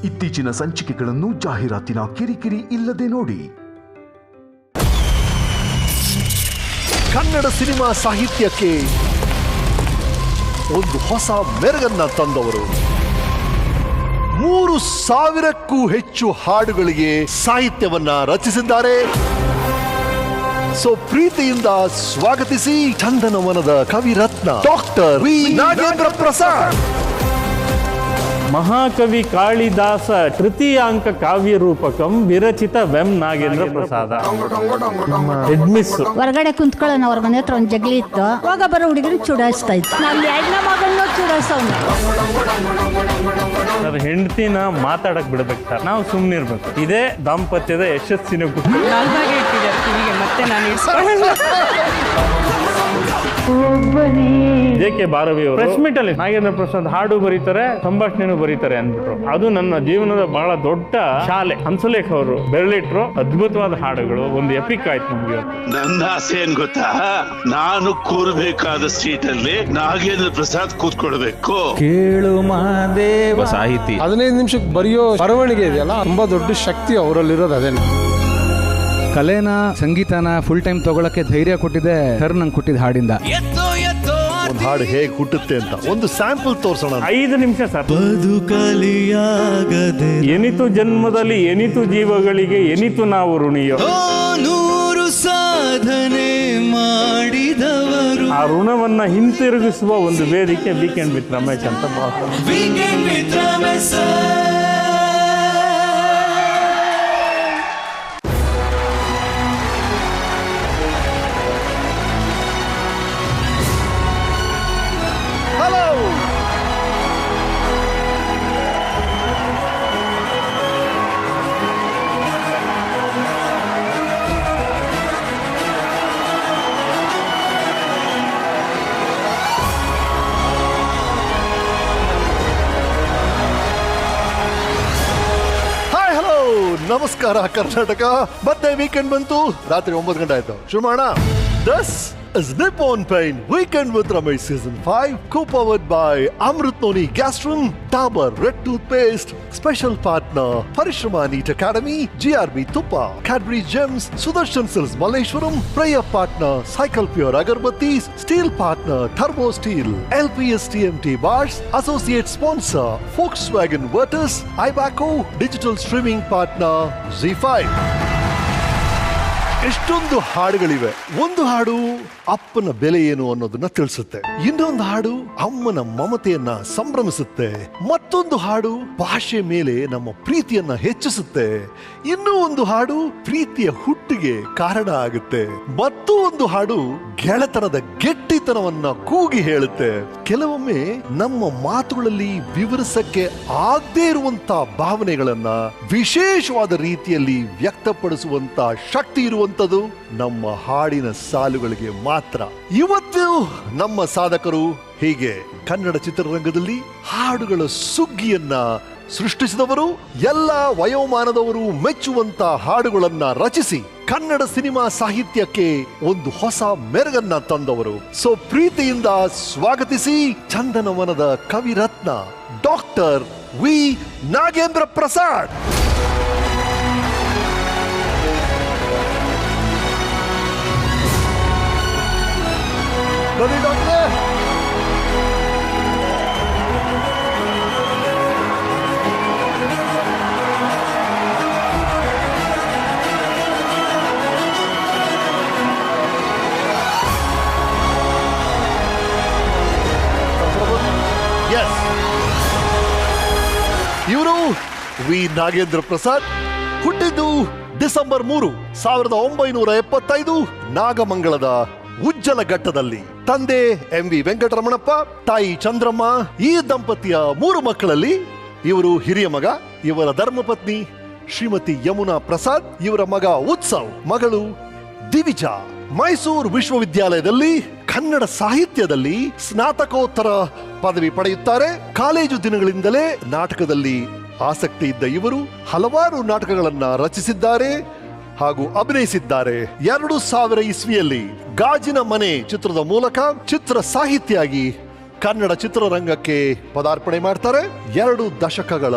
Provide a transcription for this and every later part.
ಇತ್ತೀಚಿನ ಸಂಚಿಕೆಗಳನ್ನು ಜಾಹೀರಾತಿನ ಕಿರಿಕಿರಿ ಇಲ್ಲದೆ ನೋಡಿ. ಕನ್ನಡ ಸಿನಿಮಾ ಸಾಹಿತ್ಯಕ್ಕೆ ಒಂದು ಹೊಸ ಮೆರುಗನ್ನ ತಂದವರು. 3000ಕ್ಕೂ ಹೆಚ್ಚು ಹಾಡುಗಳಿಗೆ ಸಾಹಿತ್ಯವನ್ನ ರಚಿಸಿದ್ದಾರೆ. ಪ್ರೀತಿಯಿಂದ ಸ್ವಾಗತಿಸಿ ಚಂದನವನದ ಕವಿರತ್ನ ಡಾಕ್ಟರ್ ವಿ ನಾಗೇಂದ್ರ ಪ್ರಸಾದ್. ಮಹಾಕವಿ ಕಾಳಿದಾಸ ತೃತೀಯಾಂಕ ಕಾವ್ಯ ರೂಪಕಂ ವಿರಚಿತ ವೆಂ ನಾಗೇಂದ್ರ ಪ್ರಸಾದ. ಹೆಡ್ಮಿಸ್ ಹೊರಗಡೆ ಕುಂತ್ಕೊಳ್ಳೋಣ. ಅವ್ರ ಮನೆ ಹತ್ರ ಒಂದು ಜಗಲಿ ಇತ್ತು. ಹೋಗ ಬರೋ ಹುಡುಗರು ಚುಡಾಯಿಸ್ತಾ ಇತ್ತು. ನಾನು ಎರಡನೇ ಮಗನ್ನು ಚುಡಾಯಿಸೋಣ. ಸರ್, ಹೆಂಡತಿನ ಮಾತಾಡಕ್ ಬಿಡ್ಬೇಕು ಸರ್, ನಾವು ಸುಮ್ಮನೆ ಇರ್ಬೇಕು. ಇದೇ ದಾಂಪತ್ಯದ ಯಶಸ್ಸಿನ ಗುಟ್ಟು. ಮತ್ತೆ ನಾನು ಜೆ.ಕೆ. ಭಾರವಿ ಅವರು ಪ್ರೆಸ್ ಮೀಟ್ ಅಲ್ಲಿ ನಾಗೇಂದ್ರ ಪ್ರಸಾದ್ ಹಾಡು ಬರೀತಾರೆ, ಸಂಭಾಷಣೆನೂ ಬರೀತಾರೆ ಅಂದ್ಬಿಟ್ರು. ಅದು ನನ್ನ ಜೀವನದ ಬಹಳ ದೊಡ್ಡ ಶಾಲೆ. ಹಂಸಲೇಖ ಅವರು ಬೆರಳಿಟ್ರು. ಅದ್ಭುತವಾದ ಹಾಡುಗಳು, ಒಂದು ಎಪಿಕ್ ಆಯ್ತು ನಮ್ಗೆ. ನನ್ನ ಆಸೆ ಏನ್ ಗೊತ್ತಾ, ನಾನು ಕೂರ್ಬೇಕಾದ ಸೀಟ್ ಅಲ್ಲಿ ನಾಗೇಂದ್ರ ಪ್ರಸಾದ್ ಕೂತ್ಕೊಳ್ಬೇಕು. ಕೇಳು ಮಾದೇವ ಸಾಹಿತಿ 15 ನಿಮಿಷಕ್ಕೆ ಬರೆಯೋ ಬರವಣಿಗೆ ಇದೆಯಲ್ಲ, ತುಂಬಾ ದೊಡ್ಡ ಶಕ್ತಿ ಅವರಲ್ಲಿರೋದು ಅದೇನೆ. ಕಲೆನ ಸಂಗೀತನ ಫುಲ್ ಟೈಮ್ ತಗೊಳಕ್ಕೆ ಧೈರ್ಯ ಕೊಟ್ಟಿದೆ ಸರ್ ನಂಗೆ ಕೊಟ್ಟಿದ್ದ ಹಾಡಿಂದ. ಒಂದು ಹಾಡು ಹೇಗೆ ಹುಟ್ಟುತ್ತೆ ಅಂತ ಒಂದು ಸ್ಯಾಂಪಲ್ ತೋರ್ಸೋಣ. 5 ನಿಮಿಷ ಸರ್. ಬದುಕಲಿಯಾಗದೆ ಎನಿತು ಜನ್ಮದಲ್ಲಿ ಎನಿತು ಜೀವಗಳಿಗೆ ಎನಿತು ನಾವು ಋಣಿಯೋ. 100 ಸಾಧನೆ ಮಾಡಿದವರು. ಆ ಋಣವನ್ನ ಹಿಂತಿರುಗಿಸುವ ಒಂದು ವೇದಿಕೆ ವೀಕೆಂಡ್ ವಿತ್ ರಮೇಶ್ ಅಂತ ನಮಸ್ಕಾರ ಕರ್ನಾಟಕ. ಮತ್ತೆ ವೀಕೆಂಡ್ ಬಂತು. ರಾತ್ರಿ 9 ಗಂಟೆ ಆಯ್ತು. ಶುರು ಮಾಡೋಣ. This is Nippon Paint Weekend with Ramesh Season 5, co-powered by Amrit Noni Gastron, Dabur Red Toothpaste, special partner Parishrama Neat Academy, GRB Tuppa, Cadbury Gems, Sudarshan Silks Malleshwaram, prayer partner Cycle Pure Agarbattis, steel partner Turbo Steel, LPS TMT Bars, associate sponsor Volkswagen Virtus, Ibaco, digital streaming partner Z5. ಎಷ್ಟೊಂದು ಹಾಡುಗಳಿವೆ. ಒಂದು ಹಾಡು ಅಪ್ಪನ ಬೆಲೆ ಏನು ಅನ್ನೋದನ್ನ ತಿಳಿಸುತ್ತೆ. ಇನ್ನೊಂದು ಹಾಡು ಅಮ್ಮನ ಮಮತೆಯನ್ನ ಸಂಭ್ರಮಿಸುತ್ತೆ. ಮತ್ತೊಂದು ಹಾಡು ಭಾಷೆ ಮೇಲೆ ನಮ್ಮ ಪ್ರೀತಿಯನ್ನ ಹೆಚ್ಚಿಸುತ್ತೆ. ಇನ್ನೂ ಒಂದು ಹಾಡು ಪ್ರೀತಿಯ ಹುಟ್ಟಿಗೆ ಕಾರಣ ಆಗುತ್ತೆ. ಮತ್ತು ಒಂದು ಹಾಡು ಗೆಳೆತನದ ಗೆಟ್ಟಿತನವನ್ನ ಕೂಗಿ ಹೇಳುತ್ತೆ. ಕೆಲವೊಮ್ಮೆ ನಮ್ಮ ಮಾತುಗಳಲ್ಲಿ ವಿವರಿಸಕ್ಕೆ ಆಗದೇ ಇರುವಂತ ಭಾವನೆಗಳನ್ನ ವಿಶೇಷವಾದ ರೀತಿಯಲ್ಲಿ ವ್ಯಕ್ತಪಡಿಸುವಂತ ಶಕ್ತಿ ಇರುವಂತದ್ದು ನಮ್ಮ ಹಾಡಿನ ಸಾಲುಗಳಿಗೆ ಮಾತ್ರ. ಇವತ್ತು ನಮ್ಮ ಸಾಧಕರು ಹೀಗೆ ಕನ್ನಡ ಚಿತ್ರರಂಗದಲ್ಲಿ ಹಾಡುಗಳ ಸುಗ್ಗಿಯನ್ನ ಸೃಷ್ಟಿಸಿದವರು, ಎಲ್ಲ ವಯೋಮಾನದವರು ಮೆಚ್ಚುವಂತ ಹಾಡುಗಳನ್ನ ರಚಿಸಿ ಕನ್ನಡ ಸಿನಿಮಾ ಸಾಹಿತ್ಯಕ್ಕೆ ಒಂದು ಹೊಸ ಮೆರುಗನ್ನ ತಂದವರು. ಪ್ರೀತಿಯಿಂದ ಸ್ವಾಗತಿಸಿ ಚಂದನವನದ ಕವಿರತ್ನ ಡಾಕ್ಟರ್ ವಿ ನಾಗೇಂದ್ರ ಪ್ರಸಾದ್. ಬನ್ನಿ ಡಾಕ್ಟರ್. ಇವರು ವಿ ನಾಗೇಂದ್ರ ಪ್ರಸಾದ್. ಹುಟ್ಟಿದ್ದು ಡಿಸೆಂಬರ್ 3, 1975 ನಾಗಮಂಗಲದ ಉಜ್ಜಲಘಟ್ಟದಲ್ಲಿ. ತಂದೆ MV ವೆಂಕಟರಮಣಪ್ಪ, ತಾಯಿ ಚಂದ್ರಮ್ಮ. ಈ ದಂಪತಿಯ 3 ಮಕ್ಕಳಲ್ಲಿ ಇವರು ಹಿರಿಯ ಮಗ. ಇವರ ಧರ್ಮಪತ್ನಿ ಶ್ರೀಮತಿ ಯಮುನಾ ಪ್ರಸಾದ್, ಇವರ ಮಗ ಉತ್ಸವ್, ಮಗಳು ದಿವಿಜಾ. ಮೈಸೂರು ವಿಶ್ವವಿದ್ಯಾಲಯದಲ್ಲಿ ಕನ್ನಡ ಸಾಹಿತ್ಯದಲ್ಲಿ ಸ್ನಾತಕೋತ್ತರ ಪದವಿ ಪಡೆಯುತ್ತಾರೆ. ಕಾಲೇಜು ದಿನಗಳಿಂದಲೇ ನಾಟಕದಲ್ಲಿ ಆಸಕ್ತಿ ಇದ್ದ ಇವರು ಹಲವಾರು ನಾಟಕಗಳನ್ನ ರಚಿಸಿದ್ದಾರೆ ಹಾಗೂ ಅಭಿನಯಿಸಿದ್ದಾರೆ. 2000 ಇಸ್ವಿಯಲ್ಲಿ ಗಾಜಿನ ಮನೆ ಚಿತ್ರದ ಮೂಲಕ ಚಿತ್ರ ಸಾಹಿತಿಯಾಗಿ ಕನ್ನಡ ಚಿತ್ರರಂಗಕ್ಕೆ ಪದಾರ್ಪಣೆ ಮಾಡ್ತಾರೆ. 2 ದಶಕಗಳ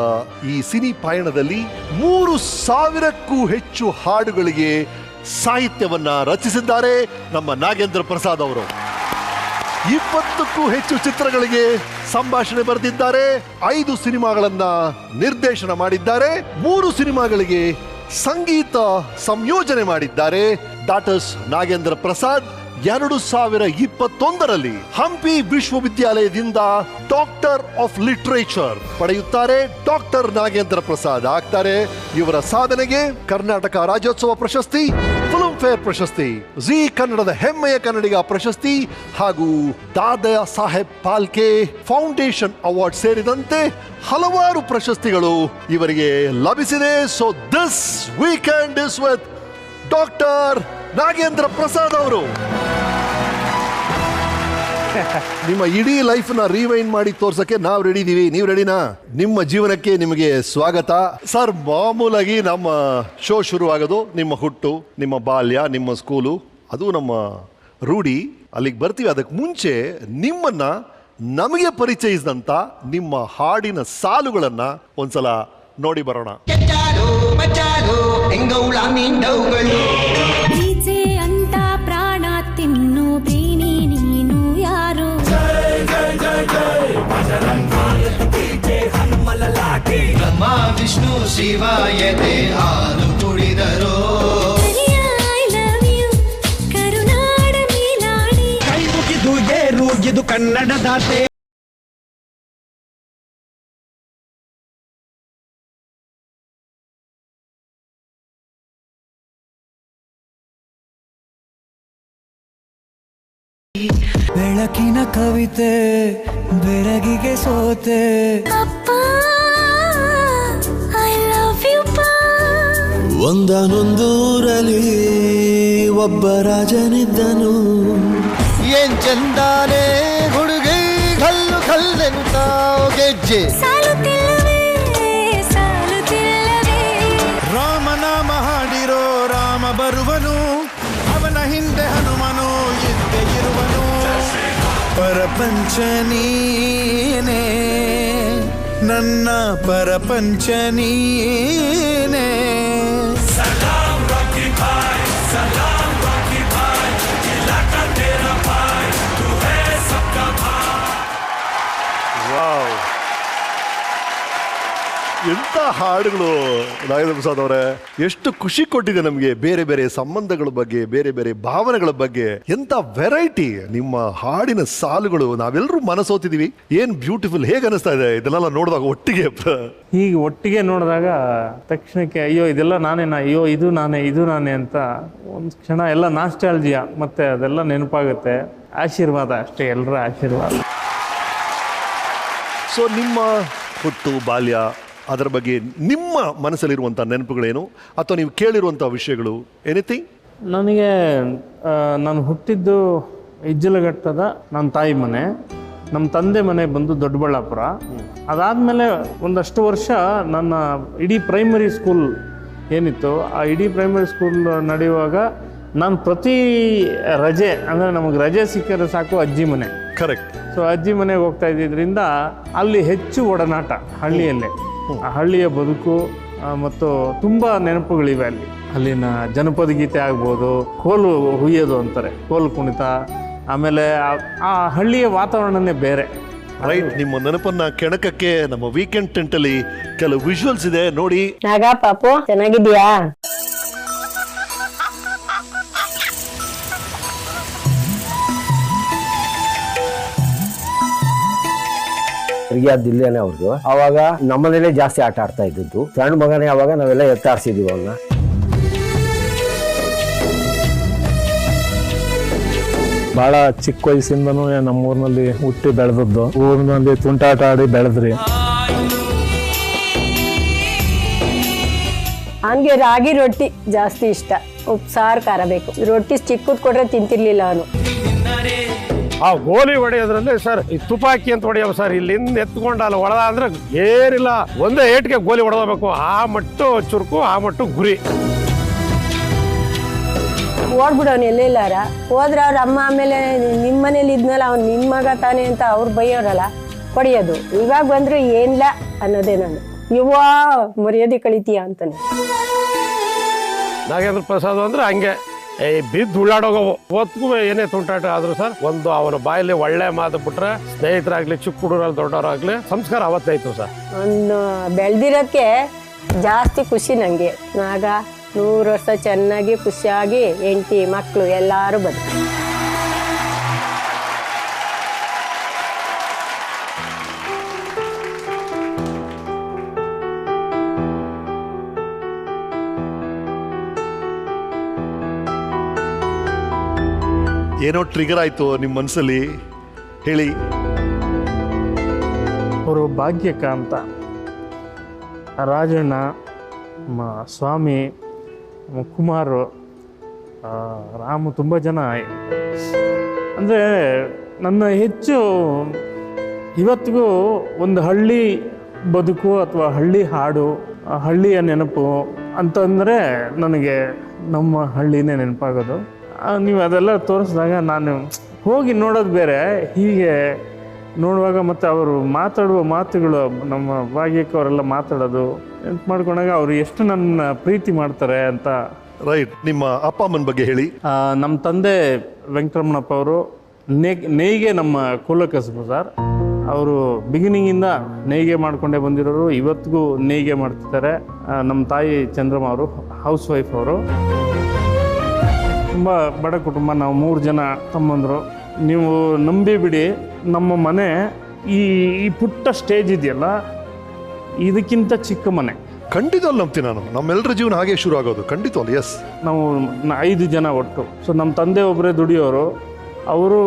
ಈ ಸಿನಿ ಪಯಣದಲ್ಲಿ 3,000ಕ್ಕೂ ಹೆಚ್ಚು ಹಾಡುಗಳಿಗೆ ಸಾಹಿತ್ಯವನ್ನ ರಚಿಸಿದ್ದಾರೆ ನಮ್ಮ ನಾಗೇಂದ್ರ ಪ್ರಸಾದ್ ಅವರು. 20ಕ್ಕೂ ಹೆಚ್ಚು ಚಿತ್ರಗಳಿಗೆ ಸಂಭಾಷಣೆ ಬರೆದಿದ್ದಾರೆ. 5 ಸಿನಿಮಾಗಳನ್ನ ನಿರ್ದೇಶನ ಮಾಡಿದ್ದಾರೆ. 3 ಸಿನಿಮಾಗಳಿಗೆ ಸಂಗೀತ ಸಂಯೋಜನೆ ಮಾಡಿದ್ದಾರೆ. ಡಾಟರ್ಸ್ ನಾಗೇಂದ್ರ ಪ್ರಸಾದ್ 2021ರಲ್ಲಿ ಹಂಪಿ ವಿಶ್ವವಿದ್ಯಾಲಯದಿಂದ ಡಾಕ್ಟರ್ ಆಫ್ ಲಿಟರೇಚರ್ ಪಡೆಯುತ್ತಾರೆ. ಡಾಕ್ಟರ್ ನಾಗೇಂದ್ರ ಪ್ರಸಾದ್ ಆಗ್ತಾರೆ. ಇವರ ಸಾಧನೆಗೆ ಕರ್ನಾಟಕ ರಾಜ್ಯೋತ್ಸವ ಪ್ರಶಸ್ತಿ, ಫಿಲ್ಮ್ ಫೇರ್ ಪ್ರಶಸ್ತಿ, ಜಿ ಕನ್ನಡದ ಹೆಮ್ಮೆಯ ಕನ್ನಡಿಗ ಪ್ರಶಸ್ತಿ ಹಾಗೂ ದಾದಾ ಸಾಹೇಬ್ ಫಾಲ್ಕೆ ಫೌಂಡೇಶನ್ ಅವಾರ್ಡ್ ಸೇರಿದಂತೆ ಹಲವಾರು ಪ್ರಶಸ್ತಿಗಳು ಇವರಿಗೆ ಲಭಿಸಿದೆ. So this weekend is with doctor Nagendra Prasad ಅವರು. ನಿಮ್ಮ ಇಡೀ ಲೈಫ್ ನ ರಿವೈಂಡ್ ಮಾಡಿ ತೋರ್ಸಕ್ಕೆ ನಾವು ರೆಡಿ ಇದೀವಿ. ನೀವು ರೆಡಿನಾ? ನಿಮ್ಮ ಜೀವನಕ್ಕೆ ನಿಮಗೆ ಸ್ವಾಗತ ಸರ್. ಮಾಮೂಲಾಗಿ ನಮ್ಮ ಶೋ ಶುರು ಆಗೋದು ನಿಮ್ಮ ಹುಟ್ಟು, ನಿಮ್ಮ ಬಾಲ್ಯ, ನಿಮ್ಮ ಸ್ಕೂಲು, ಅದು ನಮ್ಮ ರೂಢಿ. ಅಲ್ಲಿಗೆ ಬರ್ತೀವಿ. ಅದಕ್ಕೆ ಮುಂಚೆ ನಿಮ್ಮನ್ನ ನಮಗೆ ಪರಿಚಯಿಸಿದಂತ ನಿಮ್ಮ ಹಾಡಿನ ಸಾಲುಗಳನ್ನ ಒಂದ್ಸಲ ನೋಡಿ ಬರೋಣ. ಅಂತ ಪ್ರಾಣ ತಿನ್ನು ಬೇನಿ ನೀನು ಯಾರು? ಬ್ರಹ್ಮ ವಿಷ್ಣು ಶಿವಾಯತೆ ಹಾಲು ಕುಡಿದರೋ ಕರುನಾಡ ಮೀನಾಡಿ ಕೈ ಮುಗಿದು ಏರುಗಿದು ಕನ್ನಡದಾತೆ. ಬೆಳಕಿನ ಕವಿತೆ ಬೆಳಗಿಗೆ ಸೋತೆ. ಐ ಲವ್ ಯು ಪಾ. ಒಂದನೊಂದೂರಲ್ಲಿ ಒಬ್ಬ ರಾಜನಿದ್ದನು. ಏನ್ ಚಂದಾನೆ ಹುಡುಗಿ ಕಲ್ಲು ಕಲ್ಲೆಂತ ಗೆಜ್ಜೆ. ಸಾಲುತ್ತಿಲ್ಲವೇ ಸಾಲುತ್ತಿಲ್ಲವೇ. ರಾಮನಾಮ ಹಾಡಿರೋ ರಾಮ ಬರುವನು, ಅವನ ಹಿಂದೆ ಹನುಮನು ಇದ್ದೇ ಇರುವನು. ಪರಪಂಚ ನೀನೇ ನನ್ನ ಪರಪಂಚ ನೀನೇ. ಎಂತ ಹಾಡುಗಳು ನಾಗೇಂದ್ರ ಪ್ರಸಾದ್ ಅವರೇ. ಎಷ್ಟು ಖುಷಿ ಕೊಟ್ಟಿದೆ ನಮಗೆ. ಬೇರೆ ಬೇರೆ ಸಂಬಂಧಗಳ ಬಗ್ಗೆ, ಬೇರೆ ಬೇರೆ ಭಾವನೆಗಳ ಬಗ್ಗೆ ಎಂತ ವೆರೈಟಿ ನಿಮ್ಮ ಹಾಡಿನ ಸಾಲುಗಳು. ನಾವೆಲ್ಲರೂ ಮನಸೋತಿದೀವಿ. ಏನ್ ಬ್ಯೂಟಿಫುಲ್. ಹೇಗೆ ಅನಿಸ್ತಾ ಇದೆ ಇದನ್ನೆಲ್ಲ ನೋಡಿದಾಗ ಒಟ್ಟಿಗೆ? ಈಗ ಒಟ್ಟಿಗೆ ನೋಡಿದಾಗ ತಕ್ಷಣಕ್ಕೆ ಅಯ್ಯೋ ಇದೆಲ್ಲ ನಾನೇನಾ, ಅಯ್ಯೋ ಇದು ನಾನೇ ಅಂತ ಒಂದು ಕ್ಷಣ ಎಲ್ಲ ನಾಸ್ಟಾಲ್ಜಿಯಾ ಮತ್ತೆ ಅದೆಲ್ಲ ನೆನಪಾಗುತ್ತೆ. ಆಶೀರ್ವಾದ ಅಷ್ಟೇ, ಎಲ್ಲರ ಆಶೀರ್ವಾದ. ಸೊ ನಿಮ್ಮ ಹುಟ್ಟು, ಬಾಲ್ಯ, ಅದರ ಬಗ್ಗೆ ನಿಮ್ಮ ಮನಸ್ಸಲ್ಲಿರುವಂಥ ನೆನಪುಗಳೇನು, ಅಥವಾ ನೀವು ಕೇಳಿರುವಂಥ ವಿಷಯಗಳು, ಎನಿಥಿಂಗ್? ನನಗೆ ನಾನು ಹುಟ್ಟಿದ್ದು ಇಜ್ಜಲಘಟ್ಟದ ನನ್ನ ತಾಯಿ ಮನೆ. ನಮ್ಮ ತಂದೆ ಮನೆ ಬಂದು ದೊಡ್ಡಬಳ್ಳಾಪುರ. ಅದಾದಮೇಲೆ ಒಂದಷ್ಟು ವರ್ಷ ನನ್ನ ಇಡೀ ಪ್ರೈಮರಿ ಸ್ಕೂಲ್ ಏನಿತ್ತು, ಆ ಇಡೀ ಪ್ರೈಮರಿ ಸ್ಕೂಲ್ ನಡೆಯುವಾಗ ನಾನು ಪ್ರತಿ ರಜೆ, ಅಂದರೆ ನಮಗೆ ರಜೆ ಸಿಕ್ಕಿದ್ರೆ ಸಾಕು ಅಜ್ಜಿ ಮನೆ. ಕರೆಕ್ಟ್. ಸೊ ಅಜ್ಜಿ ಮನೆಗೆ ಹೋಗ್ತಾ ಇದ್ದಿದ್ದರಿಂದ ಅಲ್ಲಿ ಹೆಚ್ಚು ಒಡನಾಟ ಹಳ್ಳಿಯಲ್ಲೇ. ಆ ಹಳ್ಳಿಯ ಬದುಕು ಮತ್ತು ತುಂಬ ನೆನಪುಗಳಿವೆ ಅಲ್ಲಿ. ಅಲ್ಲಿನ ಜನಪದ ಗೀತೆ ಆಗ್ಬೋದು, ಕೋಲು ಹುಯ್ಯೋದು ಅಂತಾರೆ, ಕೋಲು ಕುಣಿತ, ಆಮೇಲೆ ಆ ಹಳ್ಳಿಯ ವಾತಾವರಣನೇ ಬೇರೆ. ರೈಟ್. ನಿಮ್ಮ ನೆನಪನ್ನ ಕೆಣಕಕ್ಕೆ ನಮ್ಮ ವೀಕೆಂಡ್ ಟೆಂಟಲ್ಲಿ ಕೆಲವು ವಿಜುವಲ್ಸ್ ಇದೆ, ನೋಡಿ. ನಾಗಾ ಪಾಪು ಚೆನ್ನಾಗಿದ್ಯಾ? ಇಲ್ಲೇನೆ ಅವ್ರದ್ದು. ಅವಾಗ ನಮ್ಮನೇಲೆ ಜಾಸ್ತಿ ಆಟ ಆಡ್ತಾ ಇದ್ದದ್ದು. ಸಣ್ಣ ಮಗನೇ ಅವಾಗ ನಾವೆಲ್ಲ ಎತ್ತಾಡ್ಸಿದೀವಿ ಅವನ್ನ. ಬಹಳ ಚಿಕ್ಕ ವಯಸ್ಸಿಂದನೂ ನಮ್ಮೂರಿನಲ್ಲಿ ಹುಟ್ಟಿ ಬೆಳೆದದ್ದು. ಊರಿನಲ್ಲಿ ತುಂಟಾಟ ಆಡಿ ಬೆಳೆದ್ರಿ. ಹಂಗೆ ರಾಗಿ ರೊಟ್ಟಿ ಜಾಸ್ತಿ ಇಷ್ಟ. ಉಪ್ಪು ಸಾರು ಖಾರ ಬೇಕು. ರೊಟ್ಟಿ ಚಿಕ್ಕದ್ ಕೊಟ್ರೆ ತಿಂತಿರ್ಲಿಲ್ಲ ಅವನು. ಆ ಗೋಲಿ ಹೊಡೆಯೋದ್ರಲ್ಲಿ ಸರ್ ಈ ತುಪಾಕಿ ಅಂತ ಹೊಡೆಯವ ಸರ್. ಇಲ್ಲಿಂದ ಎತ್ಕೊಂಡ ಅಲ್ಲಿ ಹೊಡೆದ ಅಂದ್ರೆ ಏನಿಲ್ಲ, ಒಂದೇ ಏಟ್ಗೆ ಗೋಲಿ ಹೊಡೆದಬೇಕು. ಆ ಮಟ್ಟು ಚುರುಕು, ಆ ಮಟ್ಟು ಗುರಿ. ಓಡ್ಬಿಡೋನು ಎಲ್ಲೆಲ್ಲಾರ ಹೋದ್ರೆ ಅವ್ರ ಅಮ್ಮ ಆಮೇಲೆ ನಿಮ್ಮ ಮನೇಲಿ ಇದ್ನಲ್ಲ ಅವ್ನು ನಿಮ್ಮ ಮಗ ತಾನೆ ಅಂತ ಅವ್ರು ಬೈಯೋರಲ್ಲ ಹೊಡೆಯೋದು. ಇವಾಗ ಬಂದ್ರು ಏನಿಲ್ಲ ಅನ್ನೋದೇ ನಾನು. ಯುವ ಮರ್ಯಾದೆ ಕಳಿತೀಯ ಅಂತಾನೆ. ನಾಗೇಂದ್ರ ಪ್ರಸಾದ್ ಅಂದ್ರೆ ಹಂಗೆ ಬಿದ್ದು ಉಳ್ಳಾಡೋಗವು ಹೊತ್ಗೂ ಏನೇ ತುಂಟಾಟ ಆದ್ರೂ ಸರ್ ಒಂದು ಅವನ ಬಾಯಲ್ಲಿ ಒಳ್ಳೆ ಮಾತು ಬಿಟ್ರೆ ಸ್ನೇಹಿತರಾಗ್ಲಿ ಚಿಕ್ಕ ಹುಡುಗರಲ್ಲಿ ದೊಡ್ಡವರಾಗ್ಲಿ ಸಂಸ್ಕಾರ ಅವತ್ತೈತು ಸರ್. ಒಂದು ಬೆಳೆದಿರೋಕ್ಕೆ ಜಾಸ್ತಿ ಖುಷಿ ನಂಗೆ. ನಾಗ 100 ವರ್ಷ ಚೆನ್ನಾಗಿ ಖುಷಿಯಾಗಿ ಹೆಂಡತಿ ಮಕ್ಕಳು ಎಲ್ಲಾರು ಬದುಕು. ಏನೋ ಟ್ರಿಗರ್ ಆಯ್ತು ನಿಮ್ಮ ಮನಸ್ಸಲ್ಲಿ, ಹೇಳಿ. ಅವರು ಭಾಗ್ಯಕ ಅಂತ ರಾಜಣ್ಣ, ಸ್ವಾಮಿ, ಕುಮಾರು, ರಾಮು, ತುಂಬ ಜನ. ಅಂದರೆ ನನ್ನ ಹೆಚ್ಚು ಇವತ್ತಿಗೂ ಒಂದು ಹಳ್ಳಿ ಬದುಕು ಅಥವಾ ಹಳ್ಳಿ ಹಾಡು, ಹಳ್ಳಿಯ ನೆನಪು ಅಂತಂದರೆ ನನಗೆ ನಮ್ಮ ಹಳ್ಳಿನೇ ನೆನಪಾಗೋದು. ನೀವು ಅದೆಲ್ಲ ತೋರಿಸಿದಾಗ ನಾನು ಹೋಗಿ ನೋಡೋದು ಬೇರೆ, ಹೀಗೆ ನೋಡುವಾಗ ಮತ್ತು ಅವರು ಮಾತಾಡುವ ಮಾತುಗಳು, ನಮ್ಮ ಭಾಗ್ಯಕ್ಕವರೆಲ್ಲ ಮಾತಾಡೋದು ನೆನ್ಪು ಮಾಡ್ಕೊಂಡಾಗ ಅವರು ಎಷ್ಟು ನನ್ನ ಪ್ರೀತಿ ಮಾಡ್ತಾರೆ ಅಂತ. ರೈಟ್. ನಿಮ್ಮ ಅಪ್ಪ ಅಮ್ಮನ ಬಗ್ಗೆ ಹೇಳಿ. ನಮ್ಮ ತಂದೆ ವೆಂಕಟರಮಣಪ್ಪ ಅವರು ನೇಯ್ಗೆ ನಮ್ಮ ಕುಲ ಕಸಬು ಸರ್. ಅವರು ಬಿಗಿನಿಂಗಿಂದ ನೇಯ್ಗೆ ಮಾಡ್ಕೊಂಡೇ ಬಂದಿರೋರು, ಇವತ್ತಿಗೂ ನೇಯ್ಗೆ ಮಾಡ್ತಿದ್ದಾರೆ. ನಮ್ಮ ತಾಯಿ ಚಂದ್ರಮ್ಮ ಅವರು ಹೌಸ್ ವೈಫ್. ಅವರು ತುಂಬ ಬಡ ಕುಟುಂಬ, ನಾವು 3 ಜನ ತಮ್ಮಂದರು. ನೀವು ನಂಬಿ ಬಿಡಿ, ನಮ್ಮ ಮನೆ ಈ ಪುಟ್ಟ ಸ್ಟೇಜ್ ಇದೆಯಲ್ಲ, ಇದಕ್ಕಿಂತ ಚಿಕ್ಕ ಮನೆ. ಖಂಡಿತವಲ್ಲ ನಂಬ್ತೀನಿ ನಾನು. ನಮ್ಮೆಲ್ಲರ ಜೀವನ ಹಾಗೆ ಶುರು ಆಗೋದು, ಖಂಡಿತವಲ್ಲ. ಎಸ್. ನಾವು 5 ಜನ ಒಟ್ಟು. ಸೊ ನಮ್ಮ ತಂದೆ ಒಬ್ಬರೇ ದುಡಿಯೋರು. ಅವರು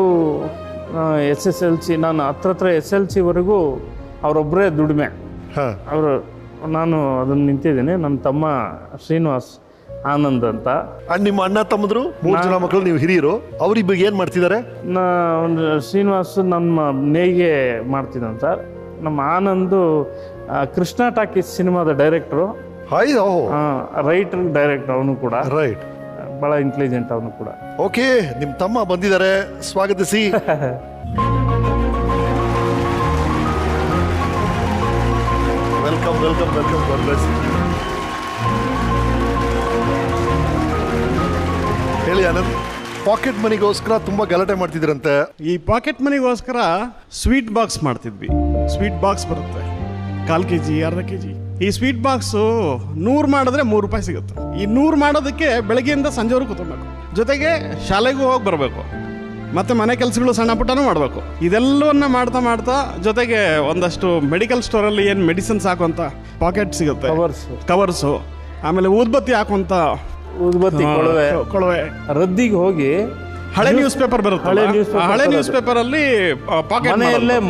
SSLC, ನಾನು ಹತ್ರ SSLCವರೆಗೂ ಅವರೊಬ್ಬರೇ ದುಡಿಮೆ. ಅವರು, ನಾನು ಅದನ್ನು ನಿಂತಿದ್ದೀನಿ. ನನ್ನ ತಮ್ಮ ಶ್ರೀನಿವಾಸ್ ಆನಂದ್ ಅಂತ. ನಿಮ್ಮ ಅಣ್ಣ ತಮ್ಮದ್ರು 3 ಜನ ಮಕ್ಕಳು, ನೀವು ಹಿರಿಯರು. ಅವ್ರಿಗೆ ಏನ್ ಮಾಡ್ತಿದ್ದಾರೆ? ಶ್ರೀನಿವಾಸ್ ನಮ್ಮ ನೇಯ್ಗೆ ಮಾಡ್ತಿದ್ದಾನೆ ಸರ್. ನಮ್ಮ ಆನಂದು ಕೃಷ್ಣ ಟಾಕೀಸ್ ಸಿನಿಮಾದ ಡೈರೆಕ್ಟ್ರು, ರೈಟರ್ ಡೈರೆಕ್ಟರ್. ಅವನು ಕೂಡ ರೈಟ್, ಬಹಳ ಇಂಟೆಲಿಜೆಂಟ್ ಅವನು ಕೂಡ. ಓಕೆ, ನಿಮ್ ತಮ್ಮ ಬಂದಿದ್ದಾರೆ, ಸ್ವಾಗತಿಸಿ. Welcome welcome welcome. God bless. ಹೇಳಿ ಆನಂದ್, ಪಾಕೆಟ್ ಮನಿಗೋಸ್ಕರ ತುಂಬಾ ಗಲಾಟೆ ಮಾಡ್ತಿದ್ರಂತೆ. ಈ ಪಾಕೆಟ್ ಮನಿಗೋಸ್ಕರ ಸ್ವೀಟ್ ಬಾಕ್ಸ್ ಮಾಡ್ತಿದ್ವಿ. ಸ್ವೀಟ್ ಬಾಕ್ಸ್ ಬರುತ್ತೆ 1/4 kg, 1/2 kg. ಈ ಸ್ವೀಟ್ ಬಾಕ್ಸು 100 ಮಾಡಿದ್ರೆ 3 ರೂಪಾಯಿ ಸಿಗುತ್ತೆ. ಈ 100 ಮಾಡೋದಕ್ಕೆ ಬೆಳಗ್ಗೆಯಿಂದ ಸಂಜೆವರೆಗೂ ಕೂತ್ಕೊಬೇಕು. ಜೊತೆಗೆ ಶಾಲೆಗೂ ಹೋಗಿ ಬರಬೇಕು, ಮತ್ತೆ ಮನೆ ಕೆಲಸಗಳು ಸಣ್ಣ ಪುಟ್ಟನೂ ಮಾಡಬೇಕು. ಇದೆಲ್ಲವನ್ನ ಮಾಡ್ತಾ ಮಾಡ್ತಾ ಜೊತೆಗೆ ಒಂದಷ್ಟು ಮೆಡಿಕಲ್ ಸ್ಟೋರಲ್ಲಿ ಏನು ಮೆಡಿಸಿನ್ಸ್ ಹಾಕುವಂಥ ಪಾಕೆಟ್ ಸಿಗುತ್ತೆ, ಕವರ್ಸು, ಆಮೇಲೆ ಊದ್ಬತ್ತಿ ಹಾಕುವಂಥ ಊದ್ಬತ್ತಿ ಕೊಳವೆ, ರದ್ದಿಗೆ ಹೋಗಿ ಹಳೆ ನ್ಯೂಸ್ ಪೇಪರ್ ಬರುತ್ತೆ. ಹಳೆ ನ್ಯೂಸ್ ಪೇಪರ್ ಅಲ್ಲಿ ಪಾಕೆಟ್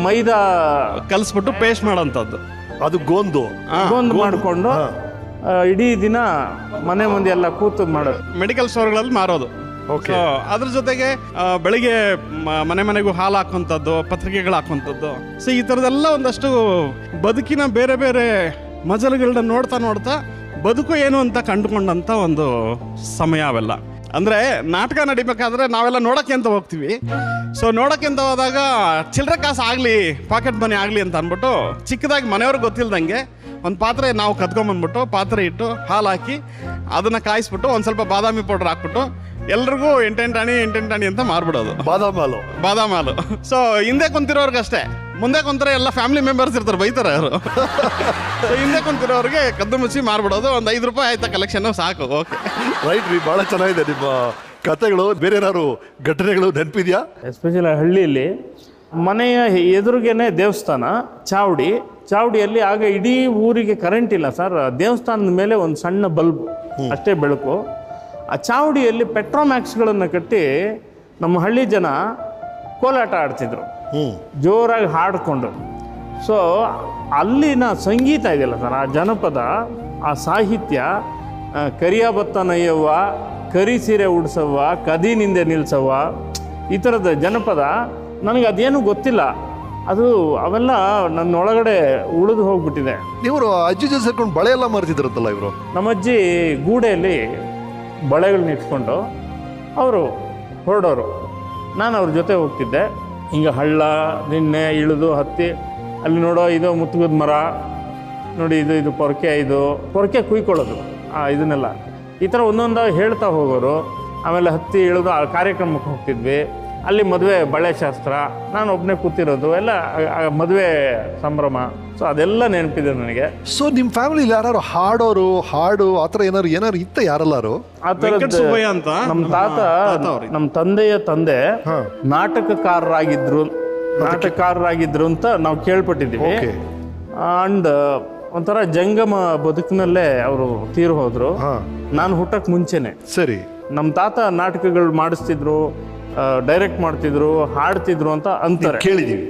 ಮೈದಾ ಕಲಿಸ್ಬಿಟ್ಟು ಪೇಸ್ಟ್ ಮಾಡೋಂಥದ್ದು. ಅದು ಗೋಂದು ಮಾಡಿಕೊಂಡು ಇಡೀ ದಿನ ಮನೆ ಮಂದಿ ಎಲ್ಲ ಕೂತು ಮಾಡೋದು, ಮೆಡಿಕಲ್ ಸ್ಟೋರ್ಗಳಲ್ಲಿ ಮಾರೋದು. ಅದ್ರ ಜೊತೆಗೆ ಬೆಳಿಗ್ಗೆ ಮನೆ ಮನೆಗೂ ಹಾಲು ಹಾಕುವಂಥದ್ದು, ಪತ್ರಿಕೆಗಳು ಹಾಕುವಂಥದ್ದು. ಸೊ ಈ ಥರದೆಲ್ಲ ಒಂದಷ್ಟು ಬದುಕಿನ ಬೇರೆ ಬೇರೆ ಮಜಲುಗಳನ್ನ ನೋಡ್ತಾ ನೋಡ್ತಾ ಬದುಕು ಏನು ಅಂತ ಕಂಡುಕೊಂಡಂಥ ಒಂದು ಸಮಯ ಅವೆಲ್ಲ. ಅಂದರೆ ನಾಟಕ ನಡಿಬೇಕಾದ್ರೆ ನಾವೆಲ್ಲ ನೋಡೋಕ್ಕೆ ಅಂತ ಹೋಗ್ತೀವಿ. ಸೊ ನೋಡೋಕ್ಕೆ ಅಂತ ಹೋದಾಗ ಚಿಲ್ಲರೆ ಕಾಸು ಆಗಲಿ, ಪಾಕೆಟ್ ಮನಿ ಆಗಲಿ ಅಂತ ಅಂದ್ಬಿಟ್ಟು ಚಿಕ್ಕದಾಗಿ ಮನೆಯವ್ರಿಗೆ ಗೊತ್ತಿಲ್ದಂಗೆ ಒಂದು ಪಾತ್ರೆ ನಾವು ಕದ್ಕೊಂಬಂದ್ಬಿಟ್ಟು ಪಾತ್ರೆ ಇಟ್ಟು ಹಾಲು ಹಾಕಿ ಅದನ್ನು ಕಾಯಿಸ್ಬಿಟ್ಟು ಒಂದು ಸ್ವಲ್ಪ ಬಾದಾಮಿ ಪೌಡರ್ ಹಾಕ್ಬಿಟ್ಟು ಎಲ್ರಿಗೂ 8 ಆಣಿ ಅಂತ ಮಾರ್ಬಿಡೋದು. ಬಾದಾಮ್ ಹಾಲು. ಸೊ ಹಿಂದೆ ಕುಂತಿರೋರ್ಗಷ್ಟೇ, ಮುಂದೆ ಕುಂತರೆ ಎಲ್ಲ ಫ್ಯಾಮಿಲಿ ಮೆಂಬರ್ಸ್ ಇರ್ತಾರೆ, ಬೈತಾರೆ ಅವರು. ಸೊ ಹಿಂದೆ ಕುಂತಿರೋರಿಗೆ ಕದ್ದು ಮುಚ್ಚಿ ಮಾರ್ಬಿಡೋದು. ಒಂದು 5 ರೂಪಾಯಿ ಆಯ್ತಾ ಕಲೆಕ್ಷನ್, ಸಾಕು. ಓಕೆ, ರೈಟ್ ರೀ. ಭಾಳ ಚೆನ್ನಾಗಿದೆ ನಿಮ್ಮ ಕಥೆಗಳು. ಬೇರೆ ಏನಾದ್ರು ಘಟನೆಗಳು ನೆನಪಿದೆಯಾ? ಎಸ್ಪೆಷಲಿ ಹಳ್ಳಿಯಲ್ಲಿ ಮನೆಯ ಎದುರಿಗೇನೆ ದೇವಸ್ಥಾನ, ಚಾವಡಿಯಲ್ಲಿ ಆಗ ಇಡೀ ಊರಿಗೆ ಕರೆಂಟ್ ಇಲ್ಲ ಸರ್. ದೇವಸ್ಥಾನದ ಮೇಲೆ ಒಂದು ಸಣ್ಣ ಬಲ್ಬ್ ಅಷ್ಟೇ ಬೆಳಕು. ಆ ಚಾವಡಿಯಲ್ಲಿ ಪೆಟ್ರೋಮ್ಯಾಕ್ಸ್ಗಳನ್ನು ಕಟ್ಟಿ ನಮ್ಮ ಹಳ್ಳಿ ಜನ ಕೋಲಾಟ ಆಡ್ತಿದ್ರು, ಜೋರಾಗಿ ಹಾಡ್ಕೊಂಡು. ಸೊ ಅಲ್ಲಿನ ಸಂಗೀತ ಇದೆಯಲ್ಲ ಸರ್, ಆ ಜನಪದ, ಆ ಸಾಹಿತ್ಯ, ಕರಿಯ ಭತ್ತ ನಯ್ಯವ್ವ, ಕರಿ ಸೀರೆ ಉಡ್ಸವ್ವ, ಕದಿನಿಂದೆ ನಿಲ್ಸವ್ವ, ಈ ಥರದ ಜನಪದ ನನಗೆ ಅದೇನು ಗೊತ್ತಿಲ್ಲ. ಅದು ಅವೆಲ್ಲ ನನ್ನ ಒಳಗಡೆ ಉಳಿದು ಹೋಗ್ಬಿಟ್ಟಿದೆ. ಇವರು ಅಜ್ಜಿ ಜೊತೆ ಸೇರ್ಕೊಂಡು ಬಳೆ ಎಲ್ಲ ಮಾರ್ತಿದ್ರಂತಲ್ಲ ಇವರು? ನಮ್ಮ ಅಜ್ಜಿ ಗೂಡೆಯಲ್ಲಿ ಬಳೆಗಳನ್ನ ಇಟ್ಕೊಂಡು ಅವರು ಹೊರಡೋರು, ನಾನು ಅವ್ರ ಜೊತೆ ಹೋಗ್ತಿದ್ದೆ. ಹಿಂಗೆ ಹಳ್ಳ ನಿನ್ನೆ ಇಳಿದು ಹತ್ತಿ ಅಲ್ಲಿ ನೋಡೋ ಇದು ಮುತ್ತುಗದ ಮರ ನೋಡಿ, ಇದು ಪೊರಕೆ ಕುಯ್ಕೊಳ್ಳೋದು ಇದನ್ನೆಲ್ಲ ಈ ಥರ ಒಂದೊಂದು ಹೇಳ್ತಾ ಹೋಗೋರು. ಆಮೇಲೆ ಹತ್ತಿ ಇಳಿದು ಆ ಕಾರ್ಯಕ್ರಮಕ್ಕೆ ಹೋಗ್ತಿದ್ವಿ. ಅಲ್ಲಿ ಮದುವೆ ಬಳೆ ಶಾಸ್ತ್ರ, ನಾನು ಒಬ್ಬನೇ ಕೂತಿರೋದು, ಎಲ್ಲ ಮದುವೆ ಸಂಭ್ರಮ. ಸೊ ಅದೆಲ್ಲ ನೆನಪಿದೆ ನನಗೆ. ಸೊ ನಿಮ್ಮ ಫ್ಯಾಮಿಲಿಲಿ ಯಾರು ಹಾಡೋರು, ಹಾಡು ಆ ಥರ ಏನಾರು ಇತ್ತ ಯಾರಲ್ಲಾರು? ಆ ಥರದ್ದು ನಮ್ಮ ತಾತ, ನಮ್ಮ ತಂದೆಯ ತಂದೆ ನಾಟಕಕಾರರಾಗಿದ್ರು ಅಂತ ನಾವು ಕೇಳ್ಪಟ್ಟಿದ್ದೀವಿ. ಅಂಡ್ ಒಂಥರ ಜಂಗಮ ಬದುಕಿನಲ್ಲೇ ಅವರು ತೀರು ಹೋದ್ರು. ನಾನು ಹುಟ್ಟಕ್ಕೆ ಮುಂಚೆನೆ. ಸರಿ. ನಮ್ಮ ತಾತ ನಾಟಕಗಳು ಮಾಡಿಸ್ತಿದ್ರು, ಡೈರೆಕ್ಟ್ ಮಾಡ್ತಿದ್ರು, ಹಾಡ್ತಿದ್ರು ಅಂತ ಅಂತಾರೆ, ಕೇಳಿದೀವಿ.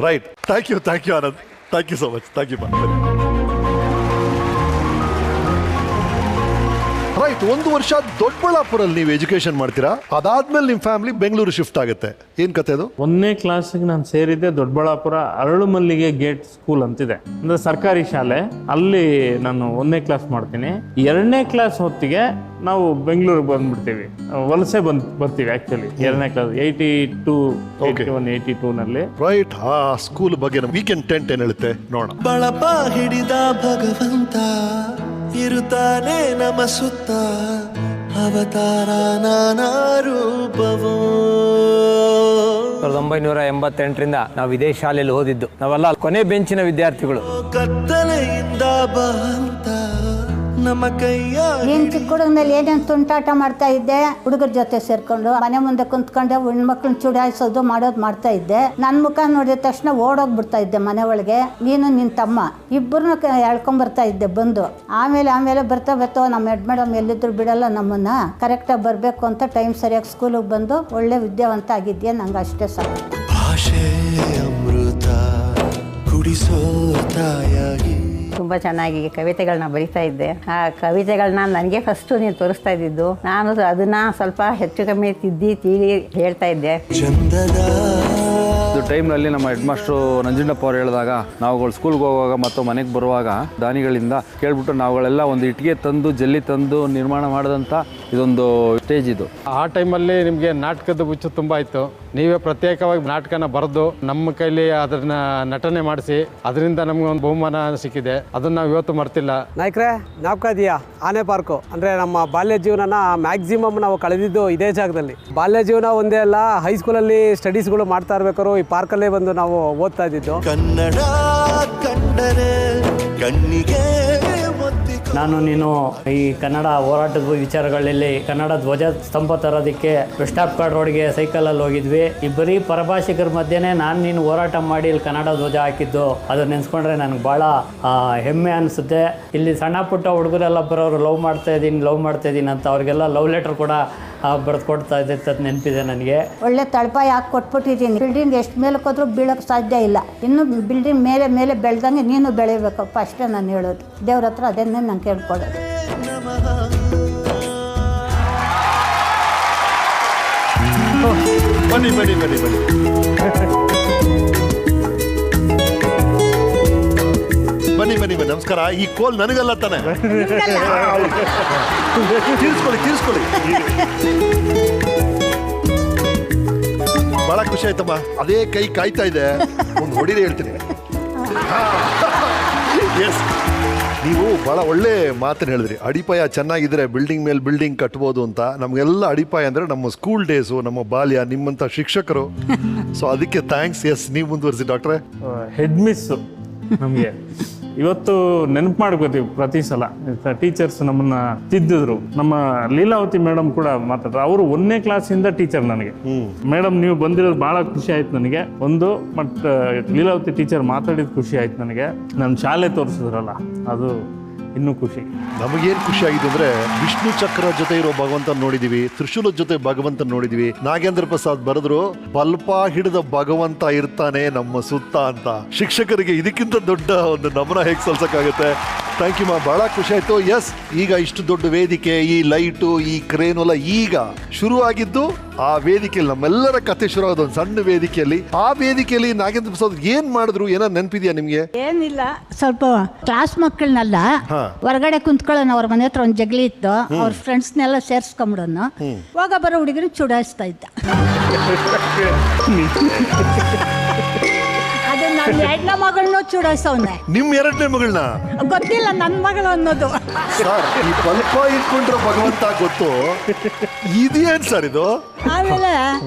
Right. Thank you Anand. Thank you so much. Thank you. Right. 1 ವರ್ಷ ದೊಡ್ಡಬಳ್ಳಾಪುರಲ್ಲಿ ನೀವು ಎಜುಕೇಶನ್ ಮಾಡ್ತೀರಾ, ಅದಾದ್ಮೇಲೆ ನಿಮ್ಮ ಫ್ಯಾಮಿಲಿ ಬೆಂಗಳೂರು ಶಿಫ್ಟ್ ಆಗುತ್ತೆ. ಏನ್ ಕತೆ ಅದು? 1ನೇ ಕ್ಲಾಸಿಗೆ ನಾನು ಸೇರಿದ್ದೆ ದೊಡ್ಡಬಳ್ಳಾಪುರ ಅರಳುಮಲ್ಲಿಗೆ ಗೇಟ್ ಸ್ಕೂಲ್ ಅಂತಿದೆ, ಅಂದ್ರೆ ಸರ್ಕಾರಿ ಶಾಲೆ. ಅಲ್ಲಿ ನಾನು 1ನೇ ಕ್ಲಾಸ್ ಮಾಡ್ತೀನಿ. 2ನೇ ಕ್ಲಾಸ್ ಹೊತ್ತಿಗೆ ನಾವು ಬೆಂಗಳೂರಿಗೆ ಬಂದ್ಬಿಡ್ತೀವಿ, ವಲಸೆ ಬರ್ತೀವಿ. ಆಕ್ಚುಲಿ 2ನೇ ಕ್ಲಾಸ್ 82 ನಲ್ಲಿ. ರೈಟ್. ಆ ಸ್ಕೂಲ್ ಬಗ್ಗೆ ವೀಕೆಂಡ್ ಟೆಂಟ್ ಏನ್ ಹೇಳುತ್ತೆ ನೋಡೋಣ. ಬಳಪ ಹಿಡಿದ ಭಗವಂತ ಇರುತ್ತಾನೆ ನಮ ಸುತ್ತ, ಅವತಾರ ನಾನಾ ರೂಪವೋ. 1988ರಿಂದ ನಾವು ಇದೇ ಶಾಲೆಯಲ್ಲಿ ಓದಿದ್ದು. ನಾವೆಲ್ಲ ಕೊನೆ ಬೆಂಚಿನ ವಿದ್ಯಾರ್ಥಿಗಳು. ಕತ್ತಲೆಯಿಂದ ಬಂತ ನಮ್ಮ ಕೈಯ. ನೀನ್ ಚಿಕ್ಕ ಹುಡುಗನಲ್ಲಿ ಏನೇನು ತುಂಟಾಟ ಮಾಡ್ತಾ ಇದ್ದೆ, ಹುಡುಗರ ಜೊತೆ ಸೇರ್ಕೊಂಡು ಮನೆ ಮುಂದೆ ಕುಂತ್ಕೊಂಡು ಹೆಣ್ಮಕ್ಳನ್ನ ಚುಡಾಯಿಸೋದು ಮಾಡೋದು ಮಾಡ್ತಾ ಇದ್ದೆ. ನನ್ನ ಮುಖ ನೋಡಿದ ತಕ್ಷಣ ಓಡೋಗ್ಬಿಡ್ತಾ ಇದ್ದೆ ಮನೆ ಒಳಗೆ. ನೀನು ನಿನ್ನ ತಮ್ಮ ಇಬ್ಬರನ್ನ ಎಳ್ಕೊಂಬರ್ತಾ ಇದ್ದೆ ಬಂದು. ಆಮೇಲೆ ಬರ್ತಾ ನಮ್ಮ ಹೆಡ್ ಮೇಡಮ್ ಎಲ್ಲಿದ್ರು ಬಿಡಲ್ಲ ನಮ್ಮನ್ನ, ಕರೆಕ್ಟಾಗಿ ಬರಬೇಕು ಅಂತ ಟೈಮ್ ಸರಿಯಾಗಿ ಸ್ಕೂಲಿಗೆ ಬಂದು ಒಳ್ಳೆ ವಿದ್ಯಾವಂತ ಆಗಿದ್ಯಾ, ನಂಗೆ ಅಷ್ಟೇ ಸಾಕು. ಭಾಷೆ ಅಮೃತ ಕುಡಿಸೋ ತಾಯಾಗಿ. ತುಂಬ ಚೆನ್ನಾಗಿ ಕವಿತೆಗಳನ್ನ ಬರಿತಾ ಇದ್ದೆ. ಆ ಕವಿತೆಗಳನ್ನ ನನಗೆ ಫಸ್ಟು ನೀನು ತೋರಿಸ್ತಾ ಇದ್ದಿದ್ದು. ನಾನು ಅದನ್ನ ಸ್ವಲ್ಪ ಹೆಚ್ಚು ಕಮ್ಮಿ ತಿಳಿ ಹೇಳ್ತಾ ಇದ್ದೆ. ಟೈಮ್ನಲ್ಲಿ ನಮ್ಮ ಹೆಡ್ ಮಾಸ್ಟ್ರು ನಂಜುಂಡಪ್ಪ ಅವ್ರು ಹೇಳಿದಾಗ ನಾವುಗಳು ಸ್ಕೂಲ್ಗೆ ಹೋಗುವಾಗ ಮತ್ತು ಮನೆಗೆ ಬರುವಾಗ ದಾನಿಗಳಿಂದ ಕೇಳ್ಬಿಟ್ಟು ನಾವುಗಳೆಲ್ಲ ಒಂದು ಇಟ್ಟಿಗೆ ತಂದು ಜಲ್ಲಿ ತಂದು ನಿರ್ಮಾಣ ಮಾಡಿದಂಥ ಇದೊಂದು ಸ್ಟೇಜ್ ಇದು. ಆ ಟೈಮಲ್ಲಿ ನಿಮಗೆ ನಾಟಕದ ಹುಚ್ಚು ತುಂಬ ಇತ್ತು. ನೀವೇ ಪ್ರತ್ಯೇಕವಾಗಿ ನಾಟಕನ ಬರೆದು ನಮ್ಮ ಕೈಲಿ ಅದನ್ನ ನಟನೆ ಮಾಡಿಸಿ ಅದರಿಂದ ನಮ್ಗೆ ಒಂದು ಬಹುಮಾನ ಸಿಕ್ಕಿದೆ. ಅದನ್ನ ನಾವು ಇವತ್ತು ಮರ್ತಿಲ್ಲ. ನಾಯ್ಕ್ರೆ ಜ್ಞಾಪಕ ಇದೆಯಾ? ಆನೆ ಪಾರ್ಕು ಅಂದ್ರೆ ನಮ್ಮ ಬಾಲ್ಯ ಜೀವನನ ಮ್ಯಾಕ್ಸಿಮಮ್ ನಾವು ಕಳೆದಿದ್ದು ಇದೇ ಜಾಗದಲ್ಲಿ. ಬಾಲ್ಯ ಜೀವನ ಒಂದೇ ಅಲ್ಲ, ಹೈಸ್ಕೂಲಲ್ಲಿ ಸ್ಟಡೀಸ್ಗಳು ಮಾಡ್ತಾ ಇರ್ಬೇಕಾದ್ರು ಈ ಪಾರ್ಕಲ್ಲೇ ಬಂದು ನಾವು ಓದ್ತಾ ಇದ್ದಿದ್ದು. ಕನ್ನಡ ಕಂಡರೆ ಕಣ್ಣಿಗೆ. ನಾನು ನೀನು ಈ ಕನ್ನಡ ಹೋರಾಟದ ವಿಚಾರಗಳಲ್ಲಿ ಕನ್ನಡ ಧ್ವಜ ಸ್ತಂಭ ತರೋದಕ್ಕೆ ವೆಸ್ಟಾಪ್ ಕಾರ್ಡ್ ರೋಡ್ಗೆ ಸೈಕಲಲ್ಲಿ ಹೋಗಿದ್ವಿ. ಈ ಬರೀ ಪರಭಾಷಿಕರ ಮಧ್ಯೆನೇ ನಾನು ನೀನು ಹೋರಾಟ ಮಾಡಿ ಇಲ್ಲಿ ಕನ್ನಡ ಧ್ವಜ ಹಾಕಿದ್ದು, ಅದನ್ನ ನೆನೆಸ್ಕೊಂಡ್ರೆ ನನಗೆ ಭಾಳ ಹೆಮ್ಮೆ ಅನಿಸುತ್ತೆ. ಇಲ್ಲಿ ಸಣ್ಣ ಪುಟ್ಟ ಹುಡುಗರೆಲ್ಲ ಬರೋರು ಲವ್ ಮಾಡ್ತಾ ಇದ್ದೀನಿ ಅಂತ ಅವ್ರಿಗೆಲ್ಲ ಲವ್ ಲೆಟರ್ ಕೂಡ ಬರೆದು ಕೊಡ್ತಾ ಇದ್ದೆ ಅಂತ ನೆನಪಿದೆ ನನಗೆ. ಒಳ್ಳೆ ತಳಪಾಯ ಹಾಕಿ ಕೊಟ್ಬಿಟ್ಟಿದ್ದೀನಿ. ಬಿಲ್ಡಿಂಗ್ ಎಷ್ಟು ಮೇಲಕ್ಕೆ ಹೋದ್ರೂ ಬೀಳೋಕ್ಕೆ ಸಾಧ್ಯ ಇಲ್ಲ. ಇನ್ನು ಬಿಲ್ಡಿಂಗ್ ಮೇಲೆ ಬೆಳೆದಂಗೆ ನೀನು ಬೆಳಿಬೇಕಪ್ಪ, ಅಷ್ಟೇ ನಾನು ಹೇಳೋದು. ದೇವ್ರ ಹತ್ರ ಅದನ್ನೇ ನಾನು ಕೇಳ್ಕೊಳ್ಳೋದು. ಬನ್ನಿ ನಮಸ್ಕಾರ. ಈ ಕೋಲ್ ನನಗಲ್ಲ ತಾನೆ? ತೀರ್ಸ್ಕೊಳ್ಳಿ. ಬಹಳ ಖುಷಿ ಆಯ್ತಮ್ಮ. ಅದೇ ಕೈ ಕಾಯ್ತಾ ಇದೆ, ಒಂದು ಹೊಡಿರಿ ಹೇಳ್ತೀನಿ. ಎಸ್, ನೀವು ಬಹಳ ಒಳ್ಳೆ ಮಾತನ್ನು ಹೇಳಿದ್ರಿ. ಅಡಿಪಾಯ ಚೆನ್ನಾಗಿದ್ರೆ ಬಿಲ್ಡಿಂಗ್ ಮೇಲೆ ಬಿಲ್ಡಿಂಗ್ ಕಟ್ಬೋದು ಅಂತ. ನಮಗೆಲ್ಲ ಅಡಿಪಾಯ ಅಂದ್ರೆ ನಮ್ಮ ಸ್ಕೂಲ್ ಡೇಸು, ನಮ್ಮ ಬಾಲ್ಯ, ನಿಮ್ಮಂತ ಶಿಕ್ಷಕರು. ಸೊ ಅದಕ್ಕೆ ಥ್ಯಾಂಕ್ಸ್. ಎಸ್, ನೀವು ಮುಂದುವರಿಸಿ ಡಾಕ್ಟ್ರೆ. ಹೆಡ್ ಮಿಸ್ ನಮಗೆ ಇವತ್ತು ನೆನಪು ಮಾಡ್ಕೋತೀವಿ ಪ್ರತಿ ಸಲ. ಟೀಚರ್ಸ್ ನಮ್ಮನ್ನ ತಿದ್ದಿದ್ರು. ನಮ್ಮ ಲೀಲಾವತಿ ಮೇಡಮ್ ಕೂಡ ಮಾತಾಡ್ತಾರೆ. ಅವರು 1ನೇ ಕ್ಲಾಸಿಂದ ಟೀಚರ್ ನನಗೆ. ಮೇಡಮ್ ನೀವು ಬಂದಿರೋದು ಭಾಳ ಖುಷಿ ಆಯ್ತು ನನಗೆ. ಒಂದು ಮತ್ತು ಲೀಲಾವತಿ ಟೀಚರ್ ಮಾತಾಡಿದ ಖುಷಿ ಆಯ್ತು ನನಗೆ. ನನ್ನ ಶಾಲೆ ತೋರಿಸಿದ್ರಲ್ಲ, ಅದು ಇನ್ನೂ ಖುಷಿ. ನಮಗೇನು ಖುಷಿ ಆಗಿದೆ ಅಂದ್ರೆ ವಿಷ್ಣು ಚಕ್ರ ಜೊತೆ ಇರೋ ಭಗವಂತನ ನೋಡಿದೀವಿ, ತ್ರಿಶೂಲದ ಜೊತೆ ಭಗವಂತನ ನೋಡಿದೀವಿ. ನಾಗೇಂದ್ರ ಪ್ರಸಾದ್ ಬರೆದ್ರು, ಬಲ್ಪ ಹಿಡಿದ ಭಗವಂತ ಇರ್ತಾನೆ ನಮ್ಮ ಸುತ್ತ ಅಂತ. ಶಿಕ್ಷಕರಿಗೆ ಇದಕ್ಕಿಂತ ದೊಡ್ಡ ಒಂದು ನಮನ ಹೇಗೆ ಸಲ್ಸಕ್ಕಾಗತ್ತೆ? ಥ್ಯಾಂಕ್ ಯು ಮಾ, ಬಹಳ ಖುಷಿ ಆಯ್ತು. ಎಸ್, ಈಗ ಇಷ್ಟು ದೊಡ್ಡ ವೇದಿಕೆ, ಈ ಲೈಟು, ಈ ಕ್ರೇನು ಎಲ್ಲ ಈಗ ಶುರು ಆಗಿದ್ದು ಆ ವೇದಿಕೆಯಲ್ಲಿ. ನಮ್ಮೆಲ್ಲರ ಕತೆ ಶುರು ಆಗೋದು ಒಂದು ಸಣ್ಣ ವೇದಿಕೆಯಲ್ಲಿ. ಆ ವೇದಿಕೆಯಲ್ಲಿ ನಾಗೇಂದ್ರ ಪ್ರಸಾದ್ ಏನ್ ಮಾಡಿದ್ರು, ಏನೋ ನೆನಪಿದ್ಯಾ ನಿಮ್ಗೆ? ಏನಿಲ್ಲ, ಸ್ವಲ್ಪ ಕ್ಲಾಸ್ ಮಕ್ಕಳನ್ನೆಲ್ಲ ಹೊರಗಡೆ ಕುಂತ್ಕೊಳ್ಳೋಣ, ಅವ್ರ ಮನೆ ಹತ್ರ ಒಂದು ಜಗ್ಲಿ ಇತ್ತು, ಅವ್ರ ಫ್ರೆಂಡ್ಸ್ನೆಲ್ಲ ಸೇರ್ಸ್ಕೊಂಬಿಡೋನು, ಹೋಗ ಬರೋ ಹುಡುಗಿನ ಚುಡಾಯಿಸ್ತಾ ಇದ್ದ. ಅದು ನನ್ನ ಎರಡನೇ ಮಗಳನ್ನೂ ಚುಡಾಯಿಸವನೆ. ನಿಮ್ ಎರಡನೇ ಮಗಳನ್ನ ಗೊತ್ತಿಲ್ಲ ನನ್ನ ಮಗಳು ಅನ್ನೋದು. ಸರ್ ಈ ಬಲ್ಪ ಇಟ್ಕೊಂಡ್ರೆ ಭಗವಂತ ಗೊತ್ತು, ಇದೇನ್ ಸರ್ ಇದು? ಆಮೇಲೆ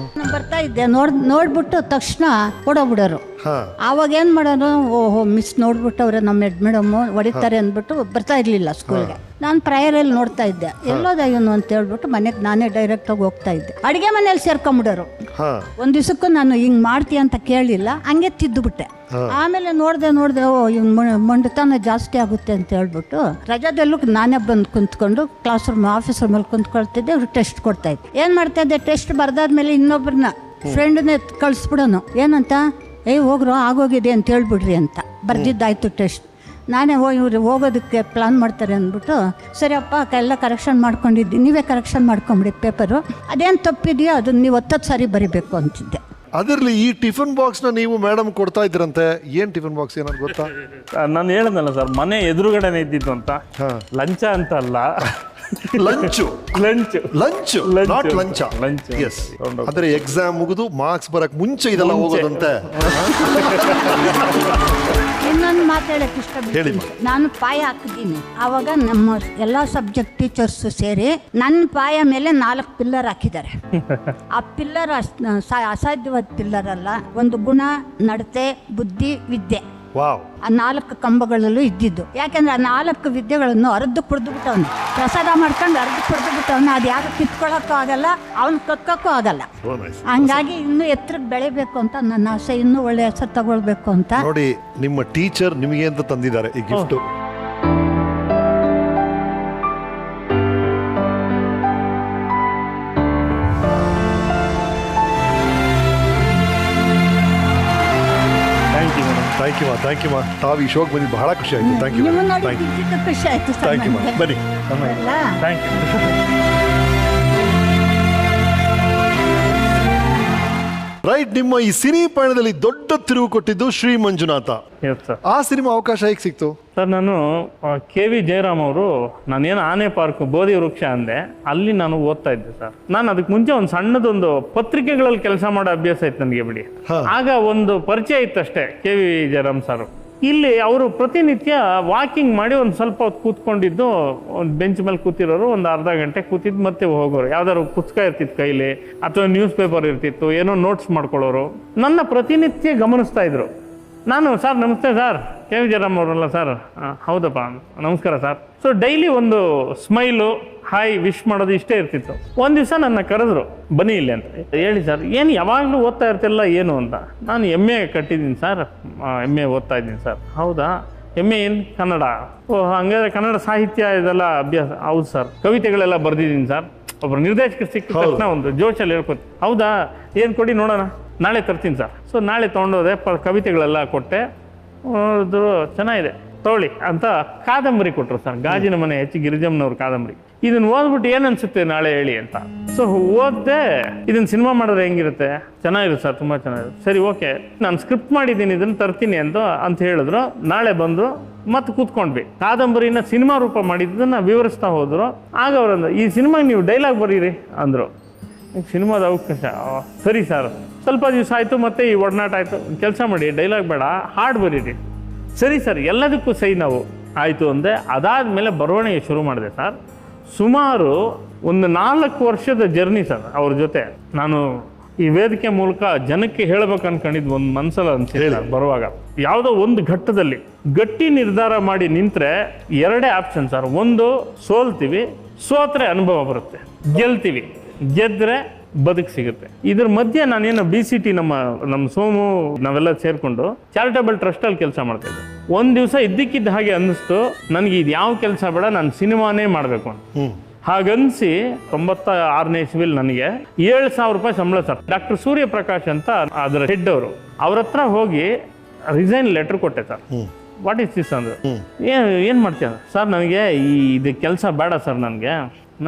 ಬರ್ತಾ ಇದ್ದೆ, ನೋಡ್ಬಿಟ್ಟು ತಕ್ಷಣ ಓಡೋಗ್ಬಿಡೋರು. ಆವಾಗ ಏನ್ ಮಾಡೋದು, ಓಹೋ ಮಿಸ್ ನೋಡ್ಬಿಟ್ಟವ್ರೆ ನಮ್ಮ ಹೆಡ್ ಮೇಡಮ್ ಹೊಡಿತಾರೆ ಅಂದ್ಬಿಟ್ಟು ಬರ್ತಾ ಇರ್ಲಿಲ್ಲ ಸ್ಕೂಲ್ಗೆ. ನಾನು ಪ್ರಯರಲ್ಲಿ ನೋಡ್ತಾ ಇದ್ದೆ, ಎಲ್ಲೋದ ಇವನು ಅಂತ ಹೇಳ್ಬಿಟ್ಟು ಮನೆಗೆ ನಾನೇ ಡೈರೆಕ್ಟ್ ಆಗಿ ಹೋಗ್ತಾ ಇದ್ದೆ. ಅಡಿಗೆ ಮನೇಲಿ ಸೇರ್ಕೊಂಬಿಡೋರು. ಒಂದ್ ದಿವಸಕ್ಕೂ ನಾನು ಹಿಂಗ್ ಮಾಡ್ತೀಯ ಅಂತ ಕೇಳಲಿಲ್ಲ, ಹಂಗೆ ತಿದ್ದುಬಿಟ್ಟೆ. ಆಮೇಲೆ ನೋಡ್ದೆ ಓ ಇವ್ನ ಮಂಡತನ ಜಾಸ್ತಿ ಆಗುತ್ತೆ ಅಂತ ಹೇಳ್ಬಿಟ್ಟು ರಜಾದಲ್ಲೂ ನಾನೇ ಬಂದು ಕುಂತ್ಕೊಂಡು ಕ್ಲಾಸ್ ರೂಮ್ ಆಫೀಸ್ ರೂಮಲ್ಲಿ ಕುಂತ್ಕೊಳ್ತಿದ್ದೆ. ಅವ್ರು ಟೆಸ್ಟ್ ಕೊಡ್ತಾ ಇದ್ದೆ. ಏನ್ ಮಾಡ್ತಾ ಇದ್ದೆ, ಟೆಸ್ಟ್ ಬರ್ದಾದ್ಮೇಲೆ ಇನ್ನೊಬ್ಬರನ್ನ ಫ್ರೆಂಡ್ನೇ ಕಳಿಸ್ಬಿಡೋನು. ಏನಂತ, ಹೋಗ್ರು ಆಗೋಗಿದೆ ಅಂತ ಹೇಳ್ಬಿಡ್ರಿ ಅಂತ. ಬರ್ದಿದ್ದಾಯ್ತು ಟೆಸ್ಟ್. ನಾನೇ ಇವ್ರು ಹೋಗೋದಕ್ಕೆ ಪ್ಲಾನ್ ಮಾಡ್ತಾರೆ ಅಂದ್ಬಿಟ್ಟು, ಸರಿ ಅಪ್ಪ ಎಲ್ಲ ಕರೆಕ್ಷನ್ ಮಾಡ್ಕೊಂಡಿದ್ದೀನಿ, ನೀವೇ ಕರೆಕ್ಷನ್ ಮಾಡ್ಕೊಂಬಿಡಿ ಪೇಪರು, ಅದೇನು ತಪ್ಪಿದೆಯೋ ಅದನ್ನ ನೀವು 10 ಸಾರಿ ಬರಿಬೇಕು ಅಂತಿದ್ದೆ. ಅದರಲ್ಲಿ ಈ ಟಿಫನ್ ಬಾಕ್ಸ್ನ ನೀವು ಮೇಡಮ್ ಕೊಡ್ತಾ ಇದ್ರಂತೆ. ಏನ್ ಟಿಫನ್ ಬಾಕ್ಸ್ ಏನಾದ್ರು ಗೊತ್ತಾ? ನಾನು ಹೇಳಿದ್ನಲ್ಲ ಸರ್, ಮನೆ ಎದುರುಗಡೆನೆ ಇದ್ದಿದ್ದು ಅಂತ. ಲಂಚ ಅಂತ ಅಲ್ಲ, ಲಂಚು ನಾಟ್ ಲಂಚ. ಎಸ್, ಅಂದ್ರೆ ಎಕ್ಸಾಮ್ ಮುಗಿದು ಮಾರ್ಕ್ಸ್ ಬರಕ್ ಮುಂಚೆ ಇದೆಲ್ಲ ಹೋಗೋದಂತೆ. ಇನ್ನೊಂದು ಮಾತಾಡಕ್ಕೆ ಇಷ್ಟಪಡ್ತೀನಿ. ನಾನು ಪಾಯ ಹಾಕಿದ್ದೀನಿ. ಆವಾಗ ನಮ್ಮ ಎಲ್ಲ ಸಬ್ಜೆಕ್ಟ್ ಟೀಚರ್ಸ್ ಸೇರಿ ನನ್ನ ಪಾಯ ಮೇಲೆ 4 ಪಿಲ್ಲರ್ ಹಾಕಿದ್ದಾರೆ. ಆ ಪಿಲ್ಲರ್ ಅಸಾಧ್ಯವಾದ ಪಿಲ್ಲರ್ ಅಲ್ಲ, ಒಂದು ಗುಣ, ನಡತೆ, ಬುದ್ಧಿ, ವಿದ್ಯೆ, ಆ 4 ಕಂಬಗಳಲ್ಲೂ ಇದ್ದಿದ್ದು. ಯಾಕೆಂದ್ರೆ ಆ 4 ವಿದ್ಯೆಗಳನ್ನು ಅರ್ಧ ಕುಡ್ದು ಬಿಟ್ಟವನು, ಪ್ರಸಾದ ಮಾಡ್ಕೊಂಡು ಅರ್ಧ ಕುಡ್ದು ಬಿಟ್ಟವನು. ಅದು ಯಾರು ಕಿತ್ಕೊಳ್ಳೋಕ್ಕೂ ಆಗಲ್ಲ, ಅವನು ಕಕ್ಕಕ್ಕೂ ಆಗಲ್ಲ. ಹಂಗಾಗಿ ಇನ್ನೂ ಎತ್ತರಕ್ಕೆ ಬೆಳಿಬೇಕು ಅಂತ ನನ್ನ ಆಸೆ, ಇನ್ನೂ ಒಳ್ಳೆ ಹೆಸರು ತಗೊಳ್ಬೇಕು ಅಂತ. ನೋಡಿ, ನಿಮ್ಮ ಟೀಚರ್ ನಿಮಗೆ ಅಂತ ತಂದಿದ್ದಾರೆ ಈ ಗಿಫ್ಟ್. ಥ್ಯಾಂಕ್ ಯು ಮಾ. ತಾವು ಈ ಶೋಕ್ ಬಂದಿದ್ದು ಬಹಳ ಖುಷಿ ಆಯ್ತು. Thank you. ಖುಷಿ ಆಯ್ತು. ಥ್ಯಾಂಕ್ ಯು ಮಾ. ಬನ್ನಿ. Thank you. ರೈಟ್, ನಿಮ್ಮ ಈ ಸಿನಿ ಪಯಣದಲ್ಲಿ ದೊಡ್ಡ ತಿರುವು ಕೊಟ್ಟಿದ್ದು ಶ್ರೀ ಮಂಜುನಾಥ. ಆ ಸಿನಿಮಾ ಅವಕಾಶ ಹೇಗೆ ಸಿಕ್ತು ಸರ್? ನಾನು KV ಜಯರಾಮ್ ಅವರು, ನಾನೇನು ಆನೆ ಪಾರ್ಕ್ ಬೋಧಿ ವೃಕ್ಷ ಅಂದೆ, ಅಲ್ಲಿ ನಾನು ಓದ್ತಾ ಇದ್ದೆ ಸರ್. ನಾನು ಅದಕ್ಕೆ ಮುಂಚೆ ಒಂದು ಸಣ್ಣದೊಂದು ಪತ್ರಿಕೆಗಳಲ್ಲಿ ಕೆಲಸ ಮಾಡೋ ಅಭ್ಯಾಸ ಇತ್ತು ನನಗೆ ಬಿಡಿ. ಆಗ ಒಂದು ಪರಿಚಯ ಇತ್ತಷ್ಟೇ KV ಜಯರಾಮ್ ಸರ್. ಇಲ್ಲಿ ಅವರು ಪ್ರತಿನಿತ್ಯ ವಾಕಿಂಗ್ ಮಾಡಿ ಒಂದು ಸ್ವಲ್ಪ ಹೊತ್ತು ಕೂತ್ಕೊಂಡಿದ್ದು, ಒಂದು ಬೆಂಚ್ ಮೇಲೆ ಕೂತಿರೋರು, ಒಂದು ಅರ್ಧ ಗಂಟೆ ಕೂತಿದ್ದು ಮತ್ತೆ ಹೋಗೋರು. ಯಾವ್ದಾದ್ರು ಪುಸ್ತಕ ಇರ್ತಿತ್ತು ಕೈಲಿ, ಅಥವಾ ನ್ಯೂಸ್ ಪೇಪರ್ ಇರ್ತಿತ್ತು, ಏನೋ ನೋಟ್ಸ್ ಮಾಡ್ಕೊಳ್ಳೋರು. ನನ್ನ ಪ್ರತಿನಿತ್ಯ ಗಮನಿಸ್ತಾ ಇದ್ರು. ನಾನು, ಸರ್ ನಮಸ್ತೆ ಸರ್, KV ಜಯರಾಮ್ ಅವರಲ್ಲ ಸರ್? ಹೌದಪ್ಪ, ನಮಸ್ಕಾರ ಸರ್. ಸೊ ಡೈಲಿ ಒಂದು ಸ್ಮೈಲು, ಹಾಯ್, ವಿಶ್ ಮಾಡೋದು ಇಷ್ಟೇ ಇರ್ತಿತ್ತು. ಒಂದು ದಿವಸ ನನ್ನ ಕರೆದ್ರು, ಬನ್ನಿ ಇಲ್ಲಿ ಅಂತ. ಹೇಳಿ ಸರ್, ಏನು ಯಾವಾಗಲೂ ಓದ್ತಾ ಇರ್ತಿಲ್ಲ ಏನು ಅಂತ. ನಾನು MA ಕಟ್ಟಿದ್ದೀನಿ ಸರ್, MA ಓದ್ತಾ ಇದ್ದೀನಿ ಸರ್. ಹೌದಾ, MA ಏನು? ಕನ್ನಡ? ಓ, ಹಂಗಾದ್ರೆ ಕನ್ನಡ ಸಾಹಿತ್ಯ ಇದೆಲ್ಲ ಅಭ್ಯಾಸ? ಹೌದು ಸರ್. ಕವಿತೆಗಳೆಲ್ಲ ಬರ್ದಿದ್ದೀನಿ ಸರ್. ಒಬ್ಬರು ನಿರ್ದೇಶಕರು ಸಿಕ್ಕ ತಕ್ಷಣ ಒಂದು ಜೋಶಲ್ಲಿ ಹೇಳ್ಕೊತೀನಿ. ಹೌದಾ, ಏನು ಕೊಡಿ ನೋಡೋಣ, ನಾಳೆ ತರ್ತೀನಿ ಸರ್. ಸೊ ನಾಳೆ ತೊಗೊಂಡೋದೆ, ಕವಿತೆಗಳೆಲ್ಲ ಕೊಟ್ಟೆ. ನೋಡಿದ್ರು ಚೆನ್ನಾಗಿದೆ, ತಗೊಳ್ಳಿ ಅಂತ ಕಾದಂಬರಿ ಕೊಟ್ಟರು ಸರ್. ಗಾಜಿನ ಮನೆ H. ಗಿರಿಜಮ್ಮನವ್ರ ಕಾದಂಬರಿ. ಇದನ್ನ ಓದ್ಬಿಟ್ಟು ಏನು ಅನ್ಸುತ್ತೆ ನಾಳೆ ಹೇಳಿ ಅಂತ. ಸೊ ಓದ್ದೆ, ಇದನ್ನ ಸಿನಿಮಾ ಮಾಡಿದ್ರೆ ಹೆಂಗಿರುತ್ತೆ? ಚೆನ್ನಾಗಿರುತ್ತೆ ಸರ್, ತುಂಬ ಚೆನ್ನಾಗಿರುತ್ತೆ. ಸರಿ, ಓಕೆ, ನಾನು ಸ್ಕ್ರಿಪ್ಟ್ ಮಾಡಿದ್ದೀನಿ, ಇದನ್ನು ತರ್ತೀನಿ ಅಂತ ಹೇಳಿದ್ರು. ನಾಳೆ ಬಂದು ಮತ್ತೆ ಕೂತ್ಕೊಂಡ್ವಿ. ಕಾದಂಬರಿನ ಸಿನಿಮಾ ರೂಪ ಮಾಡಿದ್ದನ್ನ ವಿವರಿಸ್ತಾ ಹೋದ್ರು. ಆಗ ಅವರಂದ್ರೆ, ಈ ಸಿನಿಮಾಗೆ ನೀವು ಡೈಲಾಗ್ ಬರೀರಿ ಅಂದರು. ಸಿನಿಮಾದ ಅವಕಾಶ? ಸರಿ ಸರ್. ಸ್ವಲ್ಪ ದಿವಸ ಆಯಿತು, ಮತ್ತೆ ಈ ಒಡನಾಟ ಆಯಿತು. ಕೆಲಸ ಮಾಡಿ, ಡೈಲಾಗ್ ಬೇಡ, ಹಾಡು ಬರೀರಿ. ಸರಿ ಸರ್, ಎಲ್ಲದಕ್ಕೂ ಸೈ ನಾವು ಆಯಿತು ಅಂದೆ. ಅದಾದಮೇಲೆ ಬರವಣಿಗೆ ಶುರು ಮಾಡಿದೆ ಸರ್. ಸುಮಾರು ಒಂದು 4 ವರ್ಷದ ಜರ್ನಿ ಸರ್ ಅವ್ರ ಜೊತೆ. ನಾನು ಈ ವೇದಿಕೆ ಮೂಲಕ ಜನಕ್ಕೆ ಹೇಳ್ಬೇಕು ಅನ್ಕೊಂಡಿದ್ದು ಒಂದು ಮನಸ್ಸಲ್ಲಿ ಅನ್ಸಿಲ್ಲ. ಬರುವಾಗ ಯಾವುದೋ ಒಂದು ಘಟ್ಟದಲ್ಲಿ ಗಟ್ಟಿ ನಿರ್ಧಾರ ಮಾಡಿ ನಿಂತರೆ 2 ಆಪ್ಷನ್ ಸರ್. ಒಂದು, ಸೋಲ್ತೀವಿ, ಸೋತ್ರೆ ಅನುಭವ ಬರುತ್ತೆ. ಗೆಲ್ತೀವಿ, ಗೆದ್ರೆ ಬದುಕು ಸಿಗುತ್ತೆ. ಇದ್ರ ಮಧ್ಯೆ ನಾನೇನು BCT ನಮ್ಮ ಸೋಮು ನಾವೆಲ್ಲ ಸೇರ್ಕೊಂಡು ಚಾರಿಟಬಲ್ ಟ್ರಸ್ಟಲ್ಲಿ ಕೆಲಸ ಮಾಡ್ತಾ ಇದ್ದೆ. ಒಂದು ದಿವಸ ಇದ್ದಕ್ಕಿದ್ದ ಹಾಗೆ ಅನ್ನಿಸ್ತು, ನನಗೆ ಇದು ಯಾವ ಕೆಲಸ ಬೇಡ, ನಾನು ಸಿನಿಮಾನೇ ಮಾಡಬೇಕು ಅಂತ. ಹಾಗನ್ಸಿ 96ನೇ ಇಸ್ವಿಲಿ ನನಗೆ 7,000 ರೂಪಾಯಿ ಸಂಬಳ ಸರ್. ಡಾಕ್ಟರ್ ಸೂರ್ಯಪ್ರಕಾಶ್ ಅಂತ ಅದರ ಹೆಡ್ ಅವರು, ಅವ್ರ ಹತ್ರ ಹೋಗಿ ರಿಸೈನ್ ಲೆಟರ್ ಕೊಟ್ಟೆ ಸರ್. ವಾಟ್ ಈಸ್ ದಿಸ್ ಅಂದ್ರೆ, ಏನು ಮಾಡ್ತೀಯ ಸರ್? ನನಗೆ ಇದು ಕೆಲಸ ಬೇಡ ಸರ್,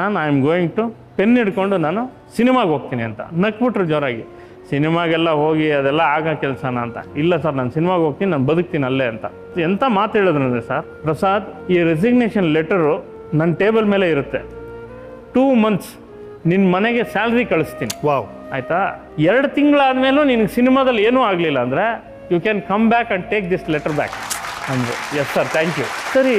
ನಾನು I am going to pen ಹಿಡ್ಕೊಂಡು ನಾನು ಸಿನಿಮಾಗೆ ಹೋಗ್ತೀನಿ ಅಂತ. ನಕ್ಬಿಟ್ರು ಜೋರಾಗಿ. ಸಿನಿಮಾಗೆಲ್ಲ ಹೋಗಿ ಅದೆಲ್ಲ ಆಗೋ ಕೆಲಸನ ಅಂತ. ಇಲ್ಲ ಸರ್, ನಾನು ಸಿನಿಮಾಗೆ ಹೋಗ್ತೀನಿ, ನಾನು ಬದುಕ್ತೀನಿ ಅಲ್ಲೇ ಅಂತ. ಎಂಥ ಮಾತು ಹೇಳಿದ್ರು ಅಂದರೆ ಸರ್, ಪ್ರಸಾದ್ ಈ ರೆಸಿಗ್ನೇಷನ್ ಲೆಟರು ನನ್ನ ಟೇಬಲ್ ಮೇಲೆ ಇರುತ್ತೆ, 2 months ನಿನ್ನ ಮನೆಗೆ ಸ್ಯಾಲ್ರಿ ಕಳಿಸ್ತೀನಿ. ವಾವ್, ಆಯಿತಾ? 2 ತಿಂಗಳಾದ್ಮೇಲೂ ನಿನಗೆ ಸಿನಿಮಾದಲ್ಲಿ ಏನೂ ಆಗಲಿಲ್ಲ ಅಂದರೆ you can come back and take this letter back ಅಂದರು. Yes sir, thank you. ಸರಿ,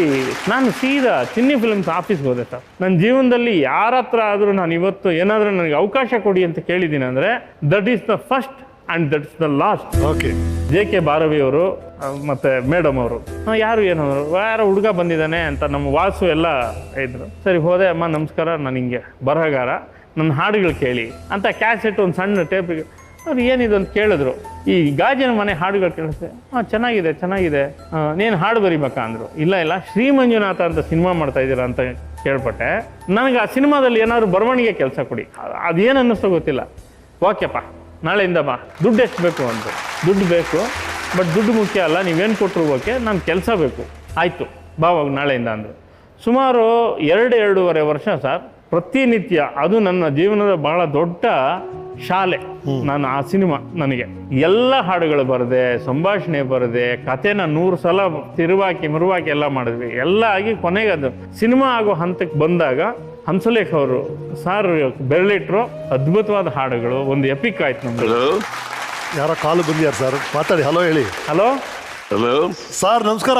ನಾನು ಸೀದಾ ಚಿನ್ನಿ ಫಿಲ್ಮ್ಸ್ ಆಫೀಸ್ಗೆ ಹೋದೆ ಸರ್. ನನ್ನ ಜೀವನದಲ್ಲಿ ಯಾರ ಹತ್ರ ಆದರೂ ನಾನು ಇವತ್ತು ಏನಾದರೂ ನನಗೆ ಅವಕಾಶ ಕೊಡಿ ಅಂತ ಕೇಳಿದ್ದೀನಿ ಅಂದರೆ that is the first and that is the last. Okay. JK Bharavi ಅವರು ಮತ್ತು ಮೇಡಮ್ ಅವರು ಯಾರು ಏನವರು ಯಾರೋ ಹುಡುಗ ಬಂದಿದ್ದಾನೆ ಅಂತ ನಮ್ಮ ವಾಸು ಎಲ್ಲ ಇದ್ರು. ಸರಿ ಹೋದೆ, ಅಮ್ಮ ನಮಸ್ಕಾರ, ನಾನು ಹಿಂಗೆ ಬರಹಗಾರ, ನನ್ನ ಹಾಡುಗಳು ಕೇಳಿ ಅಂತ ಕ್ಯಾಸೆಟ್ ಒಂದು ಸಣ್ಣ ಟೇಪಿಗೆ ಅವ್ರು ಏನಿದು ಅಂತ ಕೇಳಿದ್ರು. ಈ ಗಾಜಿನ ಮನೆ ಹಾಡುಗಳು ಕೇಳಿಸ್ದೆ. ಚೆನ್ನಾಗಿದೆ ಚೆನ್ನಾಗಿದೆ, ನೀನು ಹಾಡು ಬರಿಬೇಕಾ ಅಂದರು. ಇಲ್ಲ ಶ್ರೀ ಮಂಜುನಾಥ ಅಂತ ಸಿನಿಮಾ ಮಾಡ್ತಾ ಇದ್ದೀರಾ ಅಂತ ಕೇಳ್ಪಟ್ಟೆ. ನನಗೆ ಆ ಸಿನಿಮಾದಲ್ಲಿ ಏನಾದ್ರು ಬರವಣಿಗೆ ಕೆಲಸ ಕೊಡಿ. ಅದೇನು ಅನ್ನಿಸ್ತೋ ಗೊತ್ತಿಲ್ಲ. ಓಕೆಪ್ಪ, ನಾಳೆಯಿಂದ ಬಾ, ದುಡ್ಡು ಎಷ್ಟು ಬೇಕು ಅಂದರು. ದುಡ್ಡು ಬೇಕು, ಬಟ್ ದುಡ್ಡು ಮುಖ್ಯ ಅಲ್ಲ, ನೀವೇನು ಕೊಟ್ಟರು ಓಕೆ, ನಾನು ಕೆಲಸ ಬೇಕು. ಆಯಿತು ಬಾವಾಗ ನಾಳೆಯಿಂದ ಅಂದರು. ಸುಮಾರು 2-2.5 ವರ್ಷ ಸರ್, ಪ್ರತಿನಿತ್ಯ. ಅದು ನನ್ನ ಜೀವನದ ಬಹಳ ದೊಡ್ಡ ಶಾಲೆ. ನಾನು ಆ ಸಿನಿಮಾ ನನಗೆ ಎಲ್ಲ ಹಾಡುಗಳು ಬರದೆ, ಸಂಭಾಷಣೆ ಬರದೆ, ಕಥೆನ 100 ಸಲ ತಿರುವಾಕಿ ಎಲ್ಲ ಮಾಡಿದ್ವಿ. ಎಲ್ಲ ಆಗಿ ಕೊನೆಗೆ ಅದು ಸಿನಿಮಾ ಆಗೋ ಹಂತಕ್ಕೆ ಬಂದಾಗ ಹಂಸಲೇಖ ಅವರು ಸಾರ್ ಬೆರಳಿಟ್ರು. ಅದ್ಭುತವಾದ ಹಾಡುಗಳು, ಒಂದು ಎಪಿಕ್ ಆಯ್ತು ನಮ್ಗೆ. ಯಾರೋ ಕಾಲು ಬಂದಿಯಾರ ಸರ್, ಮಾತಾಡಿ. ಹಲೋ ಹೇಳಿ. ಹಲೋ ಸರ್, ನಮಸ್ಕಾರ.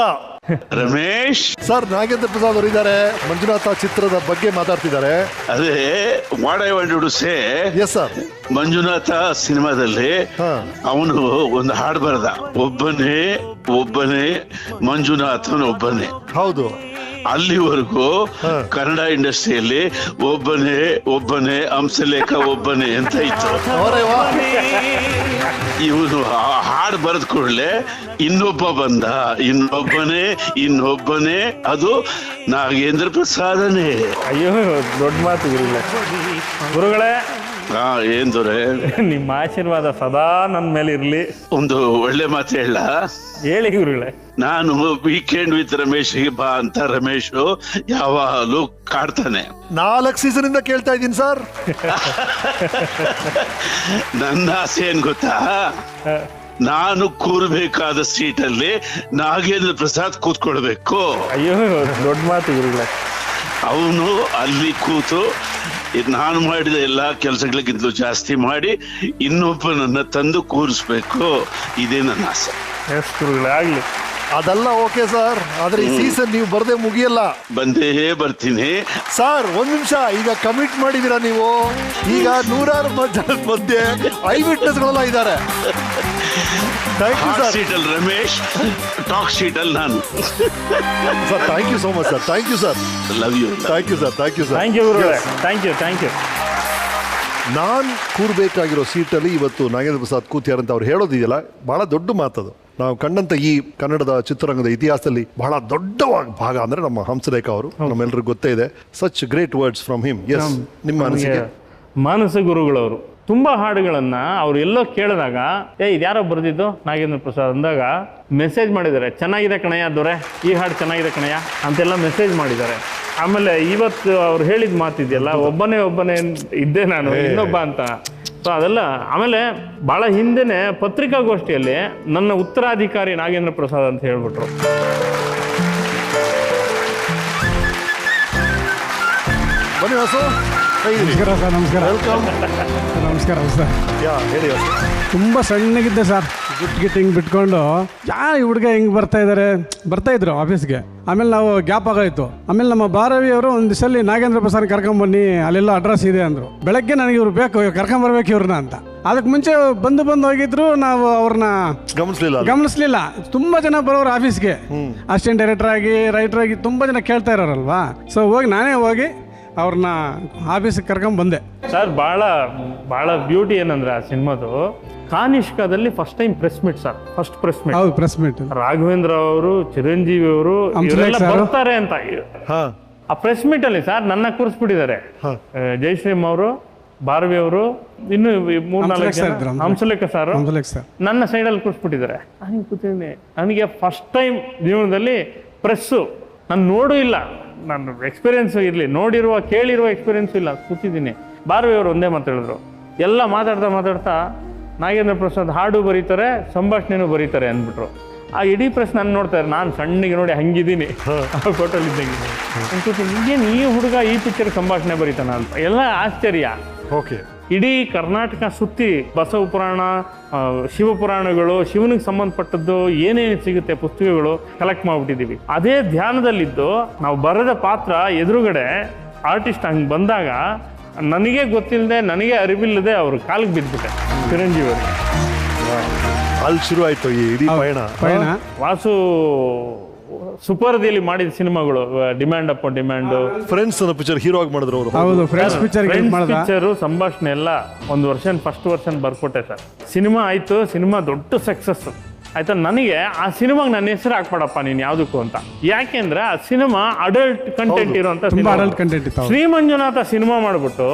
ರಮೇಶ್ ಸರ್, ನಾಗೇಂದ್ರ ಪ್ರಸಾದ್ ಅವರು ಇದ್ದಾರೆ, ಮಂಜುನಾಥ ಚಿತ್ರದ ಬಗ್ಗೆ ಮಾತಾಡ್ತಿದ್ದಾರೆ. ಅದೇ what I want to say. Yes sir. Manjunatha ಸಿನಿಮಾದಲ್ಲಿ ಅವನು ಒಂದು ಹಾಡು ಬರೆದ, ಒಬ್ಬನೇ ಮಂಜುನಾಥನ್ ಒಬ್ಬನೇ. ಹೌದು. ಅಲ್ಲಿವರೆಗೂ ಕನ್ನಡ ಇಂಡಸ್ಟ್ರಿಯಲ್ಲಿ ಒಬ್ಬನೇ ಹಂಸಲೇಖ ಒಬ್ಬನೇ ಅಂತ ಇತ್ತು. ಇವನು ಹಾಡು ಬರೆದ ಕೂಡಲೇ ಇನ್ನೊಬ್ಬ ಬಂದ, ಇನ್ನೊಬ್ಬನೇ ಅದು ನಾಗೇಂದ್ರ ಪ್ರಸಾದನೇ. ಅಯ್ಯೋ, ದೊಡ್ಡ ಮಾತು ಗುರುಗಳೇ. ಏನ್ ದೊರೆ, ನಿಮ್ಮ ಆಶೀರ್ವಾದ ಸದಾ ನನ್ನ ಮೇಲೆ ಇರ್ಲಿ. ಒಂದು ಒಳ್ಳೆ ಮಾತು ಹೇಳಿ ಗುರುಗಳೇ. ನಾನು ವೀಕೆಂಡ್ ವಿತ್ ರಮೇಶ್ ಬಾ ಅಂತ ರಮೇಶ್ ಯಾವಾಗಲೂ ಕಾಡ್ತಾನೆ. 4 ಸೀಸನ್ ಇಂದ ಕೇಳ್ತಾ ಇದ್ದೀನಿ ಸರ್. ನನ್ನ ಆಸೆ ಏನ್ ಗೊತ್ತಾ, ನಾನು ಕೂರ್ಬೇಕಾದ ಸೀಟಲ್ಲಿ ನಾಗೇಂದ್ರ ಪ್ರಸಾದ್ ಕೂತ್ಕೊಳ್ಬೇಕು. ಅಯ್ಯೋ, ದೊಡ್ಡ ಮಾತು ಗುರುಗಳೇ. ಅವನು ಅಲ್ಲಿ ಕೂತು ನಾನು ಮಾಡಿದ ಎಲ್ಲಾ ಕೆಲಸಗಳಿಗಿಂತಲೂ ಜಾಸ್ತಿ ಮಾಡಿ ಇನ್ನೊಬ್ಬನನ್ನ ತಂದು ಕೂರಿಸ್ಬೇಕು. ಇದೇ ನನ್ನ ಆಸೆ. ಆಗ್ಲಿ. ಅದೆಲ್ಲ ಓಕೆ ಸರ್, ಆದ್ರೆ ಈ ಸೀಸನ್ ನೀವು ಬರದೆ ಮುಗಿಯಲ್ಲ. ಬಂದೇ ಬರ್ತೀನಿ ಸರ್. 1 ನಿಮಿಷ, ಈಗ ಕಮಿಟ್ ಮಾಡಿದೀರಾ ನೀವು. ಈಗ 100 ಜನದ ಮಧ್ಯೆ ಐ ವಿಟ್ನೆಸ್ಗಳೆಲ್ಲ ಇದ್ದಾರೆ. Thank you sir. ಸೀಟಲ್ ರಮೇಶ್, ಟಾಕ್ ಶೀಟಲ್ಲಿ ನಾನು. Sir, thank you so much sir. Thank you sir. Love you. Thank you sir. Thank you sir. Thank you. ನಾನು ಕೂರ್ಬೇಕಾಗಿರೋ ಸೀಟಲ್ಲಿ ಇವತ್ತು ನಾಗೇಂದ್ರ ಪ್ರಸಾದ್ ಕೂತಿಯಾರಂತ ಅವ್ರು ಹೇಳೋದಿದೆಯಲ್ಲ, ಬಹಳ ದೊಡ್ಡ ಮಾತದು. ನಾವು ಕಂಡಂತ ಈ ಕನ್ನಡದ ಚಿತ್ರರಂಗದ ಇತಿಹಾಸದಲ್ಲಿ ಬಹಳ ದೊಡ್ಡ ಭಾಗ ಅಂದ್ರೆ ನಮ್ಮ ಹಂಸಲೇಖ ಅವರು, ನಮ್ಮೆಲ್ಲರಿಗೂ ಗೊತ್ತೇ ಇದೆ. Such great words from him. Yes, ನಿಮ್ಮ ಅನಿಸಿಕೆ? ಮಾನಸ ಗುರುಗಳವರು ತುಂಬಾ ಹಾಡುಗಳನ್ನ ಅವ್ರು ಎಲ್ಲೋ ಕೇಳಿದಾಗ, ಇದ್ಯಾರೋ ಬರೆದಿದ್ದು ನಾಗೇಂದ್ರ ಪ್ರಸಾದ್ ಅಂದಾಗ ಮೆಸೇಜ್ ಮಾಡಿದ್ದಾರೆ, ಚೆನ್ನಾಗಿದೆ ಕಣಯ್ಯ ದೊರೆ, ಈ ಹಾಡು ಚೆನ್ನಾಗಿದೆ ಕಣಯ್ಯ ಅಂತೆಲ್ಲ ಮೆಸೇಜ್ ಮಾಡಿದ್ದಾರೆ. ಆಮೇಲೆ ಇವತ್ತು ಅವ್ರು ಹೇಳಿದ ಮಾತಿದೆಯಲ್ಲ, ಒಬ್ಬನೇ ಇದ್ದೆ ನಾನು, ಇನ್ನೊಬ್ಬ ಅಂತ. ಸೊ ಅದೆಲ್ಲ. ಆಮೇಲೆ ಭಾಳ ಹಿಂದೆನೆ ಪತ್ರಿಕಾಗೋಷ್ಠಿಯಲ್ಲಿ ನನ್ನ ಉತ್ತರಾಧಿಕಾರಿ ನಾಗೇಂದ್ರ ಪ್ರಸಾದ್ ಅಂತ ಹೇಳ್ಬಿಟ್ರು. ಬನ್ನಿ ವಾಸು. ನಮಸ್ಕಾರ ಸರ್. ನಮಸ್ಕಾರ. ನಮಸ್ಕಾರ ಸರ್. ಹೇಳಿ. ತುಂಬ ಸಣ್ಣಗಿದ್ದೆ ಸರ್, ಗಿಟ್ಟು ಹಿಂಗೆ ಬಿಟ್ಕೊಂಡು ಈ ಹುಡುಗ ಹಿಂಗೆ ಬರ್ತಾ ಇದ್ರು ಆಫೀಸ್ಗೆ. ಆಮೇಲೆ ನಾವು ಗ್ಯಾಪ್ ಆಗೋಯ್ತು. ಆಮೇಲೆ ನಮ್ಮ ಭಾರವಿ ಅವರು ಒಂದು ದಿವಸಲ್ಲಿ ನಾಗೇಂದ್ರ ಪ್ರಸಾದ್ ಕರ್ಕೊಂಬನ್ನಿ, ಅಲ್ಲೆಲ್ಲ ಅಡ್ರೆಸ್ ಇದೆ ಅಂದರು. ಬೆಳಗ್ಗೆ ನನಗೆ ಇವ್ರು ಬೇಕು, ಕರ್ಕೊಂಬರ್ಬೇಕು ಇವ್ರನ್ನ ಅಂತ. ಅದಕ್ಕೆ ಮುಂಚೆ ಬಂದು ಹೋಗಿದ್ರು, ನಾವು ಅವ್ರನ್ನ ಗಮನಿಸ್ಲಿಲ್ಲ. ತುಂಬ ಜನ ಬರೋರು ಆಫೀಸ್ಗೆ, ಅಸಿಸ್ಟೆಂಟ್ ಡೈರೆಕ್ಟರ್ ಆಗಿ, ರೈಟರ್ ಆಗಿ ತುಂಬ ಜನ ಕೇಳ್ತಾ ಇರೋರಲ್ವಾ. ಸೊ ನಾನೇ ಹೋಗಿ ಅವ್ರನ್ನ ಆಫೀಸಿಗೆ ಕರ್ಕೊಂಡ್ ಬಂದೆ ಸರ್. ಭಾಳ ಬ್ಯೂಟಿ ಏನಂದ್ರೆ ಆ ಸಿನಿಮಾದು ಕಾನಿಷ್ಕದಲ್ಲಿ first time press meet sir. First press meet. ಹೌದು, ಪ್ರೆಸ್ ಮೀಟ್. ರಾಘವೇಂದ್ರ ಅವರು, ಚಿರಂಜೀವಿ ಅವರು ಬರ್ತಾರೆ ಅಂತ ಆ ಪ್ರೆಸ್ ಮೀಟ್ ಅಲ್ಲಿ ಸರ್ ನನ್ನ ಕೂರಿಸ್ಬಿಟ್ಟಿದ್ದಾರೆ. ಜಯಶ್ರೀಮ್ ಅವರು, ಭಾರವಿ ಅವರು, ಇನ್ನು 3-4 ಜನ, ಹಂಸಲೇಖ ಸರ್ ನನ್ನ ಸೈಡಲ್ಲಿ ಕೂರಿಸ್ಬಿಟ್ಟಿದ್ದಾರೆ. ನಾನು ಕೂತಿದ್ದೀನಿ. ನನಗೆ ಫಸ್ಟ್ ಟೈಮ್ ಜೀವನದಲ್ಲಿ ಪ್ರೆಸ್ಸು ನಾನು ನೋಡೂ ಇಲ್ಲ, ನನ್ನ ಎಕ್ಸ್ಪೀರಿಯೆನ್ಸು ಇರಲಿ, ಕೇಳಿರುವ ಎಕ್ಸ್ಪೀರಿಯೆನ್ಸು ಇಲ್ಲ. ಕೂತಿದ್ದೀನಿ. ಭಾರವಿ ಅವರು ಒಂದೇ ಮಾತಾಡಿದ್ರು. ಎಲ್ಲ ಮಾತಾಡ್ತಾ ನಾಗೇಂದ್ರ ಪ್ರಸಾದ್ ಹಾಡು ಬರೀತಾರೆ, ಸಂಭಾಷಣೆನೂ ಬರೀತಾರೆ ಅಂದ್ಬಿಟ್ರು. ಆ ಇಡೀ ಪ್ರೆಸ್ ನಾನು ನೋಡ್ತಾರೆ, ನಾನು ಸಣ್ಣಗೆ ನೋಡಿ ಹಂಗಿದ್ದೀನಿ ಫೋಟೋಲ್ ಇದ್ದಂಗೆ. ಈಗೇನು ಈ ಹುಡುಗ ಈ ಪಿಕ್ಚರ್ ಸಂಭಾಷಣೆ ಬರೀತಾನ ಅಂತ ಎಲ್ಲ ಆಶ್ಚರ್ಯ. ಓಕೆ, ಇಡೀ ಕರ್ನಾಟಕ ಸುತ್ತಿ ಬಸವ ಪುರಾಣ, ಶಿವಪುರಾಣಗಳು, ಶಿವನಿಗೆ ಸಂಬಂಧಪಟ್ಟದ್ದು ಏನೇನು ಸಿಗುತ್ತೆ ಪುಸ್ತಕಗಳು ಕಲೆಕ್ಟ್ ಮಾಡಿಬಿಟ್ಟಿದ್ದೀವಿ. ಅದೇ ಧ್ಯಾನದಲ್ಲಿದ್ದು ನಾವು ಬರೆದ ಪಾತ್ರ ಎದುರುಗಡೆ ಆರ್ಟಿಸ್ಟ್ ಹಂಗೆ ಬಂದಾಗ ನನಗೆ ಗೊತ್ತಿಲ್ಲದೆ, ನನಗೆ ಅರಿವಿಲ್ಲದೆ ಅವ್ರ ಕಾಲಿಗೆ ಬಿದ್ದುಬಿಟ್ಟೆ. ಚಿರಂಜೀವಿ ಅವರಿಗೆ ಅಲ್ಲಿ ಶುರು ಆಯ್ತು ಈ ಇಡೀ ಪಯಣ. ವಾಸು ಸುಪರ್ದಿಯಲ್ಲಿ ಮಾಡಿದ ಸಿನಿಮಾಗಳು, ಡಿಮ್ಯಾಂಡ್ ಅಪ್ ಡಿಮ್ಯಾಂಡು, ಫ್ರೆಂಡ್ಸ್ ಅನ್ನೋ ಪಿಕ್ಚರ್ ಹೀರೋ ಆಗಿ ಮಾಡಿದ್ರು ಅವರು. ಹೌದು, ಫ್ರೆಂಡ್ಸ್ ಪಿಕ್ಚರು, ಸಂಭಾಷಣೆ ಎಲ್ಲ ಒಂದು ಫಸ್ಟ್ ವರ್ಷನ್ ಬರ್ಕೊಟ್ಟೆ ಸರ್. ಸಿನಿಮಾ ಆಯ್ತು, ಸಿನಿಮಾ ದೊಡ್ಡ ಸಕ್ಸಸ್ ಆಯ್ತಾ. ನನಗೆ ಆ ಸಿನಿಮಾಗೆ ನನ್ನ ಹೆಸರು ಹಾಕ್ಬೇಡಪ್ಪ ನೀನು ಯಾವುದಕ್ಕೂ ಅಂತ. ಯಾಕೆಂದ್ರೆ ಆ ಸಿನಿಮಾ ಅಡಲ್ಟ್ ಕಂಟೆಂಟ್ ಇರುವಂತ ಶ್ರೀ ಮಂಜುನಾಥ ಸಿನಿಮಾ ಮಾಡ್ಬಿಟ್ಟು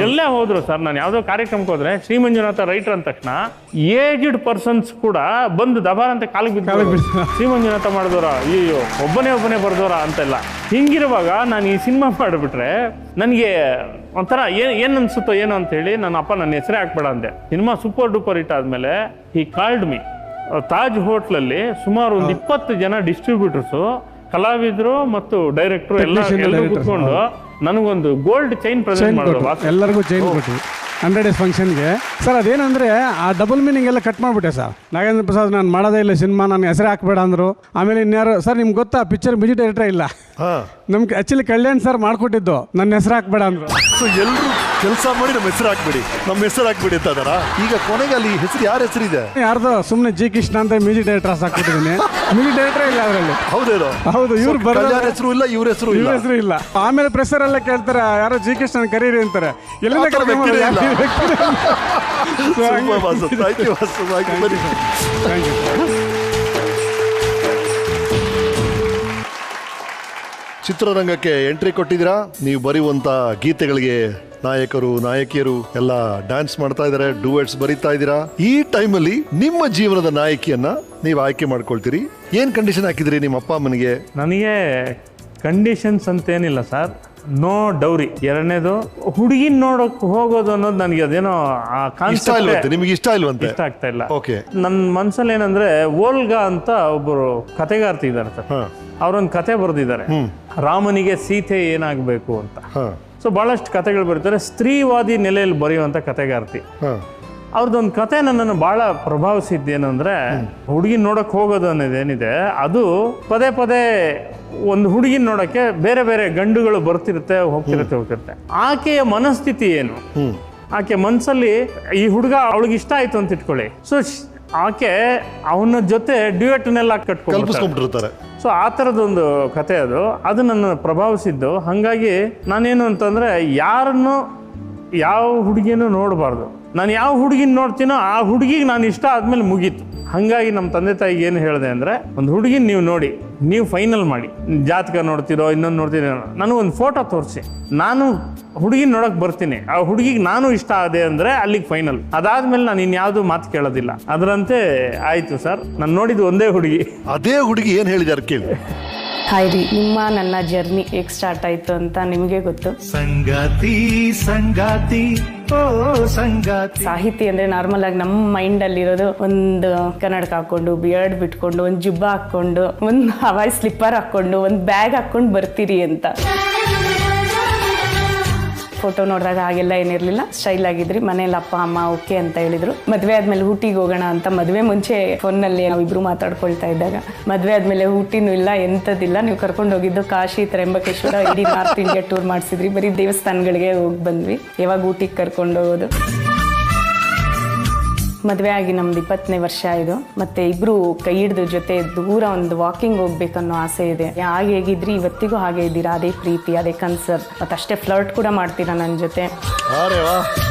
ಎಲ್ಲೇ ಹೋದ್ರು ಸರ್, ನಾನು ಯಾವುದೋ ಕಾರ್ಯಕ್ರಮಕ್ಕೆ ಹೋದ್ರೆ ಶ್ರೀ ಮಂಜುನಾಥ ರೈಟರ್ ಅಂದ ತಕ್ಷಣ ಏಜ್ಡ್ ಪರ್ಸನ್ಸ್ ಕೂಡ ಬಂದು ದಬಾರ್ ಅಂತ ಕಾಲಿಗೆ ಬಿದ್ದು ಶ್ರೀ ಮಂಜುನಾಥ ಮಾಡಿದವರ, ಅಯ್ಯೋ ಒಬ್ಬನೇ ಬರ್ದವರ ಅಂತೆಲ್ಲ. ಹಿಂಗಿರುವಾಗ ನಾನು ಈ ಸಿನಿಮಾ ಮಾಡಿಬಿಟ್ರೆ ನನಗೆ ಒಂಥರ ಏನು ಅನ್ಸುತ್ತೋ ಏನೋ ಅಂತೇಳಿ ನನ್ನ ಅಪ್ಪ ನನ್ನ ಹೆಸರೇ ಹಾಕ್ಬೇಡ ಅಂದೆ. ಸಿನಿಮಾ ಸೂಪರ್ ಡೂಪರ್ ಹಿಟ್ ಆದ್ಮೇಲೆ ಹಿ ಕಾಲ್ಡ್ ಮೀ. ತಾಜ್ ಹೋಟ್ಲಲ್ಲಿ ಸುಮಾರು ಒಂದು 20 ಜನ ಡಿಸ್ಟ್ರಿಬ್ಯೂಟರ್ಸು, ಕಲಾವಿದರು ಮತ್ತು ಡೈರೆಕ್ಟ್ರು ಎಲ್ಲರೂ ಕೂತ್ಕೊಂಡು ನನಗೊಂದು ಗೋಲ್ಡ್ ಚೈನ್ ಪ್ರೆಸೆಂಟ್ ಮಾಡಿದ್ರು. ಎಲ್ಲರಿಗೂ ಚೈನ್ ಕೊಟ್ಟು 100 days ಫಂಕ್ಷನ್ಗೆ ಸರ್. ಅದೇನಂದ್ರೆ ಆ ಡಬಲ್ ಮೀನಿಂಗ್ ಎಲ್ಲ ಕಟ್ ಮಾಡಿಬಿಟ್ಟೆ ಸರ್. ನಾಗೇಂದ್ರ ಪ್ರಸಾದ್ ನಾನು ಮಾಡೋದೇ ಇಲ್ಲ ಸಿನಿಮಾ, ನಾನು ಹೆಸರೇ ಹಾಕ್ಬೇಡ ಅಂದರು. ಆಮೇಲೆ ಇನ್ಯಾರು ಸರ್ ನಿಮ್ಗೆ ಗೊತ್ತಾ ಪಿಕ್ಚರ್ ಮ್ಯೂಸಿಕ್ ಡೈರೆಕ್ಟರ್ ಇಲ್ಲ, ನಮ್ಗೆ ಆ್ಯಕ್ಚುಲಿ ಕಲ್ಯಾಣ್ ಸರ್ ಮಾಡ್ಕೊಟ್ಟಿದ್ದು, ನನ್ನ ಹೆಸರು ಹಾಕ್ಬೇಡ ಅಂದರು. ಸೊ ಎಲ್ಲರೂ ಕೆಲಸ ಮಾಡಿ ನಮ್ಮ ಹೆಸರು ಹಾಕ್ಬಿಡಿ ಅಂತ ಅದರ. ಈಗ ಕೊನೆಗೆ ಅಲ್ಲಿ ಹೆಸರು ಯಾರ ಹೆಸರಿದೆ? ಯಾರ್ದು ಸುಮ್ಮನೆ ಜಿ ಕೃಷ್ಣ ಅಂತ ಮ್ಯೂಸಿಕ್ ಡೈರೆಕ್ಟರ್ ಹಾಕ್ಬಿಟ್ಟಿದ್ದೀನಿ. ಮ್ಯೂಸಿಕ್ ಡೈರೆಕ್ಟರ್ ಇಲ್ಲ ಅದರಲ್ಲಿ. ಹೌದು, ಇವ್ರು ಬರೋ ಹೆಸರು ಇಲ್ಲ, ಇವ್ರ ಹೆಸರು ಇಲ್ಲ. ಆಮೇಲೆ ಪ್ರೆಸರ್ ಎಲ್ಲ ಕೇಳ್ತಾರೆ, ಯಾರೋ ಜಿ ಕೃಷ್ಣ ಕರೀರಿ ಅಂತಾರೆ. ಎಲ್ಲಿಂದ ಚಿತ್ರರಂಗಕ್ಕೆ ಎಂಟ್ರಿ ಕೊಟ್ಟಿದ್ದೀರಾ. ನೀವು ಬರೆಯುವಂತ ಗೀತೆಗಳಿಗೆ ನಾಯಕರು ನಾಯಕಿಯರು ಎಲ್ಲ ಡ್ಯಾನ್ಸ್ ಮಾಡ್ತಾ ಇದ್ದಾರೆ, ಡೂಯೆಟ್ಸ್ ಬರೀತಾ ಇದ್ದೀರಾ. ಈ ಟೈಮಲ್ಲಿ ನಿಮ್ಮ ಜೀವನದ ನಾಯಕಿಯನ್ನ ನೀವು ಆಯ್ಕೆ ಮಾಡ್ಕೊಳ್ತೀರಿ. ಏನ್ ಕಂಡೀಷನ್ ಹಾಕಿದ್ರಿ ನಿಮ್ಮ ಅಪ್ಪ ಅಮ್ಮನಿಗೆ? ನನಗೆ ಕಂಡೀಷನ್ಸ್ ಅಂತೇನಿಲ್ಲ ಸರ್. No dowry. ಎರಡನೇದು ಹುಡುಗಿನ ನೋಡಕ್ ಹೋಗೋದು ಅನ್ನೋದು ನನಗೆ ಅದೇನೋ ಆ ಕಾನ್ಸೆಪ್ಟ್ ನಿಮಗೆ ಇಷ್ಟ ಆಗ್ತಾ ಇಲ್ಲ. ನನ್ನ ಮನ್ಸಲ್ಲಿ ಏನಂದ್ರೆ ಓಲ್ಗಾ ಅಂತ ಒಬ್ಬರು ಕತೆಗಾರ್ತಿ ಇದ್ದಾರೆ ಸರ್. ಅವ್ರೊಂದು ಕತೆ ಬರೆದಿದ್ದಾರೆ, ರಾಮನಿಗೆ ಸೀತೆ ಏನಾಗಬೇಕು ಅಂತ. ಸೊ ಬಹಳಷ್ಟು ಕತೆಗಳು ಬರೀತಾರೆ, ಸ್ತ್ರೀವಾದಿ ನೆಲೆಯಲ್ಲಿ ಬರೆಯುವಂತ ಕತೆಗಾರ್ತಿ. ಅವ್ರದ್ದೊಂದು ಕತೆ ನನ್ನನ್ನು ಬಹಳ ಪ್ರಭಾವಿಸಿದ್ದೇನೆಂದ್ರೆ, ಹುಡುಗಿನ ನೋಡಕ್ ಹೋಗೋದು ಅನ್ನೋದೇನಿದೆ ಅದು ಪದೇ ಪದೇ ಒಂದು ಹುಡುಗಿನ ನೋಡಕ್ಕೆ ಬೇರೆ ಬೇರೆ ಗಂಡುಗಳು ಬರ್ತಿರುತ್ತೆ, ಹೋಗ್ತಿರುತ್ತೆ. ಆಕೆಯ ಮನಸ್ಥಿತಿ ಏನು, ಆಕೆ ಮನಸ್ಸಲ್ಲಿ ಈ ಹುಡುಗ ಅವಳಿಗೆ ಇಷ್ಟ ಆಯ್ತು ಅಂತ ಇಟ್ಕೊಳ್ಳಿ. ಸೊ ಆಕೆ ಅವನ ಜೊತೆ ಡ್ಯೂಯೆಟ್ನೆಲ್ಲ ಕಟ್ಕೊಂಡಿರ್ತಾರೆ. ಸೊ ಆ ಥರದೊಂದು ಕತೆ ಅದು ನನ್ನ ಪ್ರಭಾವಿಸಿದ್ದು. ಹಾಗಾಗಿ ನಾನೇನು ಅಂತಂದ್ರೆ ಯಾರನ್ನು ಯಾವ ಹುಡುಗಿನೂ ನೋಡಬಾರ್ದು. ನಾನು ಯಾವ ಹುಡುಗಿನ ನೋಡ್ತೀನೋ ಆ ಹುಡುಗಿಗೆ ನಾನು ಇಷ್ಟ ಆದ್ಮೇಲೆ ಮುಗೀತು. ಹಾಗಾಗಿ ನಮ್ಮ ತಂದೆ ತಾಯಿಗೆ ಏನು ಹೇಳಿದೆ ಅಂದರೆ, ಒಂದು ಹುಡುಗಿನ ನೀವು ನೋಡಿ, ನೀವು ಫೈನಲ್ ಮಾಡಿ. ಜಾತಕ ನೋಡ್ತಿರೋ ಇನ್ನೊಂದು ನೋಡ್ತಿರೋ, ನನಗೆ ಒಂದು ಫೋಟೋ ತೋರಿಸಿ, ನಾನು ಹುಡುಗಿನ ನೋಡಕ್ ಬರ್ತೀನಿ. ಆ ಹುಡುಗಿಗೆ ನಾನು ಇಷ್ಟ ಆದೆ ಅಂದರೆ ಅಲ್ಲಿಗೆ ಫೈನಲ್. ಅದಾದ್ಮೇಲೆ ನಾನು ಇನ್ಯಾವುದು ಮಾತು ಕೇಳೋದಿಲ್ಲ. ಅದರಂತೆ ಆಯಿತು ಸರ್. ನಾನು ನೋಡಿದ್ದು ಒಂದೇ ಹುಡುಗಿ. ಅದೇ ಹುಡುಗಿ ಏನು ಹೇಳಿದಾರೆ ಕೇಳಿ. ಹಾಯ್ ರೀ, ನಿಮ್ಮ ನನ್ನ ಜರ್ನಿ ಹೇಗೆ ಸ್ಟಾರ್ಟ್ ಆಯ್ತು ಅಂತ ನಿಮಗೆ ಗೊತ್ತು. ಸಂಗಾತಿ ಸಾಹಿತಿ ಅಂದ್ರೆ ನಾರ್ಮಲ್ ಆಗಿ ನಮ್ಮ ಮೈಂಡ್ ಅಲ್ಲಿ ಇರೋದು ಒಂದು ಕನ್ನಡಕ ಹಾಕೊಂಡು, ಬಿಯರ್ಡ್ ಬಿಟ್ಕೊಂಡು, ಒಂದು ಜುಬ್ಬ ಹಾಕೊಂಡು, ಒಂದು ಹವಾಯಿ ಸ್ಲಿಪ್ಪರ್ ಹಾಕೊಂಡು, ಒಂದು ಬ್ಯಾಗ್ ಹಾಕೊಂಡು ಬರ್ತೀರಿ ಅಂತ. ಫೋಟೋ ನೋಡಿದಾಗ ಹಾಗೆಲ್ಲ ಏನಿರಲಿಲ್ಲ, ಸ್ಟೈಲ್ ಆಗಿದ್ರಿ. ಮನೇಲಿ ಅಪ್ಪ ಅಮ್ಮ ಓಕೆ ಅಂತ ಹೇಳಿದ್ರು. ಮದುವೆ ಆದ್ಮೇಲೆ ಊಟಿಗೆ ಹೋಗೋಣ ಅಂತ. ಮದುವೆ ಮುಂಚೆ ಫೋನ್ನಲ್ಲಿ ನಾವಿಬ್ರು ಮಾತಾಡ್ಕೊಳ್ತಾ ಇದ್ದಾಗ, ಮದುವೆ ಆದ್ಮೇಲೆ ಊಟಿನೂ ಇಲ್ಲ, ಎಂಥದ್ದಿಲ್ಲ, ನೀವು ಕರ್ಕೊಂಡು ಹೋಗಿದ್ದು ಕಾಶಿ, ತ್ರ್ಯಂಬಕೇಶ್ವರ, ಇಡೀ ನಾರ್ತ್ ಇಂಡಿಯಾ ಟೂರ್ ಮಾಡಿಸಿದ್ರಿ, ಬರೀ ದೇವಸ್ಥಾನಗಳಿಗೆ ಹೋಗಿ ಬಂದ್ವಿ, ಯಾವಾಗ ಊಟಿಗೆ ಕರ್ಕೊಂಡು ಹೋಗೋದು. ಮದುವೆ ಆಗಿ ನಮ್ದು 20ನೇ ವರ್ಷ ಇದು. ಮತ್ತೆ ಇಬ್ರು ಕೈ ಹಿಡಿದು ಜೊತೆ ದೂರ ಒಂದು ವಾಕಿಂಗ್ ಹೋಗ್ಬೇಕನ್ನೋ ಆಸೆ ಇದೆ. ಹೇಗಿದ್ರಿ ಇವತ್ತಿಗೂ ಹಾಗೆ ಇದ್ದೀರಾ, ಅದೇ ಪ್ರೀತಿ, ಅದೇ ಕನ್ಸರ್, ಮತ್ತೆ ಅಷ್ಟೇ ಫ್ಲರ್ಟ್ ಕೂಡ ಮಾಡ್ತೀರಾ ನನ್ನ ಜೊತೆ.